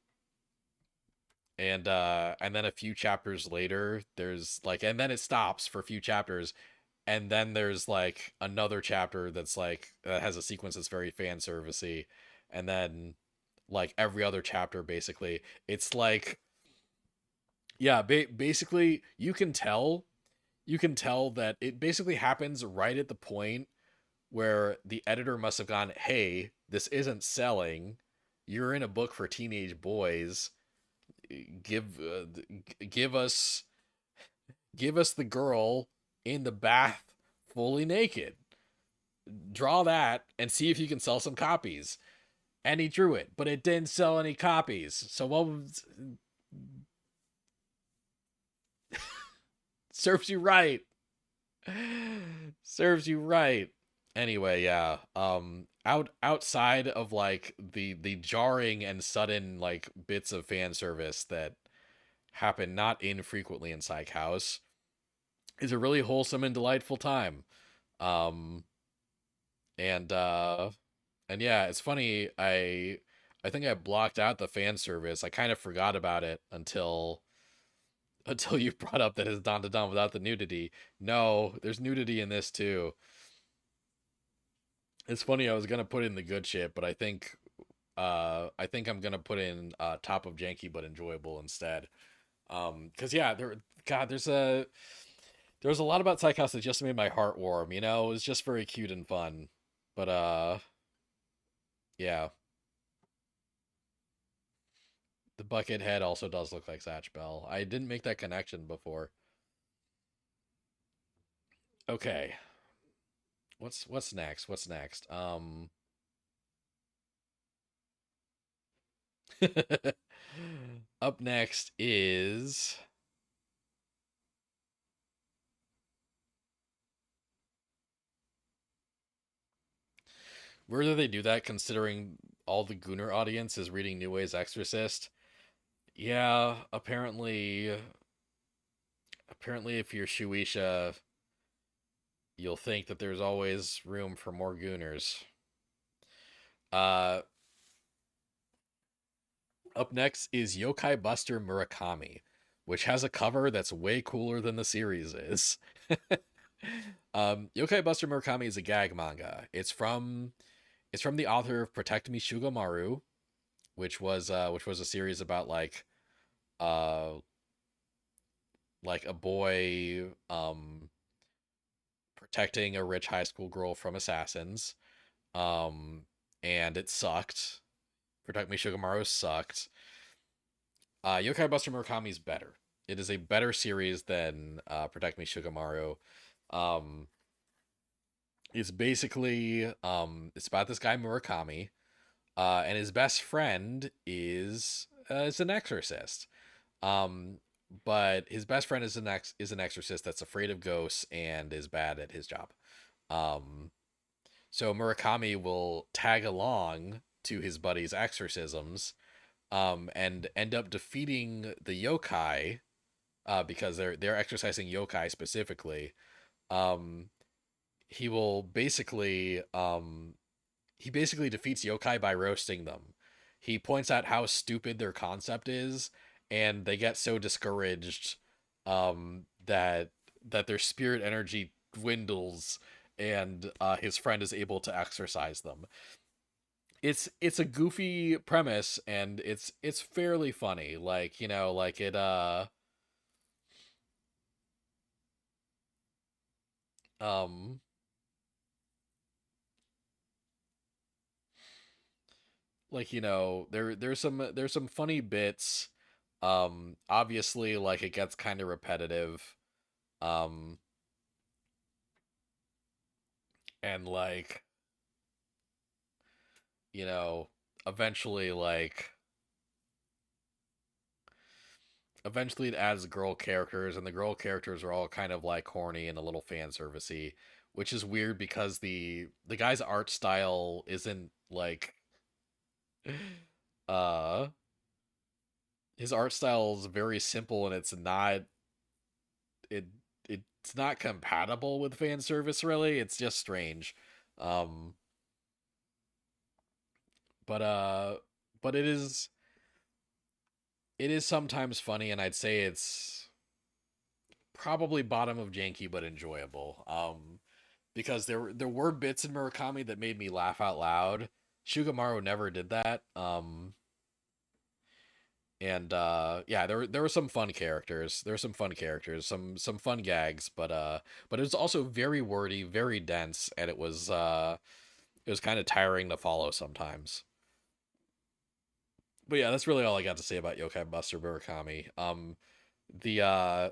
and then a few chapters later there's like and then it stops for a few chapters and then there's like another chapter that's like that has a sequence that's very fan servicey, and then like every other chapter basically it's like yeah, basically you can tell that it basically happens right at the point where the editor must have gone, hey, this isn't selling, you're in a book for teenage boys, give give us give us the girl in the bath fully naked, draw that and see if you can sell some copies. And he drew it, but it didn't sell any copies. So what was, serves you right. Serves you right. Anyway, yeah. Outside of like the jarring and sudden like bits of fan service that happen not infrequently in Psych House, is a really wholesome and delightful time. Um and uh and yeah, it's funny, I think I blocked out the fan service. I kind of forgot about it until you brought up that it's Don to Don without the nudity. No, there's nudity in this too. It's funny, I was gonna put in the good shit, but I think I'm gonna put in top of janky but enjoyable instead. Cause yeah, God, there's a lot about Psych House that just made my heart warm, you know? It was just very cute and fun. But yeah. The bucket head also does look like Satch Bell. I didn't make that connection before. Okay. What's next? What's next? Up next is where do they do that considering all the Gooner audience is reading New Way's Exorcist? Yeah, apparently if you're Shueisha, you'll think that there's always room for more Gooners. Uh Up next is Yokai Buster Murakami, which has a cover that's way cooler than the series is. Yokai Buster Murakami is a gag manga. It's from the author of Protect Me Shugamaru, which was a series about uh like a boy protecting a rich high school girl from assassins. Um and it sucked. Protect Me Shugamaru sucked. Yokai Buster Murakami is better. It is a better series than Protect Me Shugamaru. Um, It's basically it's about this guy Murakami, and his best friend is an exorcist. Um, but his best friend is an exorcist that's afraid of ghosts and is bad at his job. Um, so Murakami will tag along to his buddy's exorcisms, and end up defeating the yokai, because they're exercising yokai specifically. Um, he will basically he basically defeats yokai by roasting them. He points out how stupid their concept is, and they get so discouraged that their spirit energy dwindles, and his friend is able to exorcise them. It's a goofy premise, and it's fairly funny. Like, like it um like, there's some funny bits. Obviously, like, it gets kind of repetitive. Um and like, you know, eventually like eventually it adds girl characters, and the girl characters are all kind of like horny and a little fan servicey, which is weird because the guy's art style isn't like uh his art style is very simple, and it it's not compatible with fan service, really. It's just strange. Um but but it is sometimes funny, and I'd say it's probably bottom of janky but enjoyable. Because there were bits in Murakami that made me laugh out loud. Shugamaru never did that. And yeah, there were some fun characters. There were some fun characters, some fun gags, but it was also very wordy, very dense, and it was kind of tiring to follow sometimes. But yeah, that's really all I got to say about Yokai Buster Murakami. The uh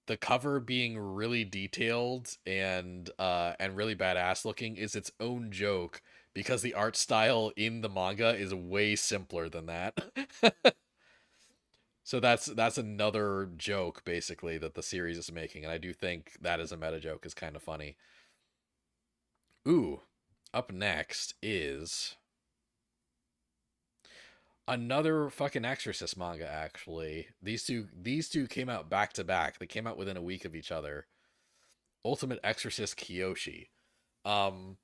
the cover being really detailed and really badass looking is its own joke, because the art style in the manga is way simpler than that. So that's another joke basically that the series is making, and I do think that is a meta joke is kind of funny. Ooh, up next is another fucking Exorcist manga. Actually, these two came out back to back. They came out within a week of each other. Ultimate Exorcist Kyoshi. Um,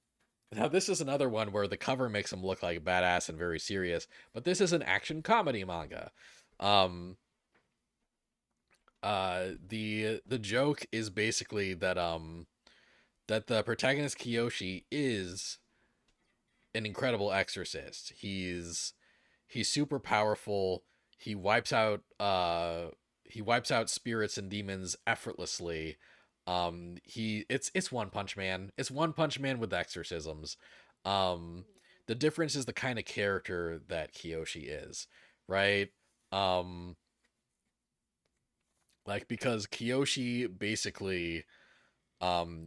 Now this is another one where the cover makes him look like badass and very serious, but this is an action comedy manga. Um, the joke is basically that the protagonist Kiyoshi is an incredible exorcist. He's super powerful. He wipes out he wipes out spirits and demons effortlessly. It's One Punch Man. It's One Punch Man with exorcisms. Um the difference is the kind of character that Kiyoshi is, right? Um like, because Kiyoshi basically,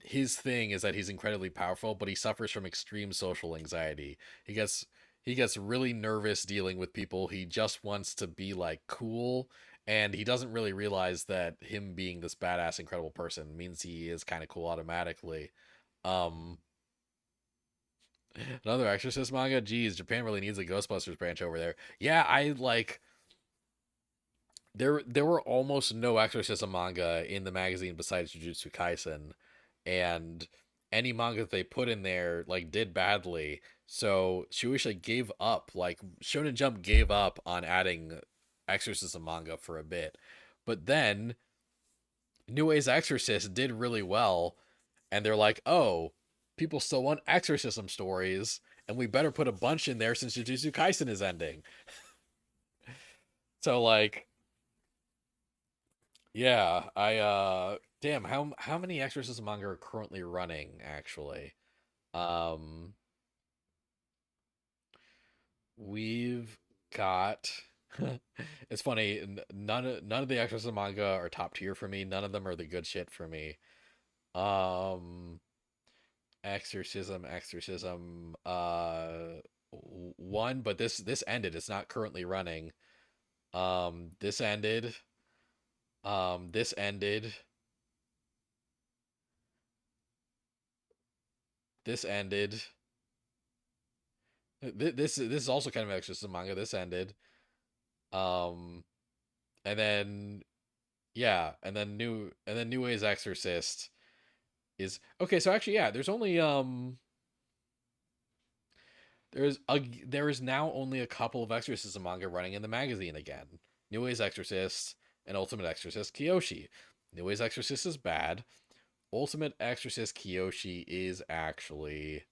his thing is that he's incredibly powerful, but he suffers from extreme social anxiety. He gets really nervous dealing with people. He just wants to be like cool, and he doesn't really realize that him being this badass incredible person means he is kind of cool automatically. um Another Exorcist manga. Geez, Japan really needs a Ghostbusters branch over there. Yeah, I like, there were almost no exorcism manga in the magazine besides Jujutsu Kaisen, and any manga that they put in there like did badly. So Shueisha gave up, like Shonen Jump gave up on adding exorcism manga for a bit. But then New A's Exorcist did really well, and they're like, "Oh, people still want exorcism stories, and we better put a bunch in there since Jujutsu Kaisen is ending." So like, yeah, I damn, how many Exorcism manga are currently running actually? Um we've got it's funny, none of the Exorcism manga are top tier for me. None of them are the good shit for me. Um Exorcism, one, but this ended. It's not currently running. This ended. This ended. This ended. This is also kind of Exorcism manga. This ended. Um, and then yeah, and then New Way's Exorcist is okay. So actually, yeah, there's only there is now only a couple of Exorcism manga running in the magazine again. New Way's Exorcist and Ultimate Exorcist Kyoshi. New Way's Exorcist is bad. Ultimate Exorcist Kyoshi is actually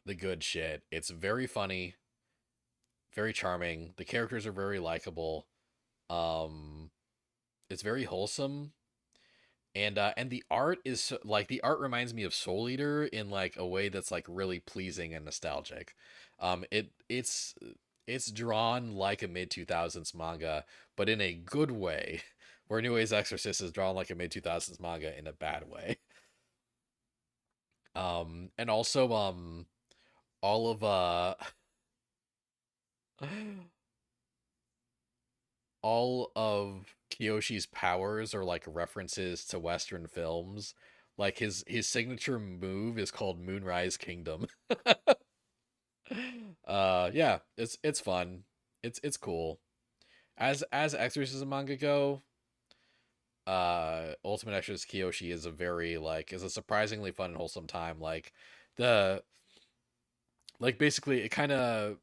the good shit. It's very funny, very charming. The characters are very likable. Um, it's very wholesome, and the art is like the art reminds me of Soul Eater in like a way that's like really pleasing and nostalgic. It's drawn like a mid 2000s manga, but in a good way, where New Way's Exorcist is drawn like a mid 2000s manga in a bad way. And also all of all of Kiyoshi's powers are like references to Western films. Like his signature move is called Moonrise Kingdom. Yeah, it's fun. It's cool. As Exorcism manga go, Ultimate Exorcist Kiyoshi is a very like is a surprisingly fun and wholesome time. The like basically it kind of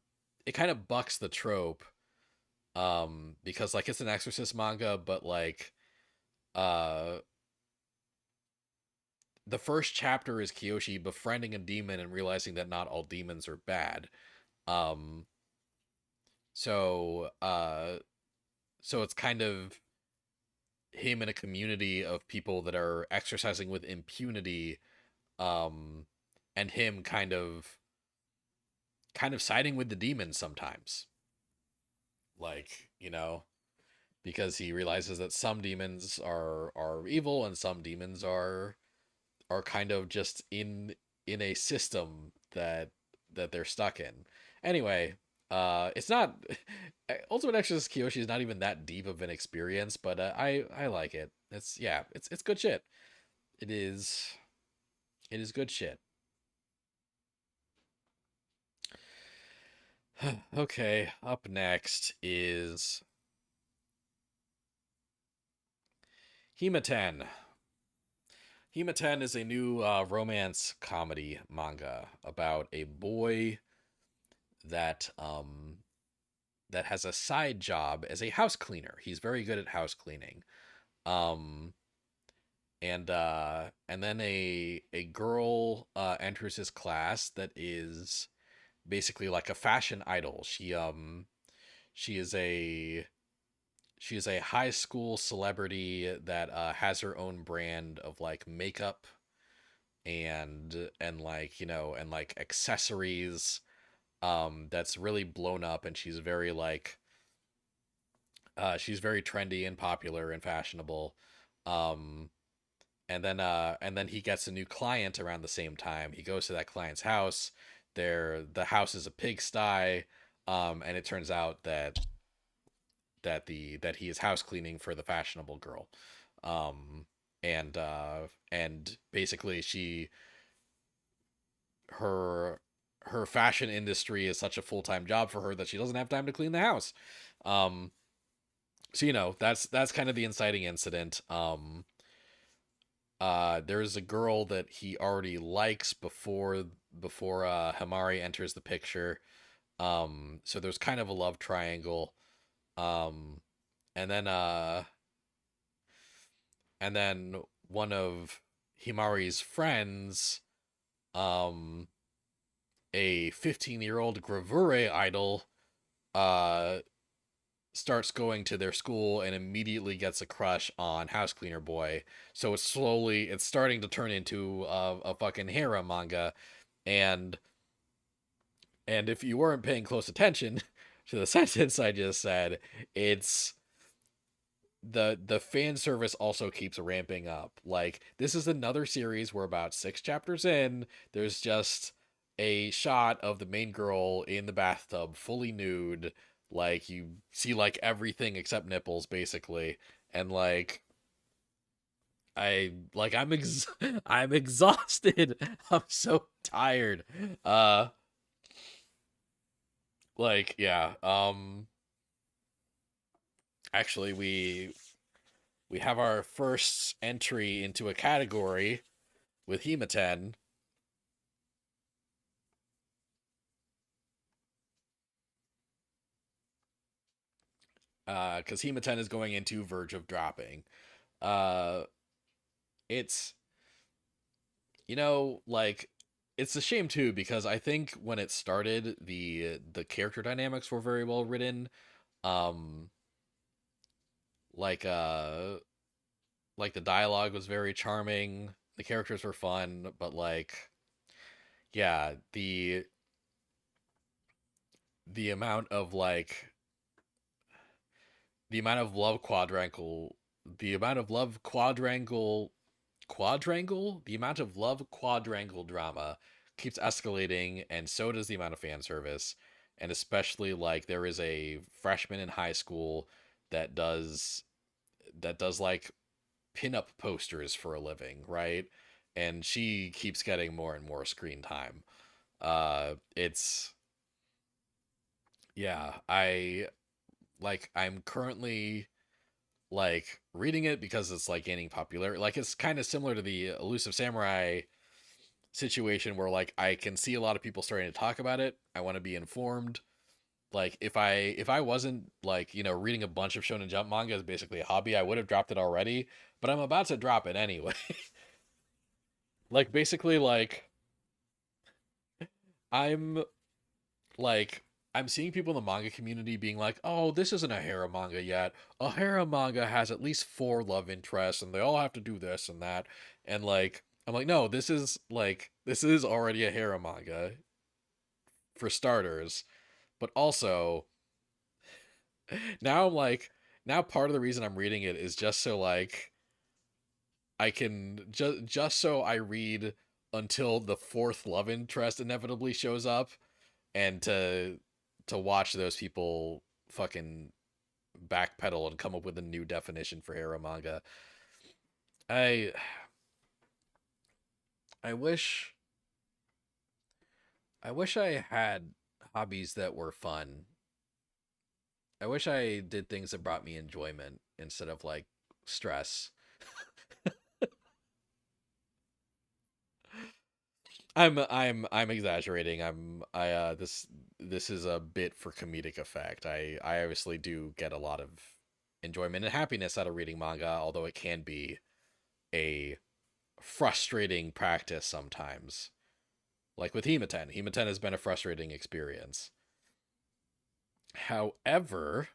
bucks the trope because like it's an Exorcist manga, but like uh the first chapter is Kiyoshi befriending a demon and realizing that not all demons are bad. Um so so it's kind of him in a community of people that are exercising with impunity, um and him kind of siding with the demons sometimes. Like, because he realizes that some demons are evil and some demons are kind of just in a system that they're stuck in. Anyway, it's not Ultimate Exorcist Kyoshi is not even that deep of an experience, but I like it. It's yeah, it's good shit. It is it is good shit. Okay, up next is Himaten. Himaten is a new romance comedy manga about a boy that that has a side job as a house cleaner. He's very good at house cleaning. Um and then a girl enters his class that is basically like a fashion idol. She is a she is a high school celebrity that has her own brand of like makeup and like, and like accessories that's really blown up, and she's very trendy and popular and fashionable. Um and then he gets a new client around the same time. He goes to that client's house. The house is a pigsty, and it turns out that he is house cleaning for the fashionable girl. Um and basically her her fashion industry is such a full-time job for her that she doesn't have time to clean the house. Um so that's kind of the inciting incident. There's a girl that he already likes before Hamari enters the picture. So there's kind of a love triangle. Um and then and then one of Himari's friends, um a 15-year-old gravure idol, uh starts going to their school and immediately gets a crush on house cleaner boy. So it's starting to turn into a fucking harem manga. and and if you weren't paying close attention to the sentence I just said, it's the fan service also keeps ramping up. Like, this is another series where about 6 chapters in, there's just a shot of the main girl in the bathtub fully nude. Like, you see like everything except nipples basically. And like, I'm exhausted. I'm so tired. Uh like, yeah. Actually, we have our first entry into a category with Hematen. Because Hematen is going into verge of dropping. Uh it's, like, it's a shame too, because I think when it started, the character dynamics were very well written. Um like uh like the dialogue was very charming, the characters were fun, but like, yeah, the amount of like the amount of love quadrangle the amount of love quadrangle the amount of love quadrangle drama keeps escalating, and so does the amount of fan service. And especially, like, there is a freshman in high school that does like pinup posters for a living, right? And she keeps getting more and more screen time. It's, yeah, I'm currently like reading it because it's like gaining popularity. Like, it's kind of similar to the Elusive Samurai situation, where like I can see a lot of people starting to talk about it. I want to be informed. Like, if I wasn't, like, reading a bunch of Shonen Jump manga as basically a hobby, I would have dropped it already. But I'm about to drop it anyway. Like, basically, like, I'm like I'm seeing people in the manga community being like, "Oh, this isn't a harem manga yet. A harem manga has at least 4 love interests, and they all have to do this and that." And like, I'm like, "No, this is already a harem manga for starters." But also, now I'm like, now part of the reason I'm reading it is just so like I can just so I read until the fourth love interest inevitably shows up, and to watch those people fucking backpedal and come up with a new definition for hero manga. I I wish I had hobbies that were fun. I wish I did things that brought me enjoyment instead of like stress. I'm exaggerating. This is a bit for comedic effect. I obviously do get a lot of enjoyment and happiness out of reading manga, although it can be a frustrating practice sometimes. Like with Hematen. Hematen has been a frustrating experience. However,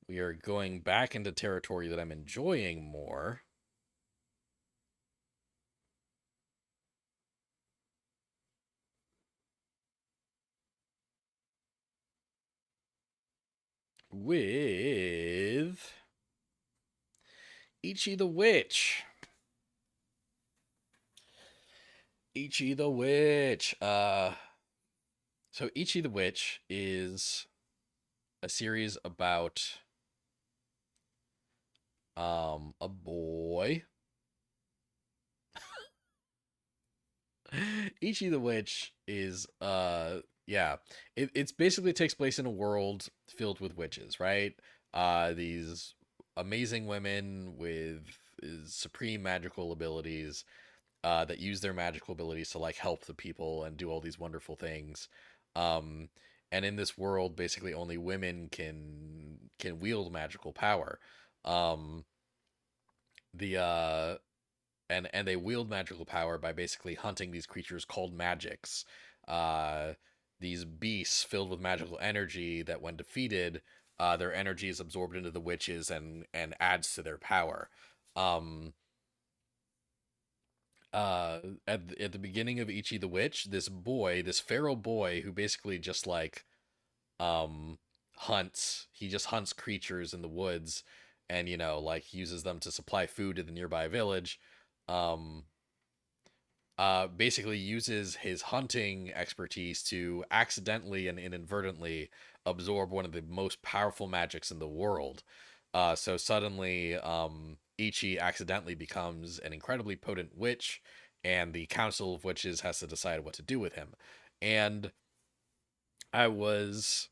we are going back into territory that I'm enjoying more with Ichi the Witch. Ichi the Witch. So Ichi the Witch is a series about a boy. Ichi the Witch is yeah, it's basically takes place in a world filled with witches, right? These amazing women with supreme magical abilities, that use their magical abilities to like help the people and do all these wonderful things. Um, and in this world, basically only women can wield magical power. Um, the and they wield magical power by basically hunting these creatures called magics. Uh, these beasts filled with magical energy that, when defeated, their energy is absorbed into the witches and adds to their power. Um, at the beginning of Ichi the Witch, this boy, this feral boy, who basically just like um hunts. He just hunts creatures in the woods, and like uses them to supply food to the nearby village. Um, basically uses his hunting expertise to accidentally and inadvertently absorb one of the most powerful magics in the world. So suddenly, Ichi accidentally becomes an incredibly potent witch, and the Council of Witches has to decide what to do with him. And I was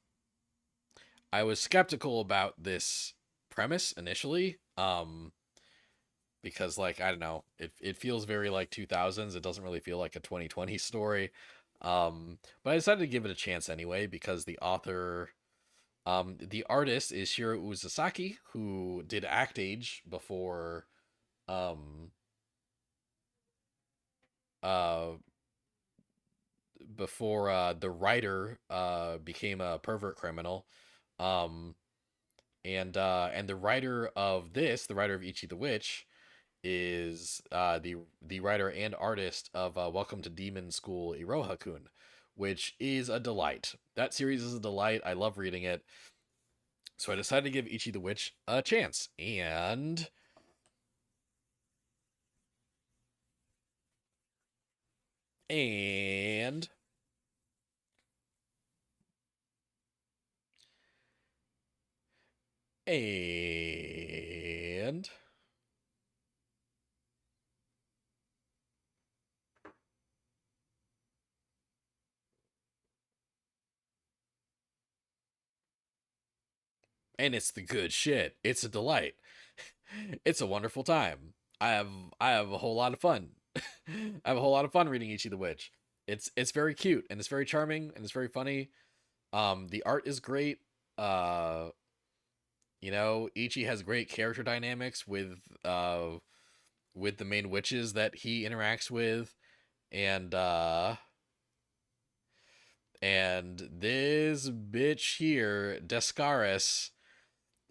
I was skeptical about this premise initially, because like I don't know, it feels very like 2000s. It doesn't really feel like a 2020 story. But I decided to give it a chance anyway because the artist is Shiro Uzasaki, who did Act Age um, uh, before the writer became a pervert criminal. Um, and the writer of this, the writer of Ichi the Witch, is the writer and artist of Welcome to Demon School Iroha-kun, which is a delight. That series is a delight. I love reading it. So I decided to give Ichi the Witch a chance. And and and it's the good shit. It's a delight. It's a wonderful time. I have a whole lot of fun. I have a whole lot of fun reading Ichi the Witch. It's very cute and it's very charming and it's very funny. The art is great. Uh, Ichi has great character dynamics with the main witches that he interacts with, and this bitch here, Descaris,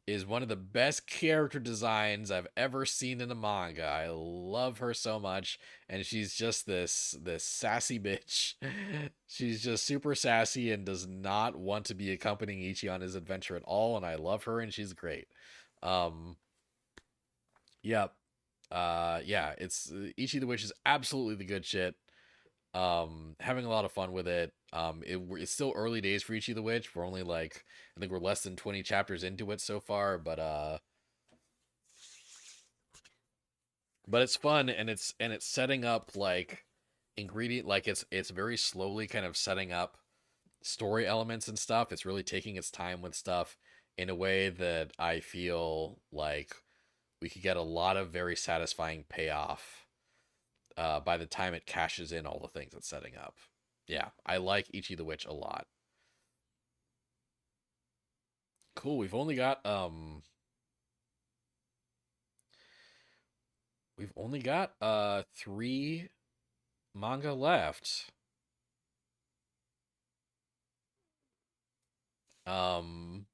is one of the best character designs I've ever seen in a manga. I love her so much, and she's just this sassy bitch. She's just super sassy and does not want to be accompanying Ichi on his adventure at all, and I love her and she's great. Um yeah. Yeah, it's Ichi the Witch is absolutely the good shit. Having a lot of fun with it. It's still early days for Ichi the Witch. We're only like I think we're less than 20 chapters into it so far, but it's fun and it's setting up like ingredient like it's very slowly kind of setting up story elements and stuff. It's really taking its time with stuff in a way that I feel like we could get a lot of very satisfying payoff by the time it cashes in all the things it's setting up. Yeah, I like Ichi the Witch a lot. Cool. We've only got 3 manga left. Um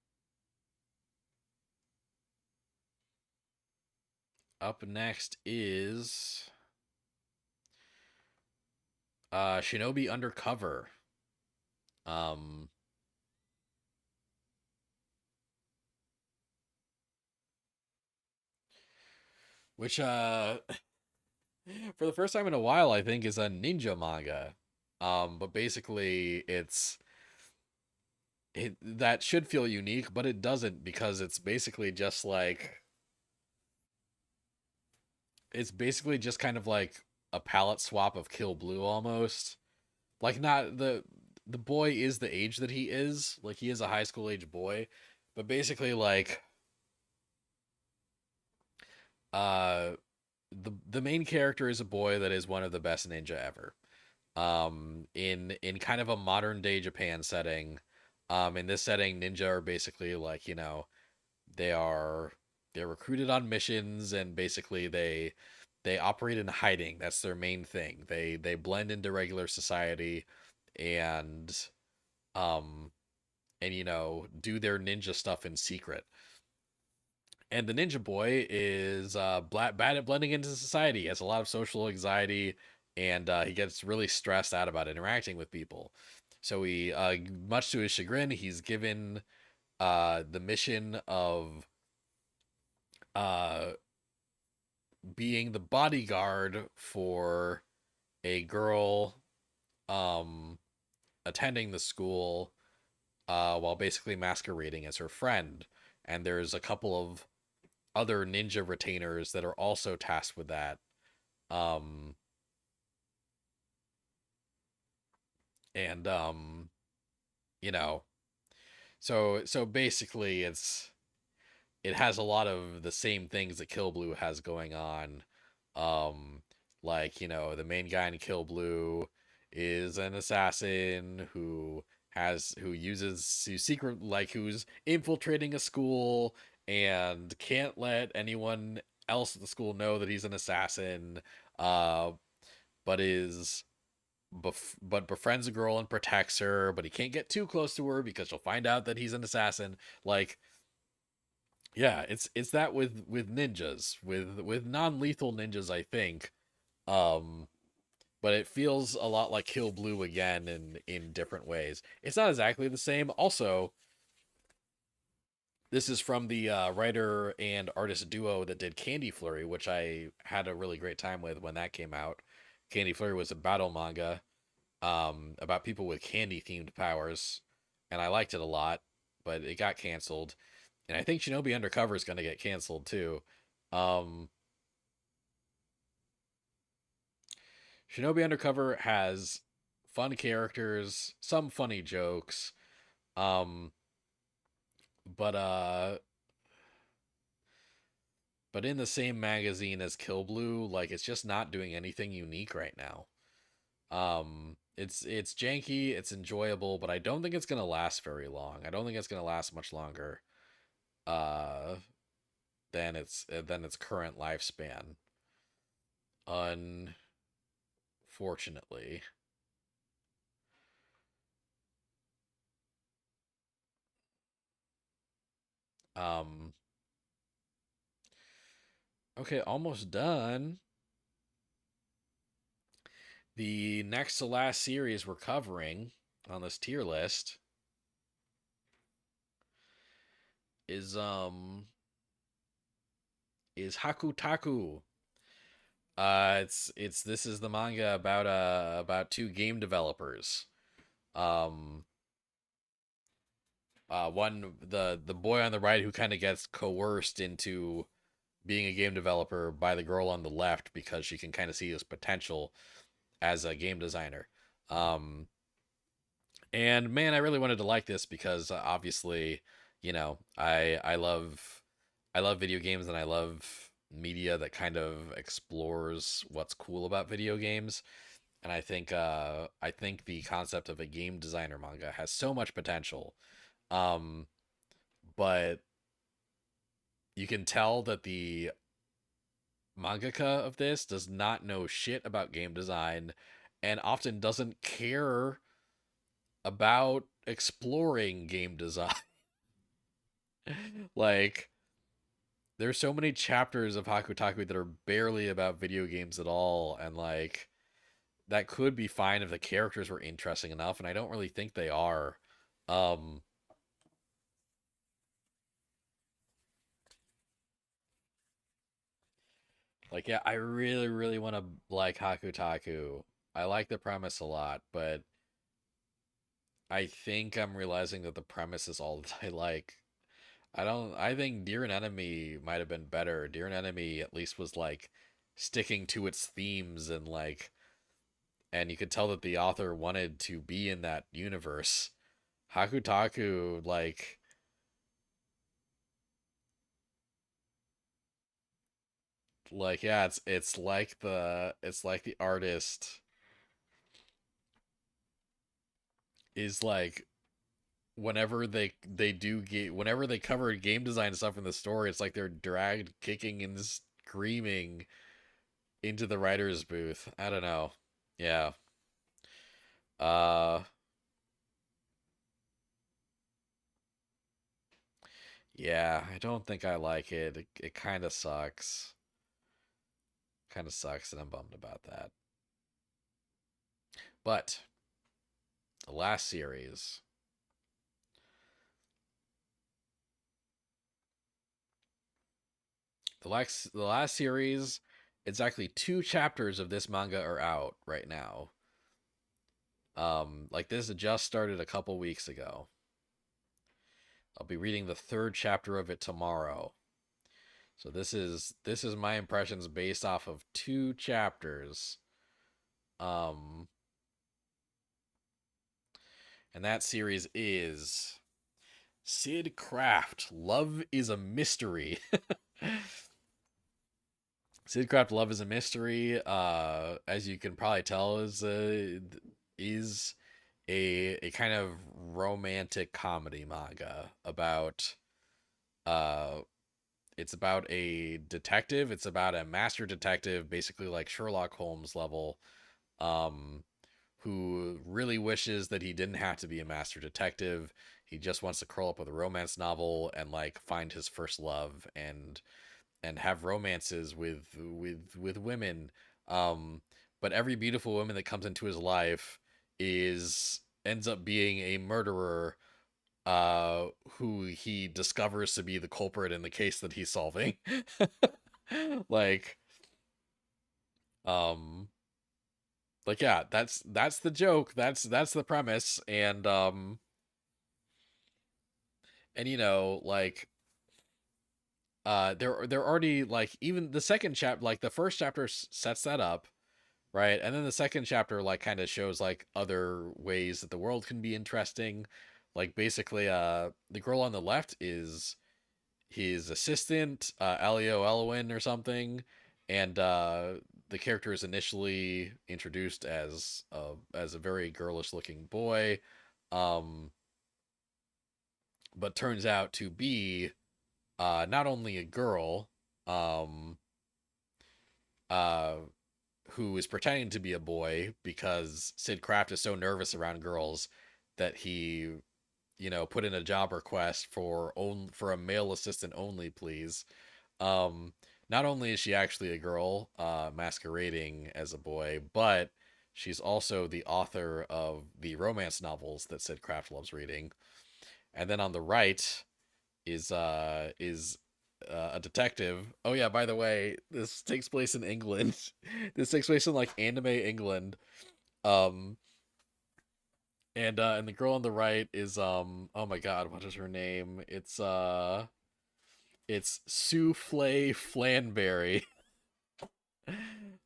Up next is Shinobi Undercover. Um which for the first time in a while I think is a ninja manga. But basically that should feel unique, but it doesn't because it's basically just kind of like a palette swap of Kill Blue almost. Like not the boy is the age that he is, like he is a high school age boy, but basically like uh the main character is a boy that is one of the best ninja ever. In kind of a modern day Japan setting. In this setting ninja are basically like, they are they're recruited on missions and basically they operate in hiding. That's their main thing. They blend into regular society and um do their ninja stuff in secret. And the ninja boy is bad at blending into society. He has a lot of social anxiety, and he gets really stressed out about interacting with people. So much to his chagrin, he's given the mission of uh being the bodyguard for a girl um attending the school while basically masquerading as her friend. And there's a couple of other ninja retainers that are also tasked with that. Um, and you know, so basically, it has a lot of the same things that Kill Blue has going on. Um, like, the main guy in Kill Blue is an assassin who's infiltrating a school and can't let anyone else at the school know that he's an assassin. Uh, but is but befriends a girl and protects her, but he can't get too close to her because she'll find out that he's an assassin. Like, yeah, it's that with ninjas, with non-lethal ninjas, I think. Um, but it feels a lot like Kill Blue again in different ways. It's not exactly the same. Also, this is from the writer and artist duo that did Candy Flurry, which I had a really great time with when that came out. Candy Flurry was a battle manga about people with candy themed powers, and I liked it a lot, but it got canceled. And I think Shinobi Undercover is going to get canceled too. Um, Shinobi Undercover has fun characters, some funny jokes, um, but but in the same magazine as Kill Blue, like it's just not doing anything unique right now. It's janky, it's enjoyable, but I don't think it's gonna last very long. I don't think it's gonna last much longer uh than its current lifespan. Unfortunately. Um okay, almost done. The next to last series we're covering on this tier list is HakuTaku. It's this is the manga about two game developers. Um one the boy on the right who kind of gets coerced into being a game developer by the girl on the left because she can kind of see his potential as a game designer. Um and man, I really wanted to like this because obviously, I love video games and I love media that kind of explores what's cool about video games. And I think the concept of a game designer manga has so much potential. Um, but you can tell that the mangaka of this does not know shit about game design and often doesn't care about exploring game design. Like, there's so many chapters of HakuTaku that are barely about video games at all, and like that could be fine if the characters were interesting enough, and I don't really think they are. Um, like, yeah, I really, really want to like HakuTaku. I like the premise a lot, but I think I'm realizing that the premise is all that I like. I think Dear and Enemy might have been better. Dear and Enemy at least was like sticking to its themes and you could tell that the author wanted to be in that universe. HakuTaku, yeah, it's like the artist is like whenever they cover game design stuff in the story, it's like they're dragged kicking and screaming into the writer's booth. I don't know. Yeah. Uh yeah, I don't think I like it. It kind of sucks. Kind of sucks and I'm bummed about that. But the last series The last series, exactly 2 chapters of this manga are out right now. Like this just started a couple weeks ago. I'll be reading the 3rd chapter of it tomorrow. So this is my impressions based off of 2 chapters. Um and that series is Sid Craft, Love is a Mystery. Sid Craft, Love is a Mystery, as you can probably tell, is a kind of romantic comedy manga about uh it's about a detective. It's about a master detective, basically like Sherlock Holmes level, um, who really wishes that he didn't have to be a master detective. He just wants to curl up with a romance novel and like find his first love and have romances with women. Um, but every beautiful woman that comes into his life is ends up being a murderer, who he discovers to be the culprit in the case that he's solving. like um like yeah, that's the joke. That's the premise. And like they're already like, even the second chapter, like the first chapter sets that up, right? And then the second chapter like kind of shows like other ways that the world can be interesting. Like basically the girl on the left is his assistant, Elio Elwin or something, and the character is initially introduced as a very girlish looking boy, um, but turns out to be not only a girl, um, uh, who is pretending to be a boy because Sid Kraft is so nervous around girls that he put in a job request for a male assistant only, please. Um, Not only is she actually a girl, masquerading as a boy, but she's also the author of the romance novels that Sid Kraft loves reading. And then on the right is a detective. Oh yeah, by the way, this takes place in England. This takes place in like anime England. Um, and the girl on the right is oh my god, what is her name? It's Souffle Flanberry.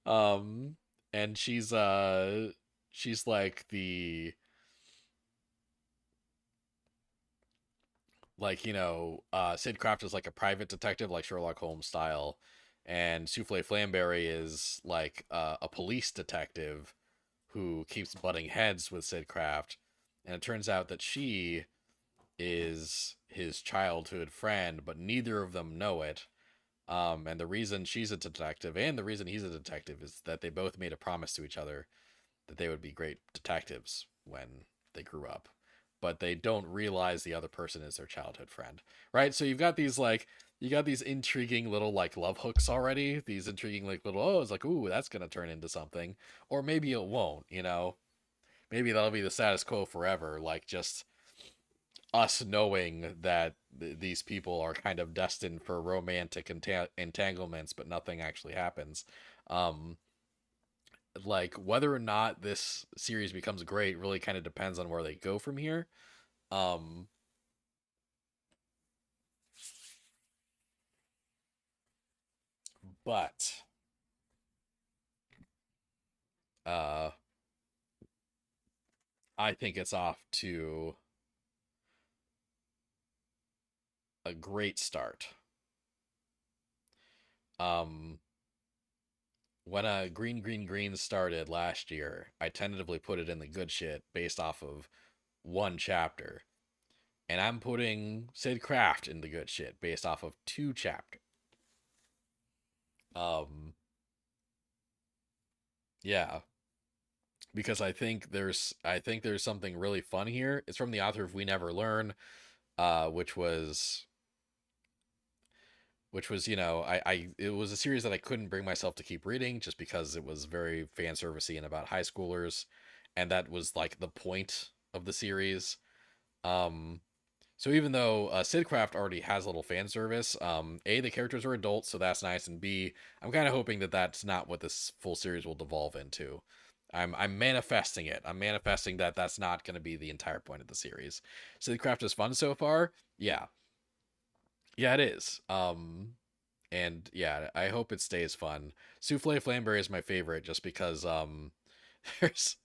um and she's like the like Sid Kraft is like a private detective, like Sherlock Holmes style, and Souffle Flanberry is like a police detective who keeps butting heads with Sid Kraft. And it turns out that she is his childhood friend, but neither of them know it. And the reason she's a detective and the reason he's a detective is that they both made a promise to each other that they would be great detectives when they grew up. But they don't realize the other person is their childhood friend. Right? So you got these intriguing little like love hooks already. These intriguing like little, oh, it's like, ooh, that's gonna turn into something. Or maybe it won't. Maybe that'll be the status quo forever, like just us knowing that these people are kind of destined for romantic entanglements, but nothing actually happens. Um, like whether or not this series becomes great really kind of depends on where they go from here. Um, but uh, I think it's off to a great start. Um, when Green started last year, I tentatively put it in the good shit based off of 1 chapter. And I'm putting Sid Kraft in the good shit based off of 2 chapters. Um, yeah, because I think there's something really fun here. It's from the author of We Never Learn, which was I it was a series that I couldn't bring myself to keep reading just because it was very fan servicey and about high schoolers, and that was like the point of the series. Um, So even though Sidcraft already has a little fan service, A, the characters are adults, so that's nice, and B, I'm kind of hoping that that's not what this full series will devolve into. I'm manifesting it. I'm manifesting that that's not going to be the entire point of the series. Sidcraft is fun so far. Yeah. Yeah, it is. And yeah, I hope it stays fun. Souffle Flamberry is my favorite just because there's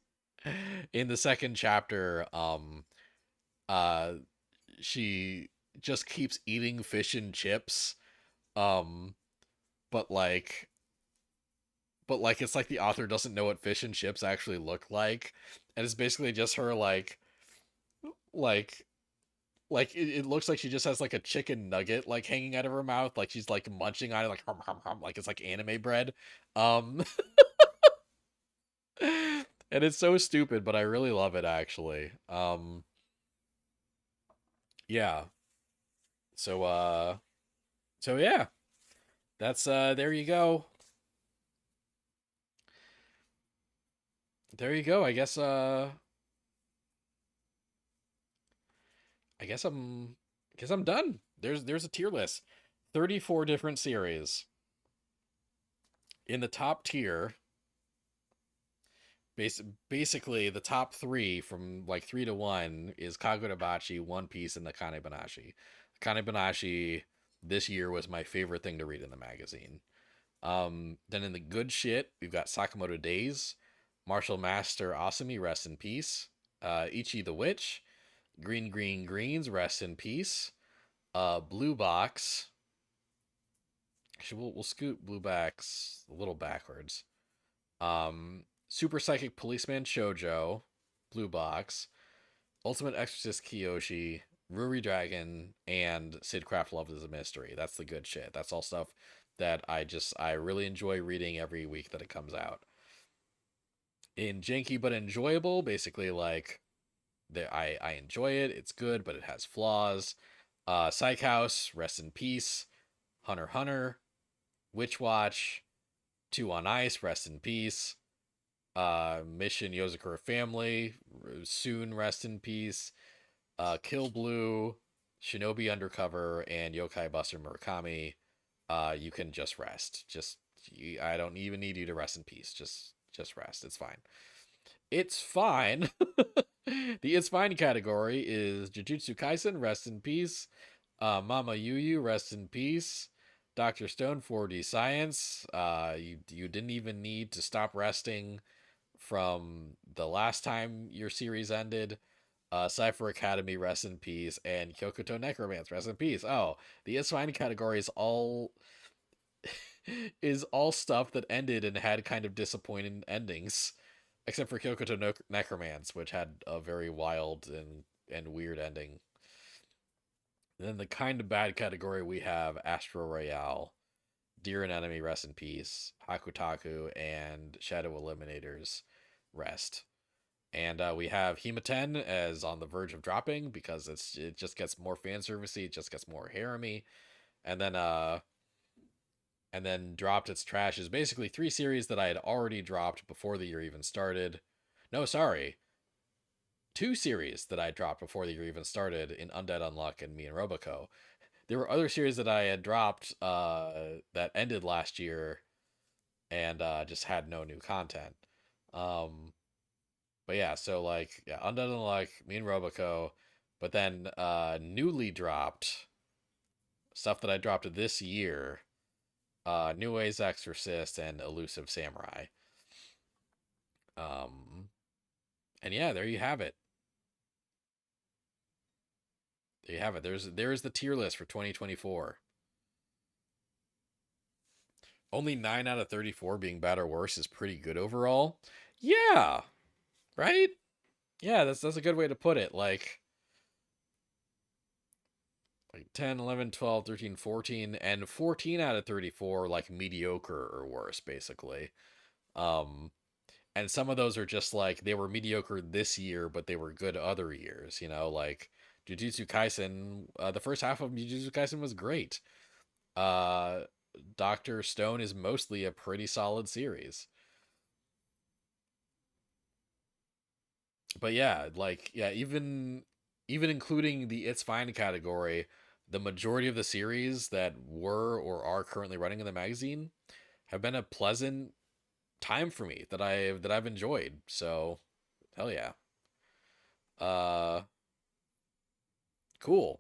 in the second chapter uh she just keeps eating fish and chips um but like it's like the author doesn't know what fish and chips actually look like, and it's basically just her like it looks like she just has like a chicken nugget like hanging out of her mouth, like she's like munching on it like hum hum hum, like it's like anime bread. um and it's so stupid, but I really love it actually. Yeah. So yeah, that's there you go. There you go. I guess I'm done. There's a tier list. 34 different series. In the top tier, basically the top 3 from like 3 to 1 is Kagurabachi, One Piece, and Akane-banashi. Akane-banashi this year was my favorite thing to read in the magazine. Then in the good shit, we've got Sakamoto Days, Martial Master Asumi, rest in peace. Ichi the Witch, Green Green Greens, rest in peace. Blue Box. Actually, we'll scoot Blue Box a little backwards. Super Psychic Policeman Shoujo, Blue Box. Ultimate Exorcist Kyoshi, RuriDragon, and Sidcraft Love is a Mystery. That's the good shit. That's all stuff that I really enjoy reading every week that it comes out. In janky but enjoyable, basically like I enjoy it. It's good, but it has flaws. Psych House, rest in peace. Hunter x Hunter, Witch Watch, Two on Ice, rest in peace. Mission Yozakura Family, soon rest in peace. Kill Blue, Shinobi Undercover, and Yokai Buster Murakami. You can just rest. I don't even need you to rest in peace. Just rest. It's fine. It's fine. The It's Fine category is Jujutsu Kaisen, rest in peace. MamaYuyu, rest in peace. Dr. Stone 4D Science. You didn't even need to stop resting from the last time your series ended. Cipher Academy, rest in peace, and Kyokuto Necromance, rest in peace. Oh, the It's Fine category is all stuff that ended and had kind of disappointing endings, except for Kyokuto Necromance, which had a very wild and weird ending. And then the kind of bad category we have Astro Royale, Dear and Enemy, rest in peace, HakuTaku, and Shadow Eliminators, rest. And we have Hematen as on the verge of dropping because it just gets more fan servicey, it just gets more harem-y. And then dropped its trash is basically 3 series that I had already dropped before the year even started. No, sorry. 2 series that I dropped before the year even started in Undead Unluck and me and Roboco. There were other series that I had dropped that ended last year and just had no new content. But yeah, so like Undead Unluck, me and Roboco, but then newly dropped stuff that I dropped this year. New Ways Exorcist and Elusive Samurai. And yeah, there you have it. There you have it. There's the tier list for 2024. Only 9 out of 34 being bad or worse is pretty good overall. Yeah. Right? Yeah, that's a good way to put it. Like 10, 11, 12, 13, 14, and 14 out of 34 like mediocre or worse, basically. And some of those are just like they were mediocre this year, but they were good other years, like Jujutsu Kaisen. The first half of Jujutsu Kaisen was great. uh Dr. Stone is mostly a pretty solid series. But yeah, like, yeah, even even including the It's Fine category, the majority of the series that were or are currently running in the magazine have been a pleasant time for me that I've enjoyed. So, hell yeah. Uh, cool.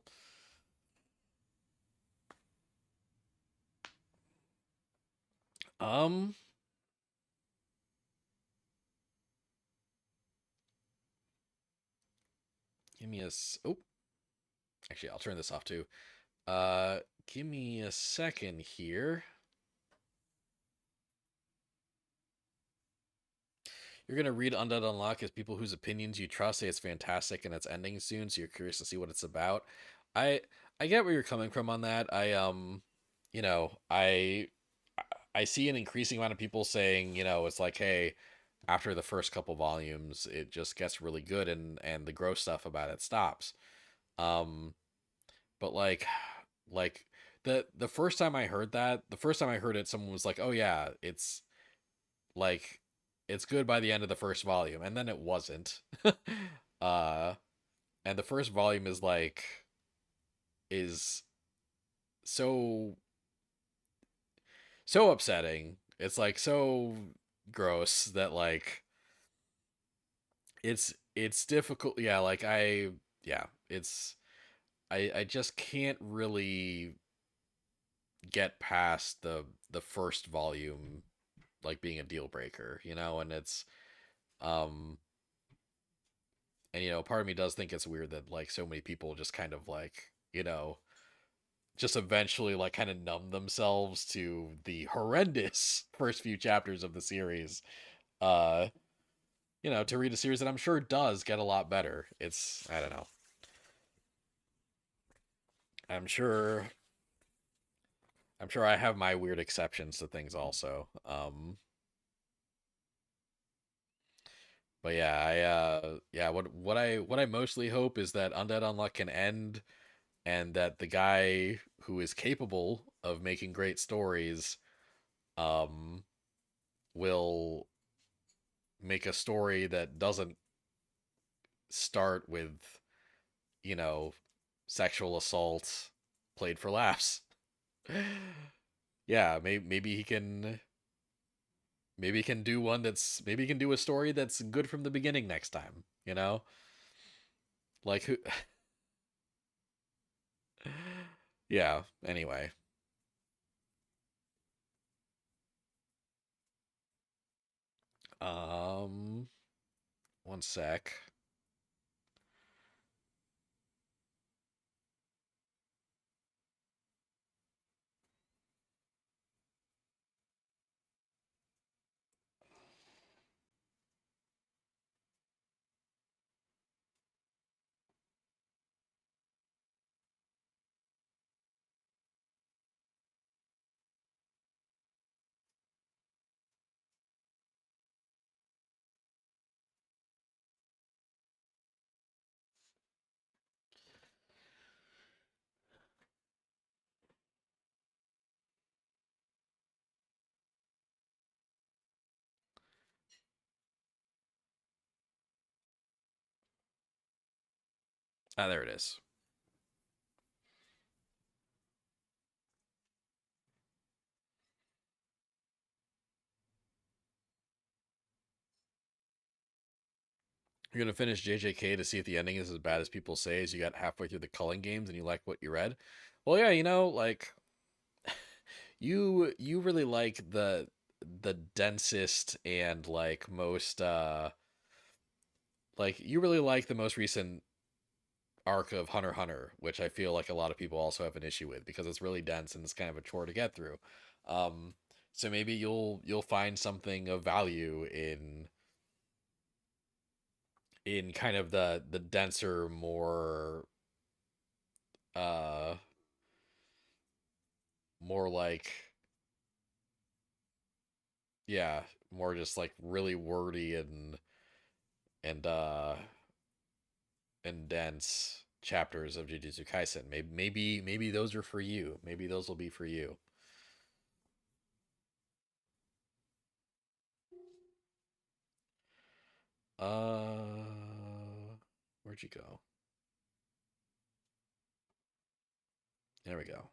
Um, give me a oh, actually, I'll turn this off too. Give me a second here. You're gonna read Undead Unluck as people whose opinions you trust say it's fantastic and it's ending soon, so you're curious to see what it's about. I I get where you're coming from on that. You know, I see an increasing amount of people saying, it's like, hey, after the first couple volumes, it just gets really good and the gross stuff about it stops. Um, but like the first time I heard that, the first time I heard it, someone was like, "Oh yeah, like it's good by the end of the first volume," and then it wasn't. uh, and the first volume is so so upsetting. It's like so gross that it's difficult. Yeah, yeah, it's I just can't really get past the first volume like being a deal breaker, and it's um part of me does think it's weird that like so many people just kind of like, just eventually like kind of numb themselves to the horrendous first few chapters of the series. Uh to read a series that I'm sure does get a lot better. I don't know. I'm sure I'm sure I have my weird exceptions to things also. But yeah, yeah, what I mostly hope is that Undead Unluck can end and that the guy who is capable of making great stories um will make a story that doesn't start with, you know, sexual assault played for laughs. Yeah, maybe he can do one that's maybe he can do a story that's good from the beginning next time, Like who Yeah, anyway. Um one sec. Ah, there it is. You're gonna finish JJK to see if the ending is as bad as people say as you got halfway through the culling games and you like what you read. Well, yeah, like you really like the densest and like most like you really like the most recent arc of Hunter x Hunter, which I feel like a lot of people also have an issue with because it's really dense and it's kind of a chore to get through. Um, so maybe you'll find something of value in kind of the denser, uh more like yeah, more just like really wordy and and dense chapters of Jujutsu Kaisen. Maybe those are for you. Maybe those will be for you. Uh, where'd you go? There we go.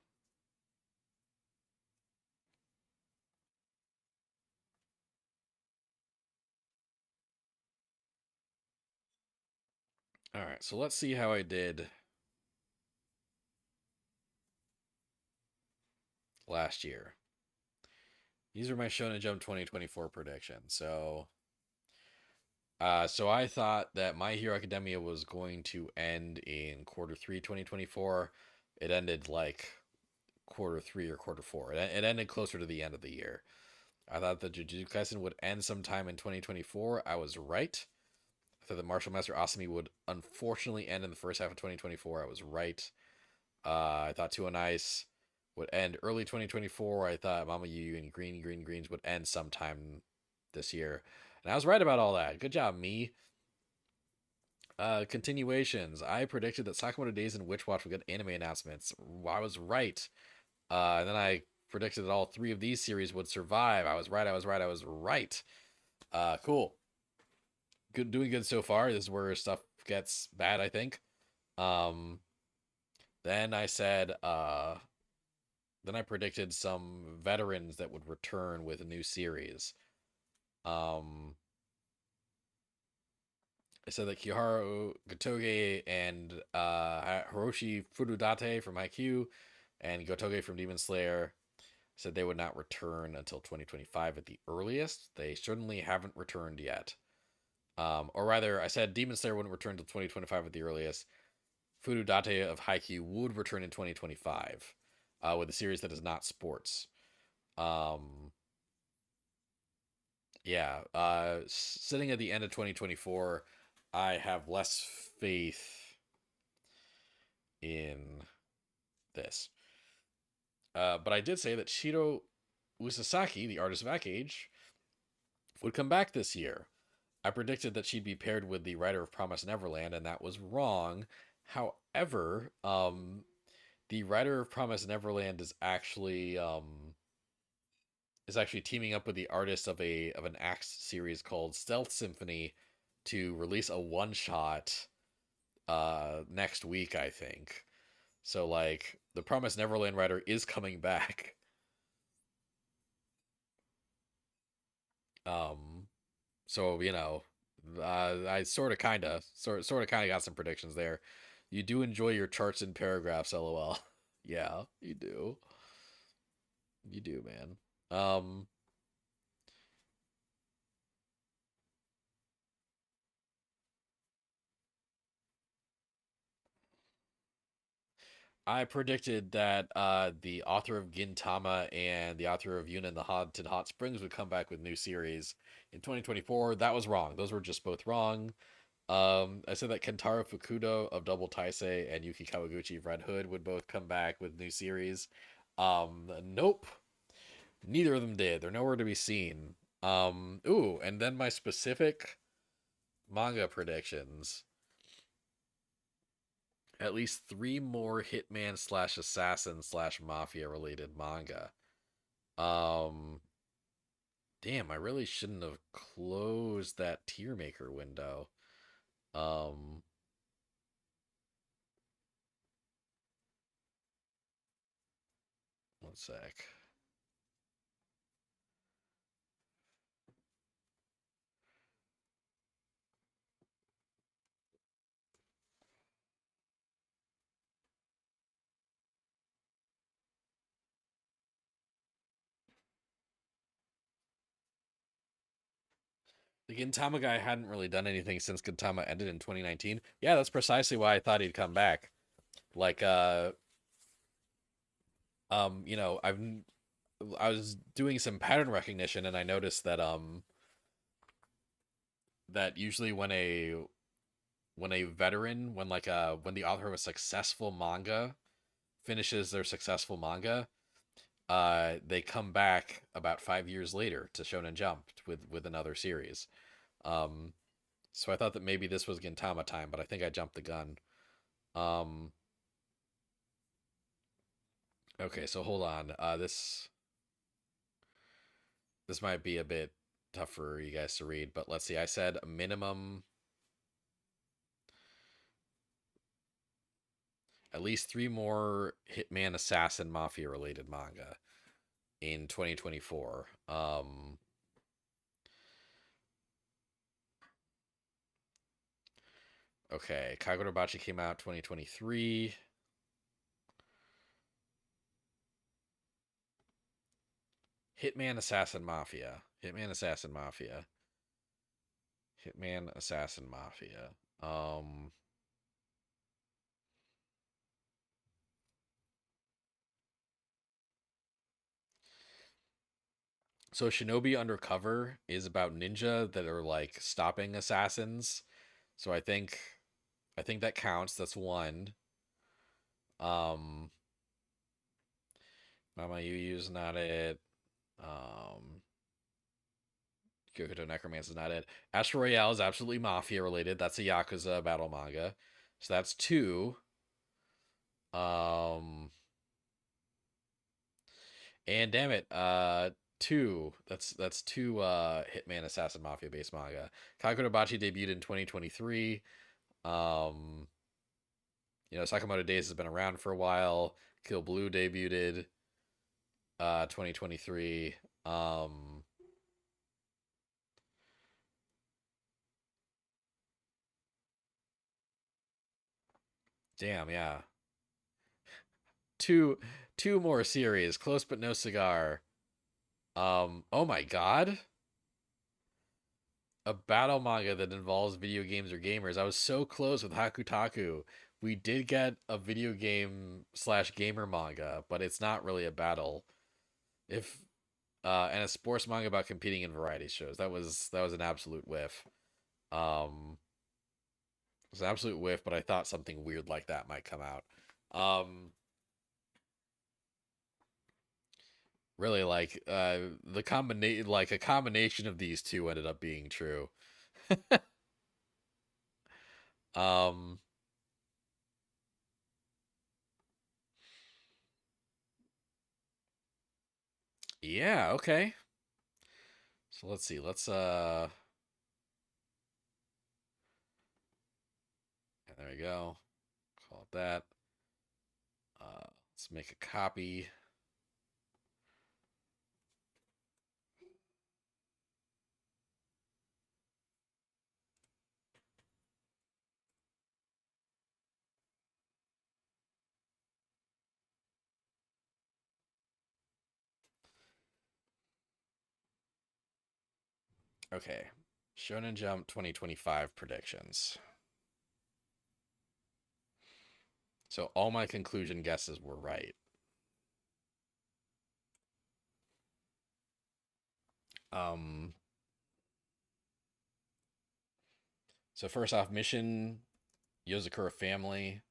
All right, so let's see how I did last year. These are my Shonen Jump 2024 predictions. So I thought that My Hero Academia was going to end in Q3 2024. It ended like Q3 or Q4. It ended closer to the end of the year. I thought that Jujutsu Kaisen would end sometime in 2024. I was right. I thought that Martial Master Asami would unfortunately end in the first half of 2024. I was right. I thought Two on Ice would end early 2024. I thought MamaYuyu and Greens would end sometime this year. And I was right about all that. Good job, me. Continuations. I predicted that Sakamoto Days and Witch Watch would get anime announcements. I was right. And then I predicted that all three of these series would survive. I was right. Cool. Good, doing good so far. This is where stuff gets bad, I think. Then I said, then I predicted some veterans that would return with a new series. I said that Kiharu Gotoge and Hiroshi Furudate from Haikyuu and Gotoge from Demon Slayer said they would not return until 2025 at the earliest. They certainly haven't returned yet. Or rather, I said Demon Slayer wouldn't return until 2025 at the earliest. Furudate of Haikyuu would return in 2025 with a series that is not sports. Yeah, sitting at the end of 2024, I have less faith in this. But I did say that Shiro Usasaki, the artist of ACAGE, would come back this year. I predicted that she'd be paired with the writer of Promise Neverland, and that was wrong. However, the writer of Promise Neverland is actually teaming up with the artist of an Axe series called Stealth Symphony to release a one shot next week, I think. So like the Promised Neverland writer is coming back. So I sort of got some predictions there. You do enjoy your charts and paragraphs, lol. Yeah, you do. You do, man. I predicted that the author of Gintama and the author of Yuna and the Haunted Hot Springs would come back with new series in 2024. That was wrong. Those were just both wrong. I said that Kentaro Fukuda of Double Taisei and Yuki Kawaguchi of Red Hood would both come back with new series. Nope. Neither of them did. They're nowhere to be seen. Ooh, and then my specific manga predictions. At least 3 more Hitman / Assassin / Mafia related manga. Um, damn, I really shouldn't have closed that tier maker window. Um, one sec. The Gintama guy hadn't really done anything since Gintama ended in 2019. Yeah, that's precisely why I thought he'd come back. Like, I was doing some pattern recognition and I noticed that that usually when a veteran, when the author of a successful manga finishes their successful manga, they come back about 5 years later to Shonen Jump with another series. Um, so I thought that maybe this was Gintama time, but I think I jumped the gun. Um, okay, so hold on. This might be a bit tough for you guys to read, but let's see. I said at least 3 more Hitman Assassin Mafia related manga in 2024. Okay, Kagurabachi came out 2023. Hitman Assassin Mafia. Hitman Assassin Mafia. Hitman Assassin Mafia. So Shinobi Undercover is about ninja that are like stopping assassins. So I think that counts. That's one. Um MamaYuyu's not it. Um Kyoto Necromance is not it. Astro Royale is absolutely mafia related. That's a Yakuza battle manga. So that's two. Um and damn it, two. That's two Hitman Assassin Mafia based manga. Kagurabachi debuted in 2023. Um Sakamoto Days has been around for a while. Kill Blue debuted 2023. Damn, yeah. Two two more series, Close but No Cigar. Oh my god. A battle manga that involves video games or gamers. I was so close with HakuTaku. We did get a video game slash gamer manga, but it's not really a battle. If and a sports manga about competing in variety shows. That was an absolute whiff. Um it was an absolute whiff, but I thought something weird like that might come out. Um really like the combination like a combination of these two ended up being true. um yeah, okay. So let's see. There we go. Call it that. Let's make a copy. Okay. Shonen Jump 2025 predictions. So all my conclusion guesses were right. Um so first off, Mission Yozakura Family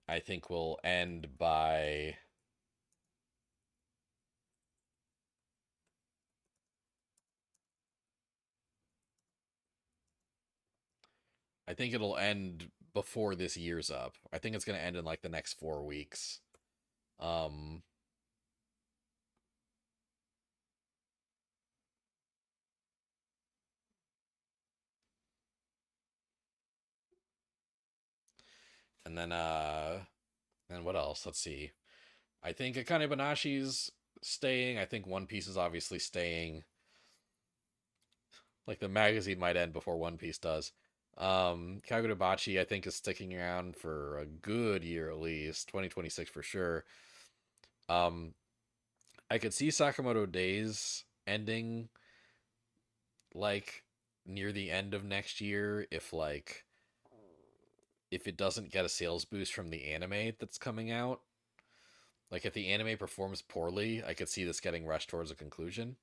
I think will end by I think it'll end before this year's up. I think it's going to end in like the next 4 weeks. Um and then what else? Let's see. I think Akane-banashi's staying. I think One Piece is obviously staying. Like the magazine might end before One Piece does. Kagurabachi I think is sticking around for a good year at least, 2026 for sure. Um I could see Sakamoto Days ending like near the end of next year if it doesn't get a sales boost from the anime that's coming out. Like if the anime performs poorly, I could see this getting rushed towards a conclusion.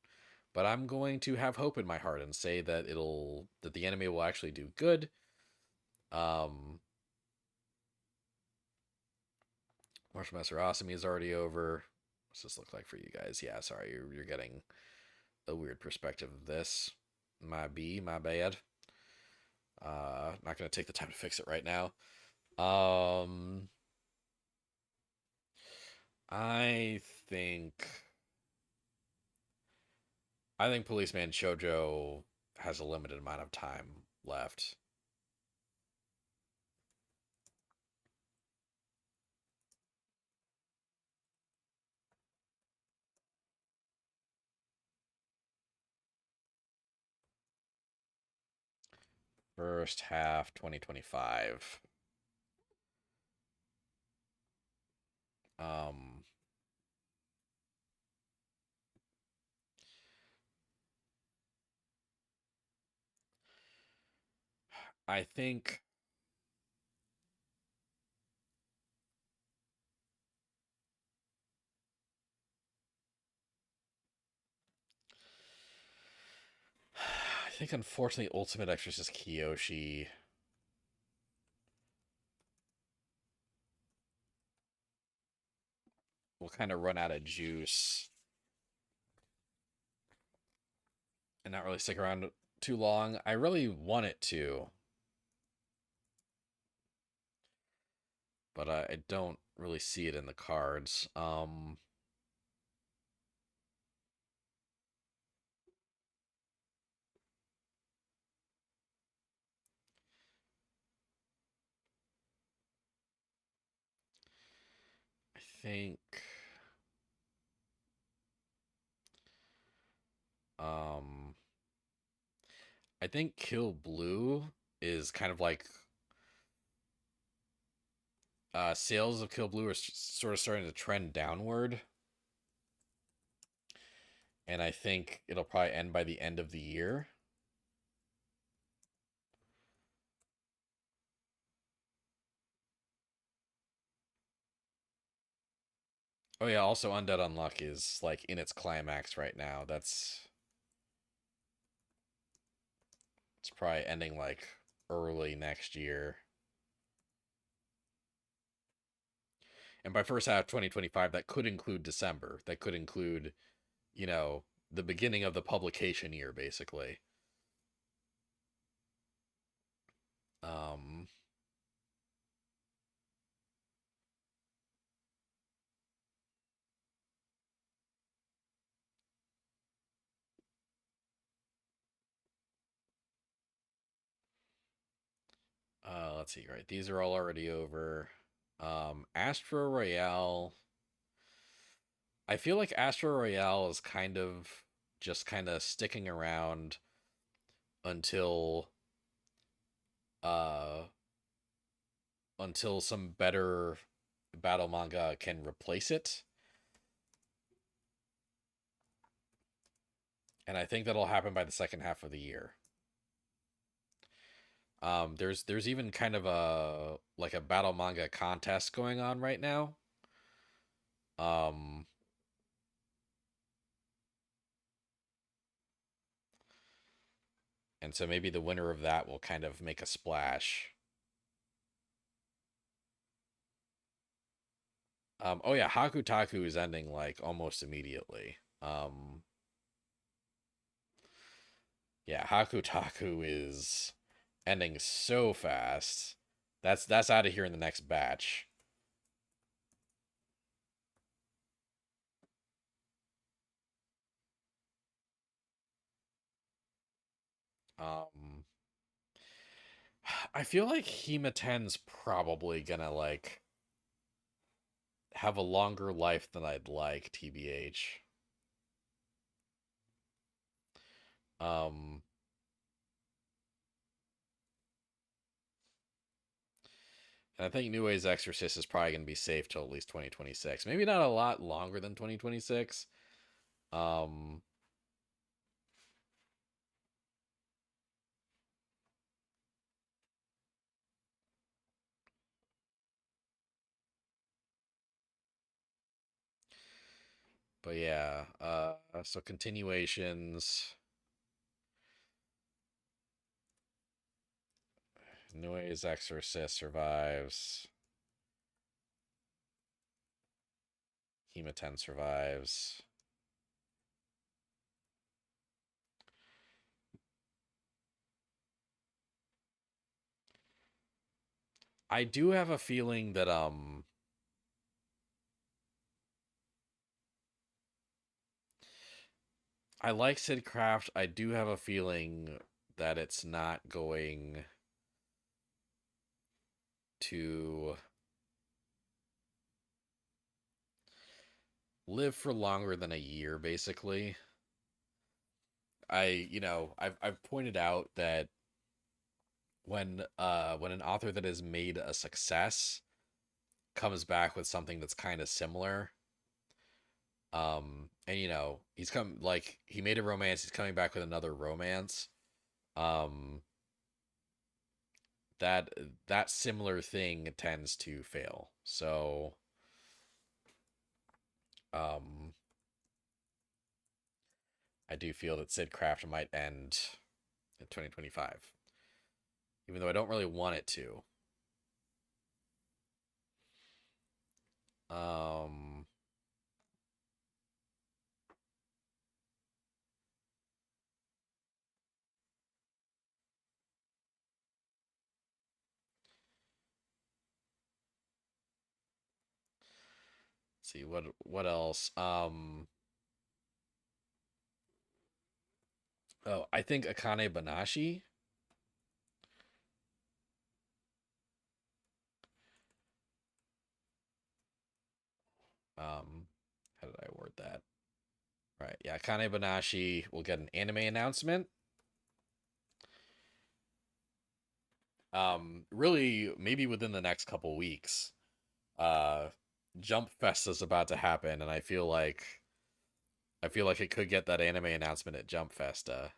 But I'm going to have hope in my heart and say that the anime will actually do good. Um Martial Master Asami is already over. What's this look like for you guys? Yeah, sorry, you're getting a weird perspective of this. My bad. Not gonna take the time to fix it right now. Um, I think I think Policeman Shoujo has a limited amount of time left. First half 2025. Um, I think unfortunately Ultimate Exorcist Kyoshi will kind of run out of juice and not really stick around too long. I really want it to, but I don't really see it in the cards. I think um I think Kill Blue is kind of like sales of Kill Blue are sort of starting to trend downward, and I think it'll probably end by the end of the year. Oh yeah, also Undead Unluck is like in its climax right now. It's probably ending like early next year. And by first half 2025, that could include December. That could include, you know, the beginning of the publication year, basically. Um, let's see, right? These are all already over. Astro Royale. I feel like Astro Royale is kind of just kind of sticking around until uh until some better battle manga can replace it. And I think that'll happen by the second half of the year. There's even kind of a like a battle manga contest going on right now. Um, and so maybe the winner of that will kind of make a splash. Oh yeah, HakuTaku is ending like almost immediately. Yeah, HakuTaku is ending so fast. That's out of here in the next batch. Um, I feel like Hematen's probably gonna like have a longer life than I'd like, TBH. Um, and I think New Way's Exorcist is probably going to be safe till at least 2026. Maybe not a lot longer than 2026. Um, but yeah, so continuations. New Way's Exorcist survives. Hematen survives. I do have a feeling that I like Sid Craft. I do have a feeling that it's not going to live for longer than a year, basically. I've pointed out that when an author that has made a success comes back with something that's kind of similar. And he's come like he made a romance, he's coming back with another romance. Um, that that similar thing tends to fail. So, um, I do feel that Sid Craft might end in 2025, even though I don't really want it to. Um, let's see what else. Oh, I think Akane-banashi. How did I word that? Right, yeah, Akane-banashi will get an anime announcement. Really, maybe within the next couple weeks. Uh, Jump Fest is about to happen, and I feel like it could get that anime announcement at Jump Festa.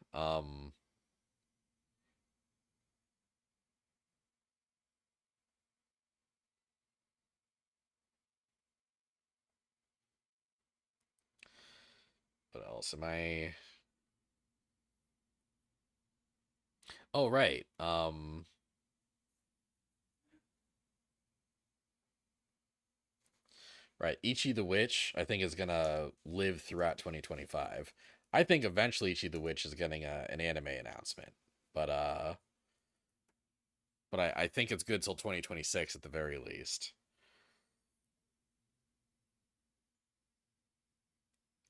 What else am I? Oh, right. Right. Ichi the Witch, I think, is gonna live throughout 2025. I think eventually Ichi the Witch is getting an anime announcement, but uh, but I think it's good till 2026 at the very least.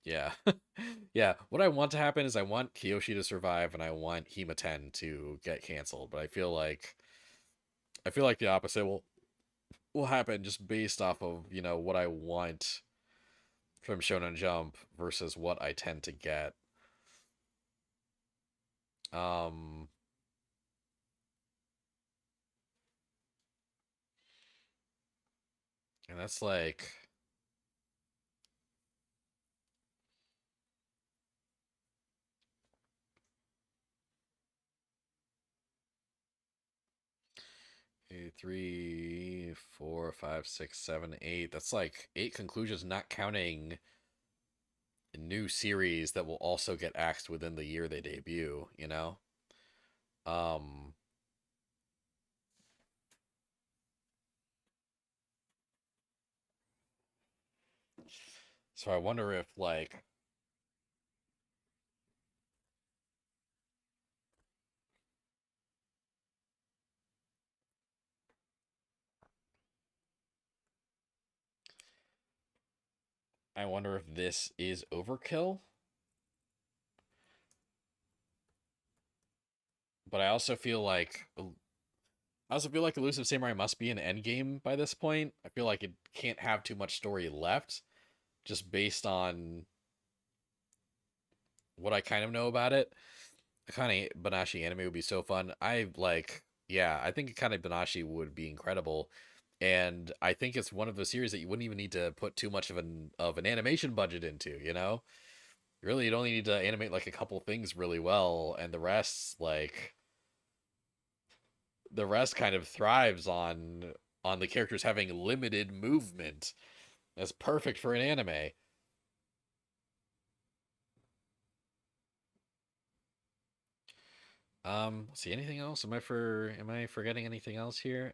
Yeah, yeah. What I want to happen is I want Kyoshi to survive, and I want Hema 10 to get canceled. But I feel like the opposite will happen just based off of what I want from Shonen Jump versus what I tend to get. Um, and that's like 3, 4, 5, 6, 7, 8. That's like 8 conclusions, not counting new series that will also get axed within the year they debut. Um, so I wonder if like I wonder if this is overkill. But I also feel like Elusive Samurai must be an endgame by this point. I feel like it can't have too much story left, just based on what I kind of know about it. Akane-banashi anime would be so fun. Yeah, I think Akane-banashi would be incredible, and I think it's one of those series that you wouldn't even need to put too much of an animation budget into. Really, you'd only need to animate like a couple things really well, and the rest kind of thrives on the characters having limited movement. That's perfect for an anime. See anything else? Am I forgetting anything else here?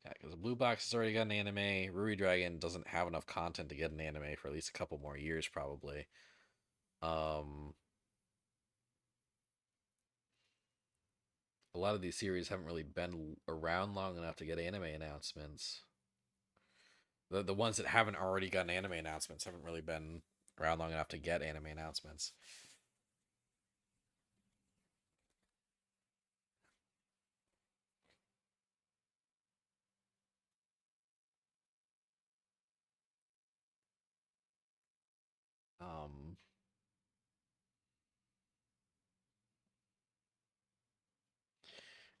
Yeah, because Blue Box has already got an anime. RuriDragon doesn't have enough content to get an anime for at least a couple more years, probably. Um, a lot of these series haven't really been around long enough to get anime announcements. the ones that haven't already gotten anime announcements haven't really been around long enough to get anime announcements. Um,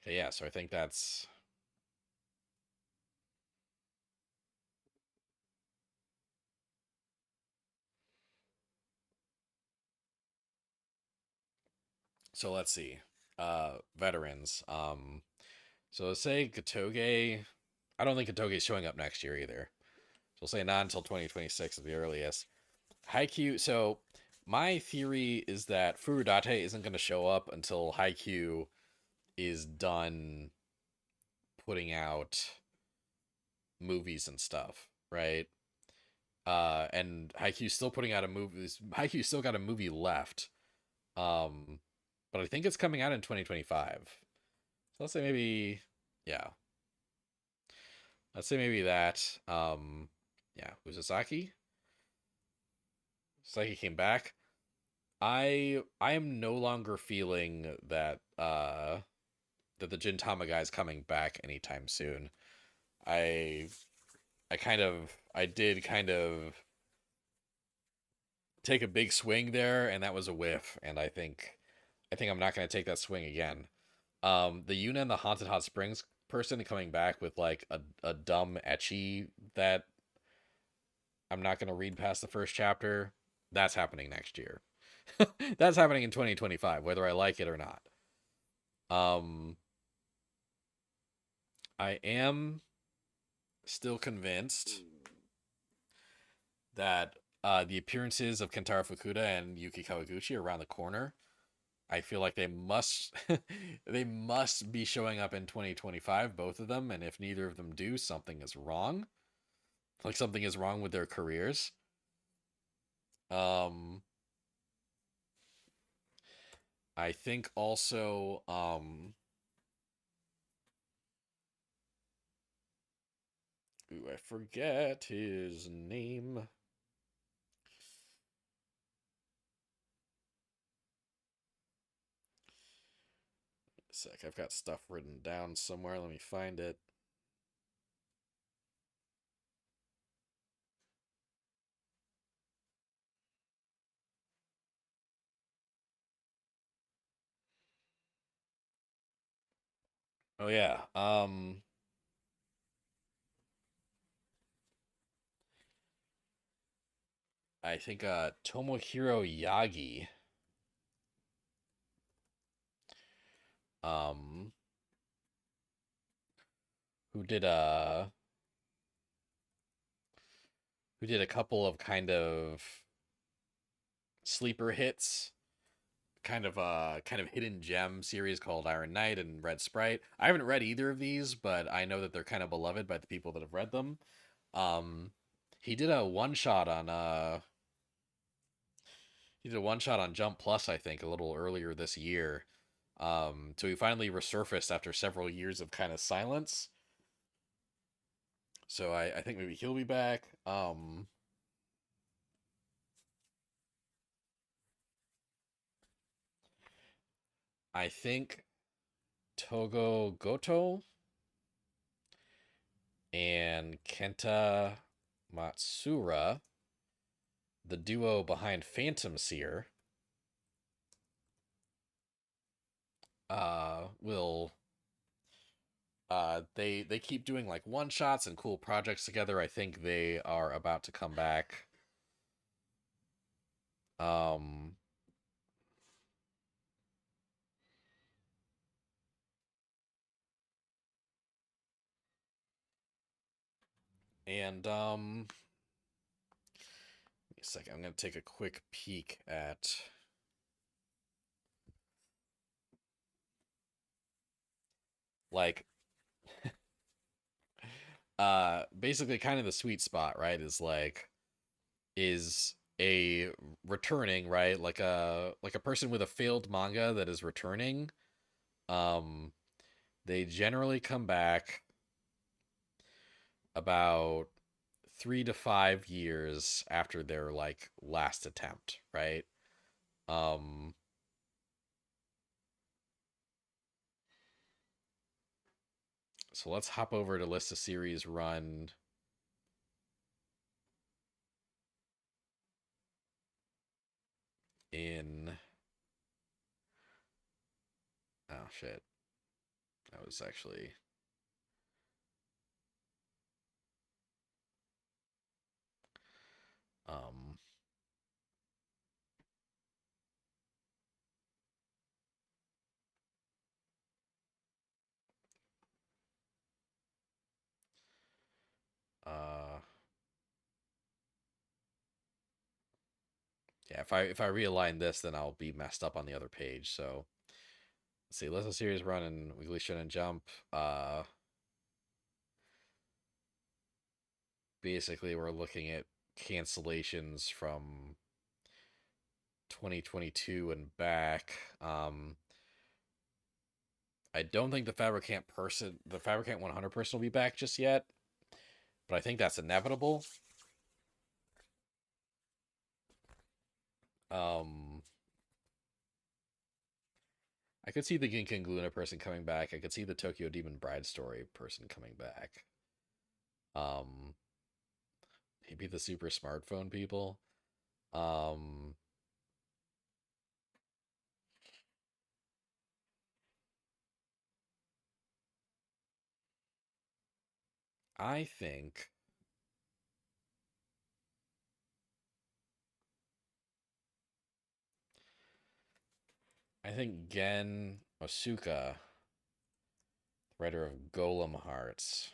okay, yeah, so I think that's so. Let's see, veterans. So let's say Katoge. I don't think Katoge's showing up next year either. So we'll say not until 2026 at the earliest. Haikyuu. So my theory is that Furudate isn't going to show up until Haikyuu is done putting out movies and stuff, right? And Haikyuu's still putting out a movie. Haikyuu's still got a movie left. Um, but I think it's coming out in 2025. So let's say maybe, yeah. Let's say maybe that. Yeah, Uzasaki. Saki came back. I am no longer feeling that that the Gintama guy's coming back anytime soon. I I did kind of take a big swing there, and that was a whiff. And I think I'm not going to take that swing again. The Yuna and the Haunted Hot Springs person coming back with like a dumb ecchi that I'm not going to read past the first chapter. That's happening next year. That's happening in 2025, whether I like it or not. Um, I am still convinced that the appearances of Kentaro Fukuda and Yuki Kawaguchi are around the corner. I feel like they must they must be showing up in 2025, both of them, and if neither of them do, something is wrong. Like something is wrong with their careers. Um I think also ooh, I forget his name. A sec, I've got stuff written down somewhere. Let me find it. Oh yeah. I think Tomohiro Yagi um who did a couple of kind of sleeper hits, kind of hidden gem series called Iron Knight and Red Sprite. I haven't read either of these, but I know that they're kind of beloved by the people that have read them. Um he did a one shot on Jump Plus, I think, a little earlier this year. So he finally resurfaced after several years of kind of silence. So I think maybe he'll be back. I think Togo Goto and Kenta Matsura, the duo behind Phantom Seer, will they keep doing like one shots and cool projects together. I think they are about to come back. Um and Give me a second. I'm gonna take a quick peek at like basically kind of the sweet spot, right? Is a returning, right? Like a person with a failed manga that is returning. Um they generally come back about 3 to 5 years after their like last attempt, right? Um so let's hop over to list of series run in oh shit. That was actually um uh yeah, if I realign this, then I'll be messed up on the other page. So let's see, list of series run in Weekly Shonen Jump. Basically we're looking at cancellations from 2022 and back. I don't think the Fabricant 100 person will be back just yet, but I think that's inevitable. Um, I could see the Ginken Luna person coming back. I could see the Tokyo Demon Bride story person coming back. Um, Maybe the super smartphone people. Um, I think Gen Osuka, writer of Golem Hearts.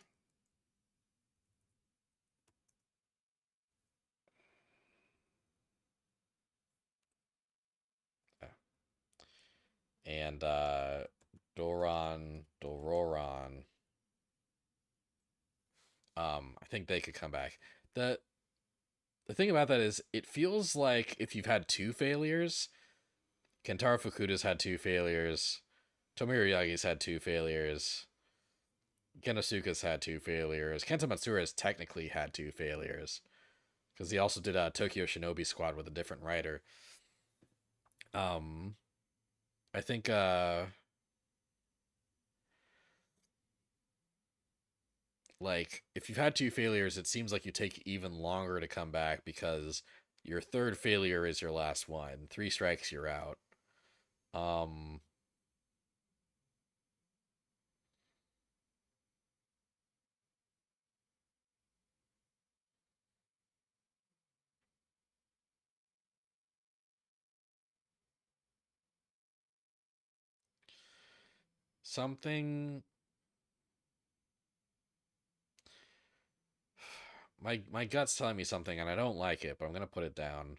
And Dororon. I think they could come back. The thing about that is it feels like if you've had two failures, Kentaro Fukuda's had two failures, Tomohiro Yagi's had two failures, Genosuke's had two failures, Kenta Matsura has technically had two failures because he also did a Tokyo Shinobi Squad with a different writer. Um, I think like if you've had two failures, it seems like you take even longer to come back because your third failure is your last one. Three strikes, you're out. Um, Something my gut's telling me something and I don't like it, but I'm gonna put it down.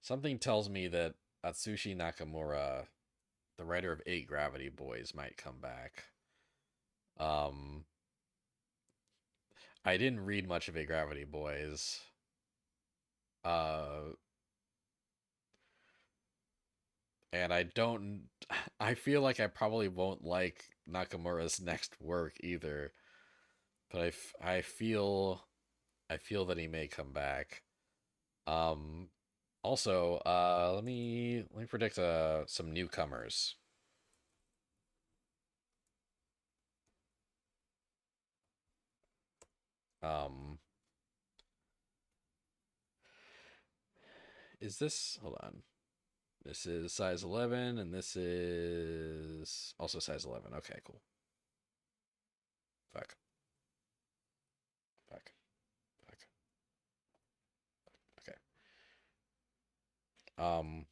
Something tells me that Atsushi Nakamura, the writer of Eight Gravity Boys, might come back. Um, I didn't read much of Eight Gravity Boys. Uh, and I don't. I feel like I probably won't like Nakamura's next work either. But I feel that he may come back. Um, Also, let me predict some newcomers. Um, is this hold on? This is size 11, and this is also size 11. Okay, cool. Fuck. Fuck. Fuck. Okay. Um,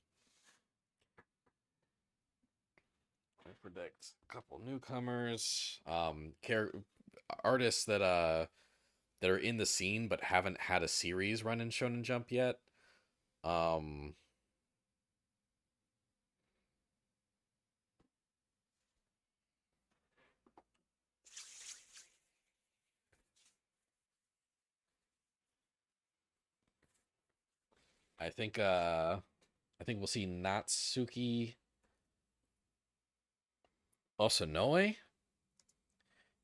I predict a couple newcomers. Artists that are in the scene but haven't had a series run in Shonen Jump yet. Um, I think I think we'll see Natsuki Osanoe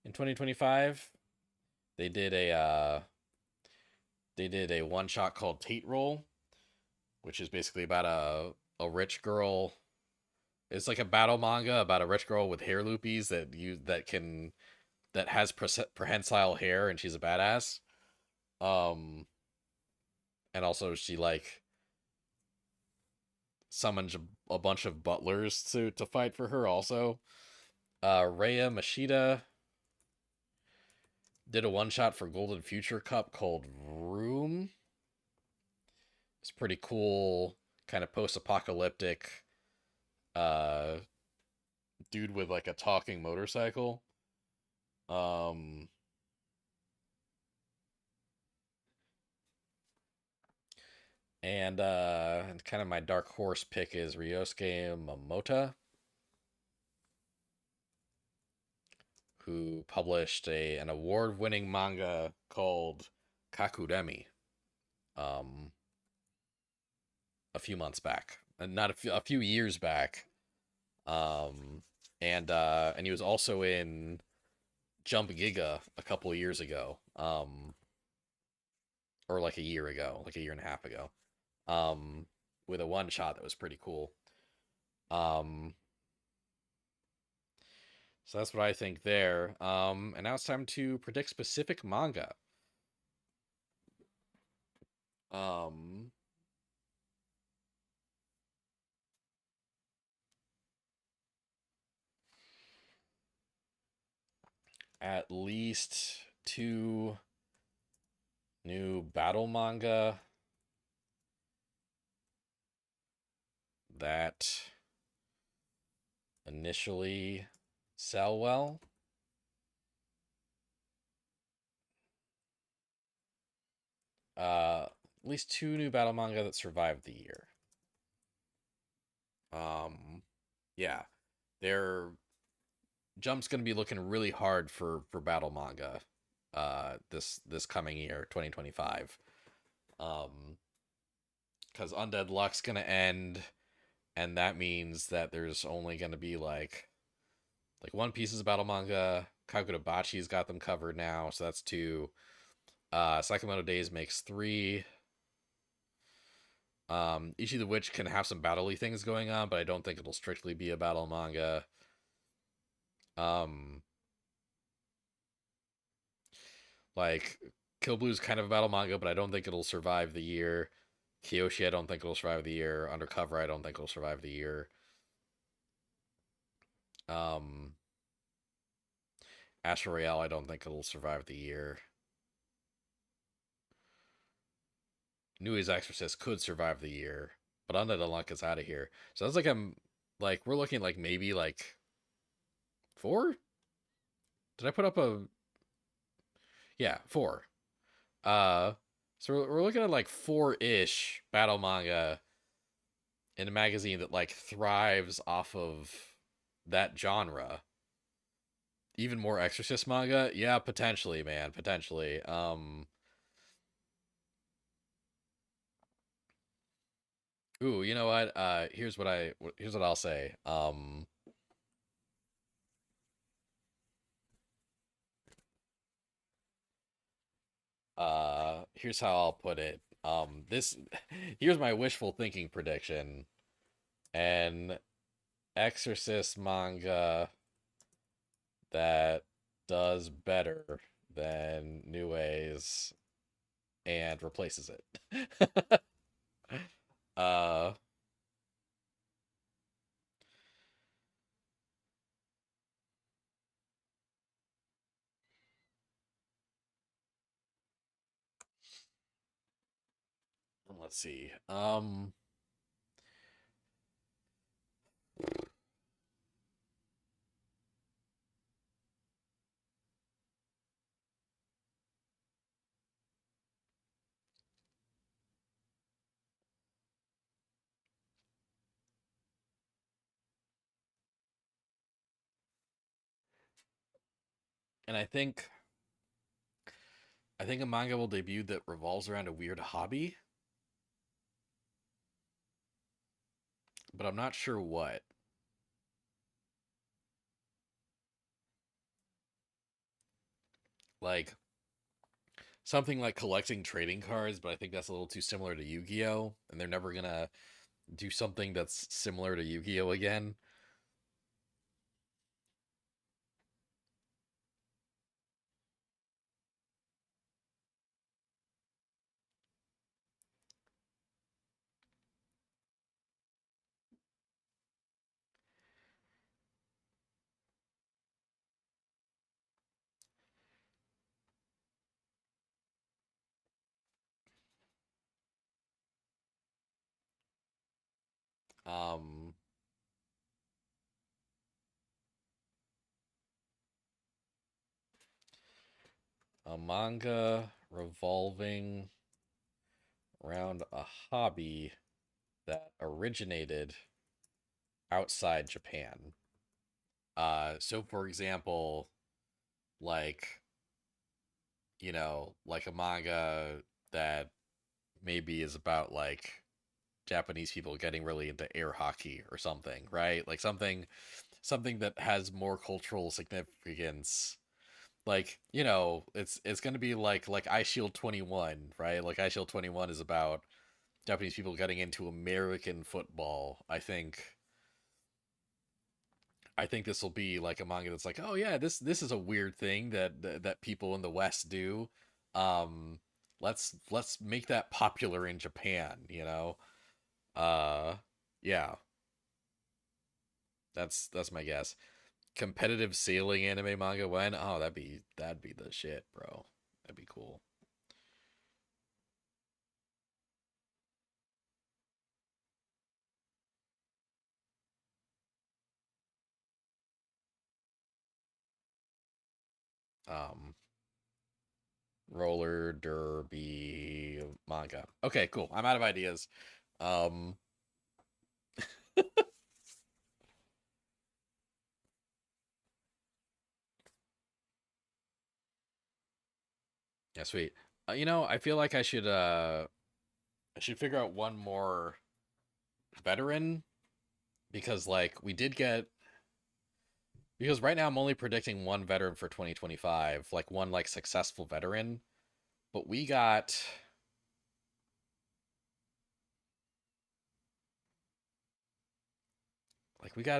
in 2025. They did a one shot called Tate Roll, which is basically about a rich girl. It's like a battle manga about a rich girl with hair loopies that has prehensile hair, and she's a badass. Um, and also she like summons a bunch of butlers to fight for her. Also, Rhea Mashida did a one shot for Golden Future Cup called Room. It's pretty cool, kind of post apocalyptic uh dude with like a talking motorcycle. Um and kind of my dark horse pick is Ryosuke Momota, who published an award-winning manga called Kakuremi um a few months back. And not a few years back. Um and he was also in Jump Giga a couple of years ago. Or like a year ago, like a year and a half ago. With a one shot that was pretty cool. Um, so that's what I think there. And now it's time to predict specific manga. Um, at least two new battle manga that initially sell well. At least two new battle manga that survived the year. Yeah, their Jump's gonna be looking really hard for battle manga, this coming year, 2025. Because Undead Luck's gonna end, and that means that there's only gonna be like One Piece's battle manga. Kagurabachi's got them covered now, so that's two. Sakamoto Days makes three. Ichi the Witch can have some battle-y things going on, but I don't think it'll strictly be a battle manga. Um, like Kill Blue's kind of a battle manga, but I don't think it'll survive the year. Kyoshi, I don't think it'll survive the year. Undercover, I don't think it'll survive the year. Um, Astro Royale, I don't think it'll survive the year. Newt's Exorcist could survive the year, but Undead Unluck is out of here. So that's we're looking like maybe like four. Did I put up a four? Uh, so we're looking at like four-ish battle manga in a magazine that like thrives off of that genre. Even more Exorcist manga, yeah, potentially, man, potentially. Ooh, you know what? Here's what I'll say. Here's how I'll put it. This here's my wishful thinking prediction. An Exorcist manga that does better than New A's and replaces it. uh let's see. And I think a manga will debut that revolves around a weird hobby. but I'm not sure what. Like something like collecting trading cards, but I think that's a little too similar to Yu-Gi-Oh! And they're never gonna do something that's similar to Yu-Gi-Oh! Again. Um, a manga revolving around a hobby that originated outside Japan. So for example, like, like a manga that maybe is about like Japanese people getting really into air hockey or something, right? Like something that has more cultural significance. Like, it's going to be like I Shield 21, right? Like I Shield 21 is about Japanese people getting into American football. I think this will be like a manga that's like, oh yeah, this is a weird thing that people in the West do. Um, let's make that popular in Japan. Uh, yeah, that's my guess. Competitive sailing anime manga when? Oh, that'd be the shit, bro. That'd be cool. Um, roller derby manga. Okay, cool. I'm out of ideas. Um, yeah, sweet. I feel like I should figure out one more veteran because like we did get because right now I'm only predicting one veteran for 2025, like one like successful veteran, but we got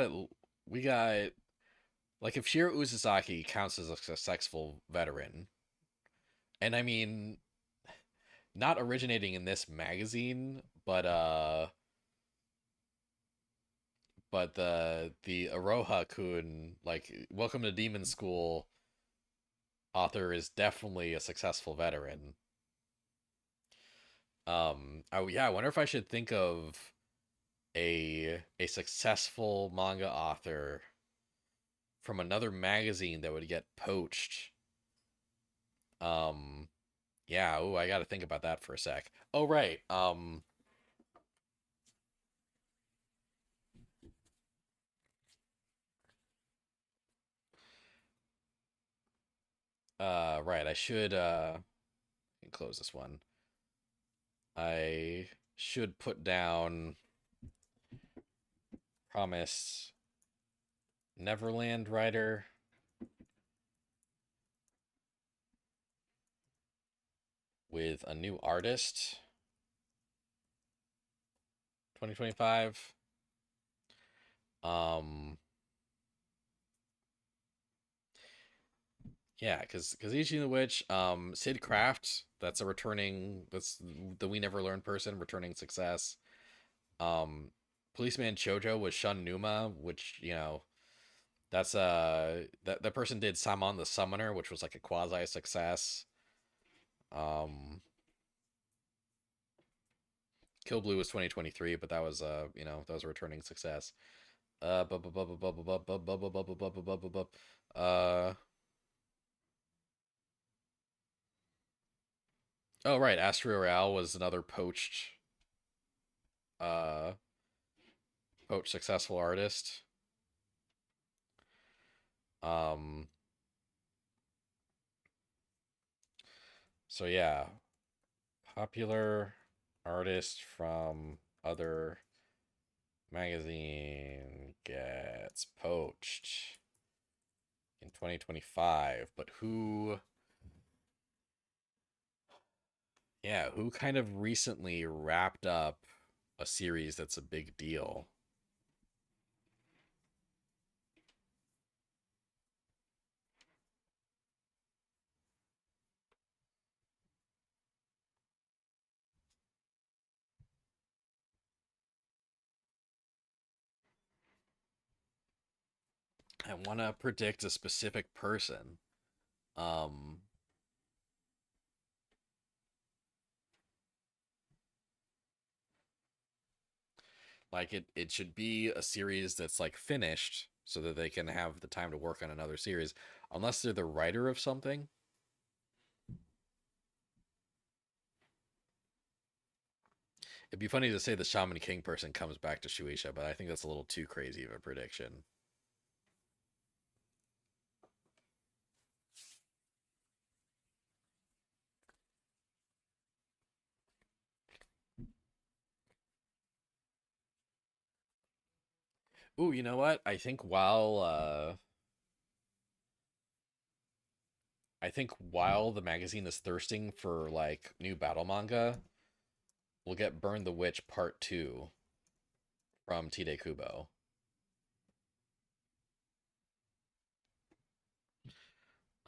it we got like if Shiro Uzusaki counts as a successful veteran, and I mean not originating in this magazine, but the Aroha Kun, like Welcome to Demon School author is definitely a successful veteran. Oh yeah, I wonder if I should think of a successful manga author from another magazine that would get poached. Um, yeah, ooh, I got to think about that for a sec. Oh right. Right. I should close this one. I should put down Promise Neverland writer with a new artist 2025. Um, yeah, because Ichi the Witch, Sid Craft, that's the We Never Learn person, returning success. Um, Policeman Chojo was Shun Numa, which that person did Samon the Summoner, which was like a quasi success. Um, Kill Blue was 2023, but that was a returning success. Uh, oh right, Astro Royale was another uh poached successful artist. Um, so yeah, popular artist from other magazine gets poached in 2025, but who, yeah, who kind of recently wrapped up a series that's a big deal? I want to predict a specific person. Um, like it should be a series that's like finished so that they can have the time to work on another series, unless they're the writer of something. It'd be funny to say the Shaman King person comes back to Shueisha, but I think that's a little too crazy of a prediction. Ooh, you know what? I think while the magazine is thirsting for like new battle manga, we'll get Burn the Witch Part 2 from Tide Kubo.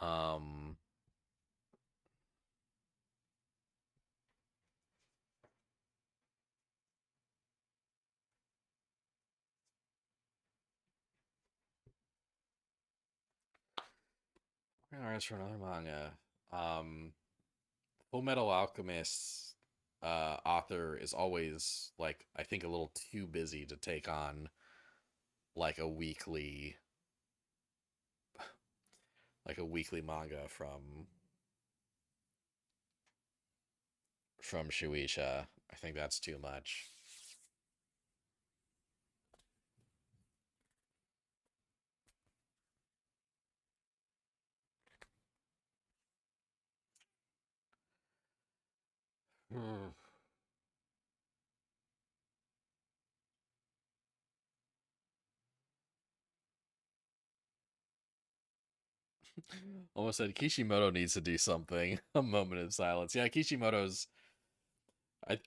Um artist for another manga. Um Full Metal Alchemist author is always like I think a little too busy to take on like a weekly manga from Shueisha. I think that's too much. Almost said Kishimoto needs to do something. A moment of silence. Yeah, Kishimoto's.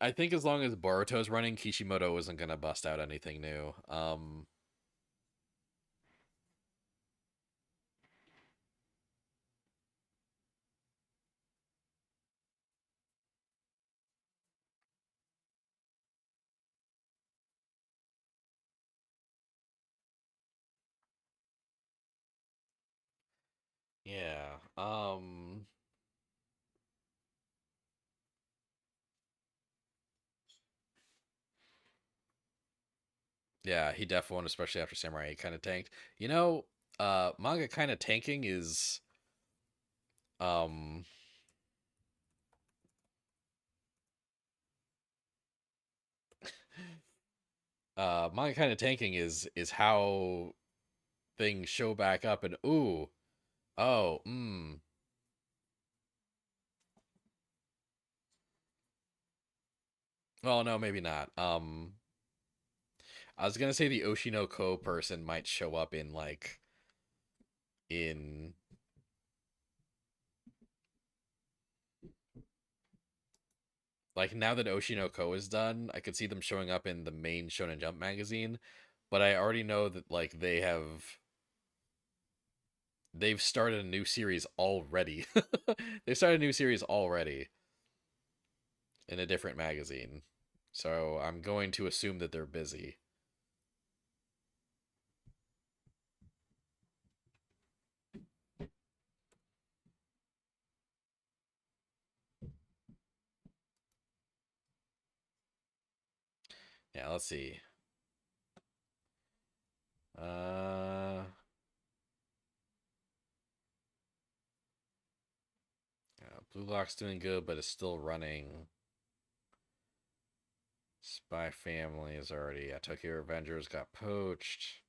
I think as long as Boruto's running, Kishimoto isn't gonna bust out anything new. Yeah. Yeah, he definitely won, especially after Samurai kind of tanked. You know, manga kind of tanking is um manga kind of tanking is how things show back up and ooh, oh, well, no, maybe not. I was gonna say the Oshinoko person might show up in in like now that Oshinoko is done, I could see them showing up in the main Shonen Jump magazine, but I already know that like they've started a new series already. They started a new series already in a different magazine. So I'm going to assume that they're busy. Yeah, let's see. Uh yeah, Blue Lock's doing good, but it's still running. Spy Family is already. Yeah, Tokyo Revengers got poached.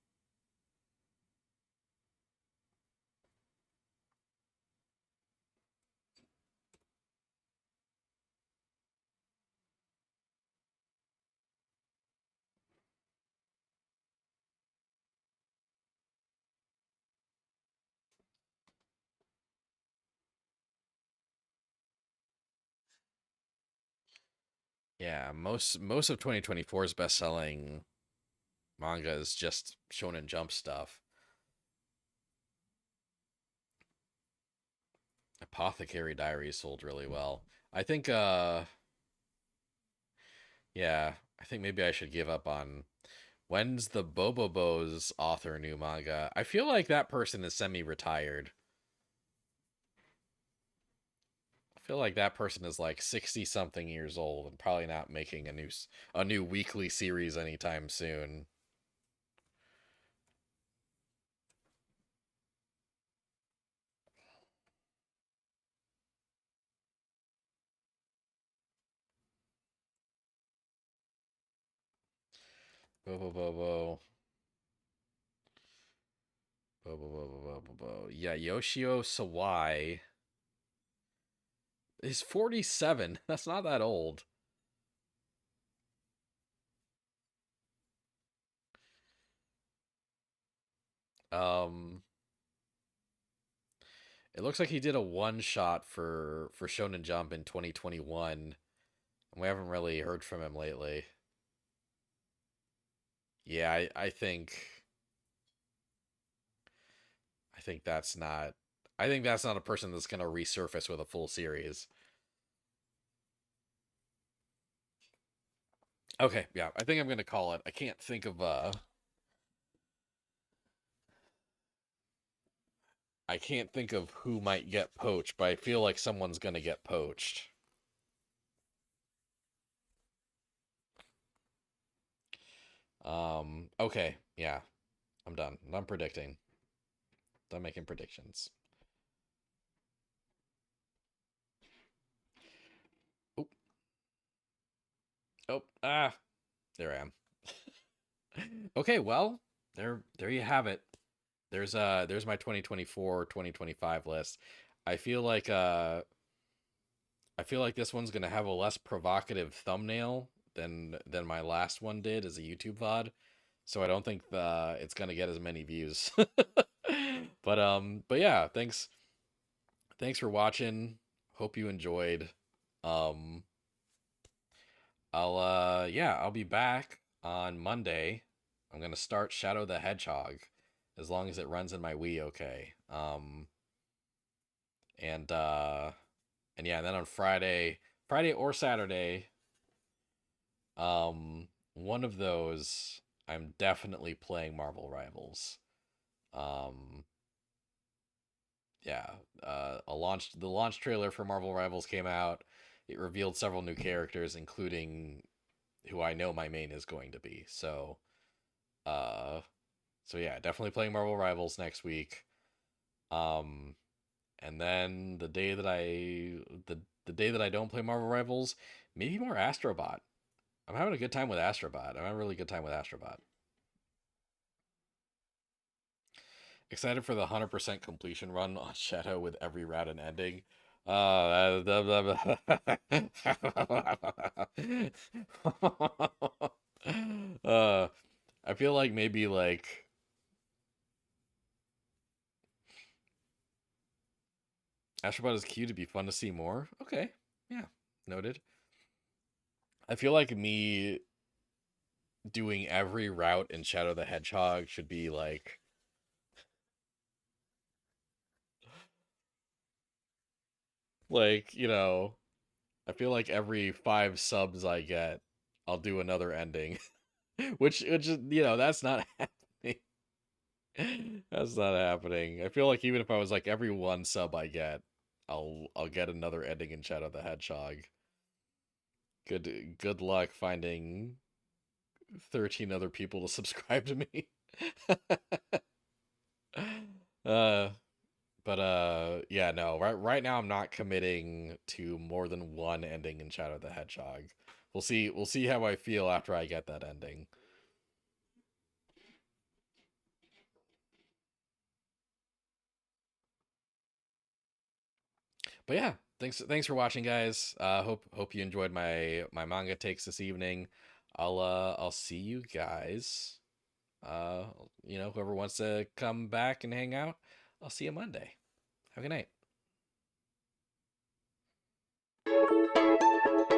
Yeah, most of 2024's best-selling manga is just Shonen Jump stuff. Apothecary Diaries sold really well. I think yeah, I think maybe I should give up on when's the Bobobo's author new manga? I feel like that person is semi-retired. I feel like that person is like 60 something years old and probably not making a new weekly series anytime soon. Bobo Bobo. Bobo Bobo Bobo Bobo. Yeah, Yoshio Sawai is 47. That's not that old. Um it looks like he did a one shot for Shonen Jump in 2021. And we haven't really heard from him lately. Yeah, I think that's not a person that's going to resurface with a full series. Okay, yeah, I think I'm going to call it. I can't think of I can't think of who might get poached, but I feel like someone's going to get poached. Okay, yeah. I'm done. I'm predicting. Done making predictions. Oh, oh, there I am. Okay, well, there you have it. There's my 2024-2025 list. I feel like this one's gonna have a less provocative thumbnail than my last one did as a YouTube VOD, so I don't think it's gonna get as many views. But yeah, thanks for watching. Hope you enjoyed. Um, I'll be back on Monday. I'm gonna start Shadow the Hedgehog, as long as it runs in my Wii okay. And and yeah, and then on Friday or Saturday, one of those I'm definitely playing Marvel Rivals. Um, yeah, the launch trailer for Marvel Rivals came out. It revealed several new characters, including who I know my main is going to be. Uh, so yeah, definitely playing Marvel Rivals next week. Um, and then the day that I don't play Marvel Rivals, maybe more Astrobot. I'm having a good time with Astrobot. I'm having a really good time with Astrobot. Excited for the 100% completion run on Shadow with every route and ending. Uh, uh, I feel like maybe like Astrobot is cute to be fun to see more. Okay, yeah, noted. I feel like me doing every route in Shadow the Hedgehog should be like, I feel like every 5 subs I get, I'll do another ending. which is, that's not happening. That's not happening. I feel like even if I was like every 1 sub I get, I'll get another ending in Shadow the Hedgehog. Good luck finding 13 other people to subscribe to me. uh yeah, no. Right now I'm not committing to more than one ending in Shadow the Hedgehog. We'll see how I feel after I get that ending. But yeah, thanks for watching, guys. Hope you enjoyed my manga takes this evening. I'll see you guys. Uh whoever wants to come back and hang out, I'll see you Monday. Have a good night.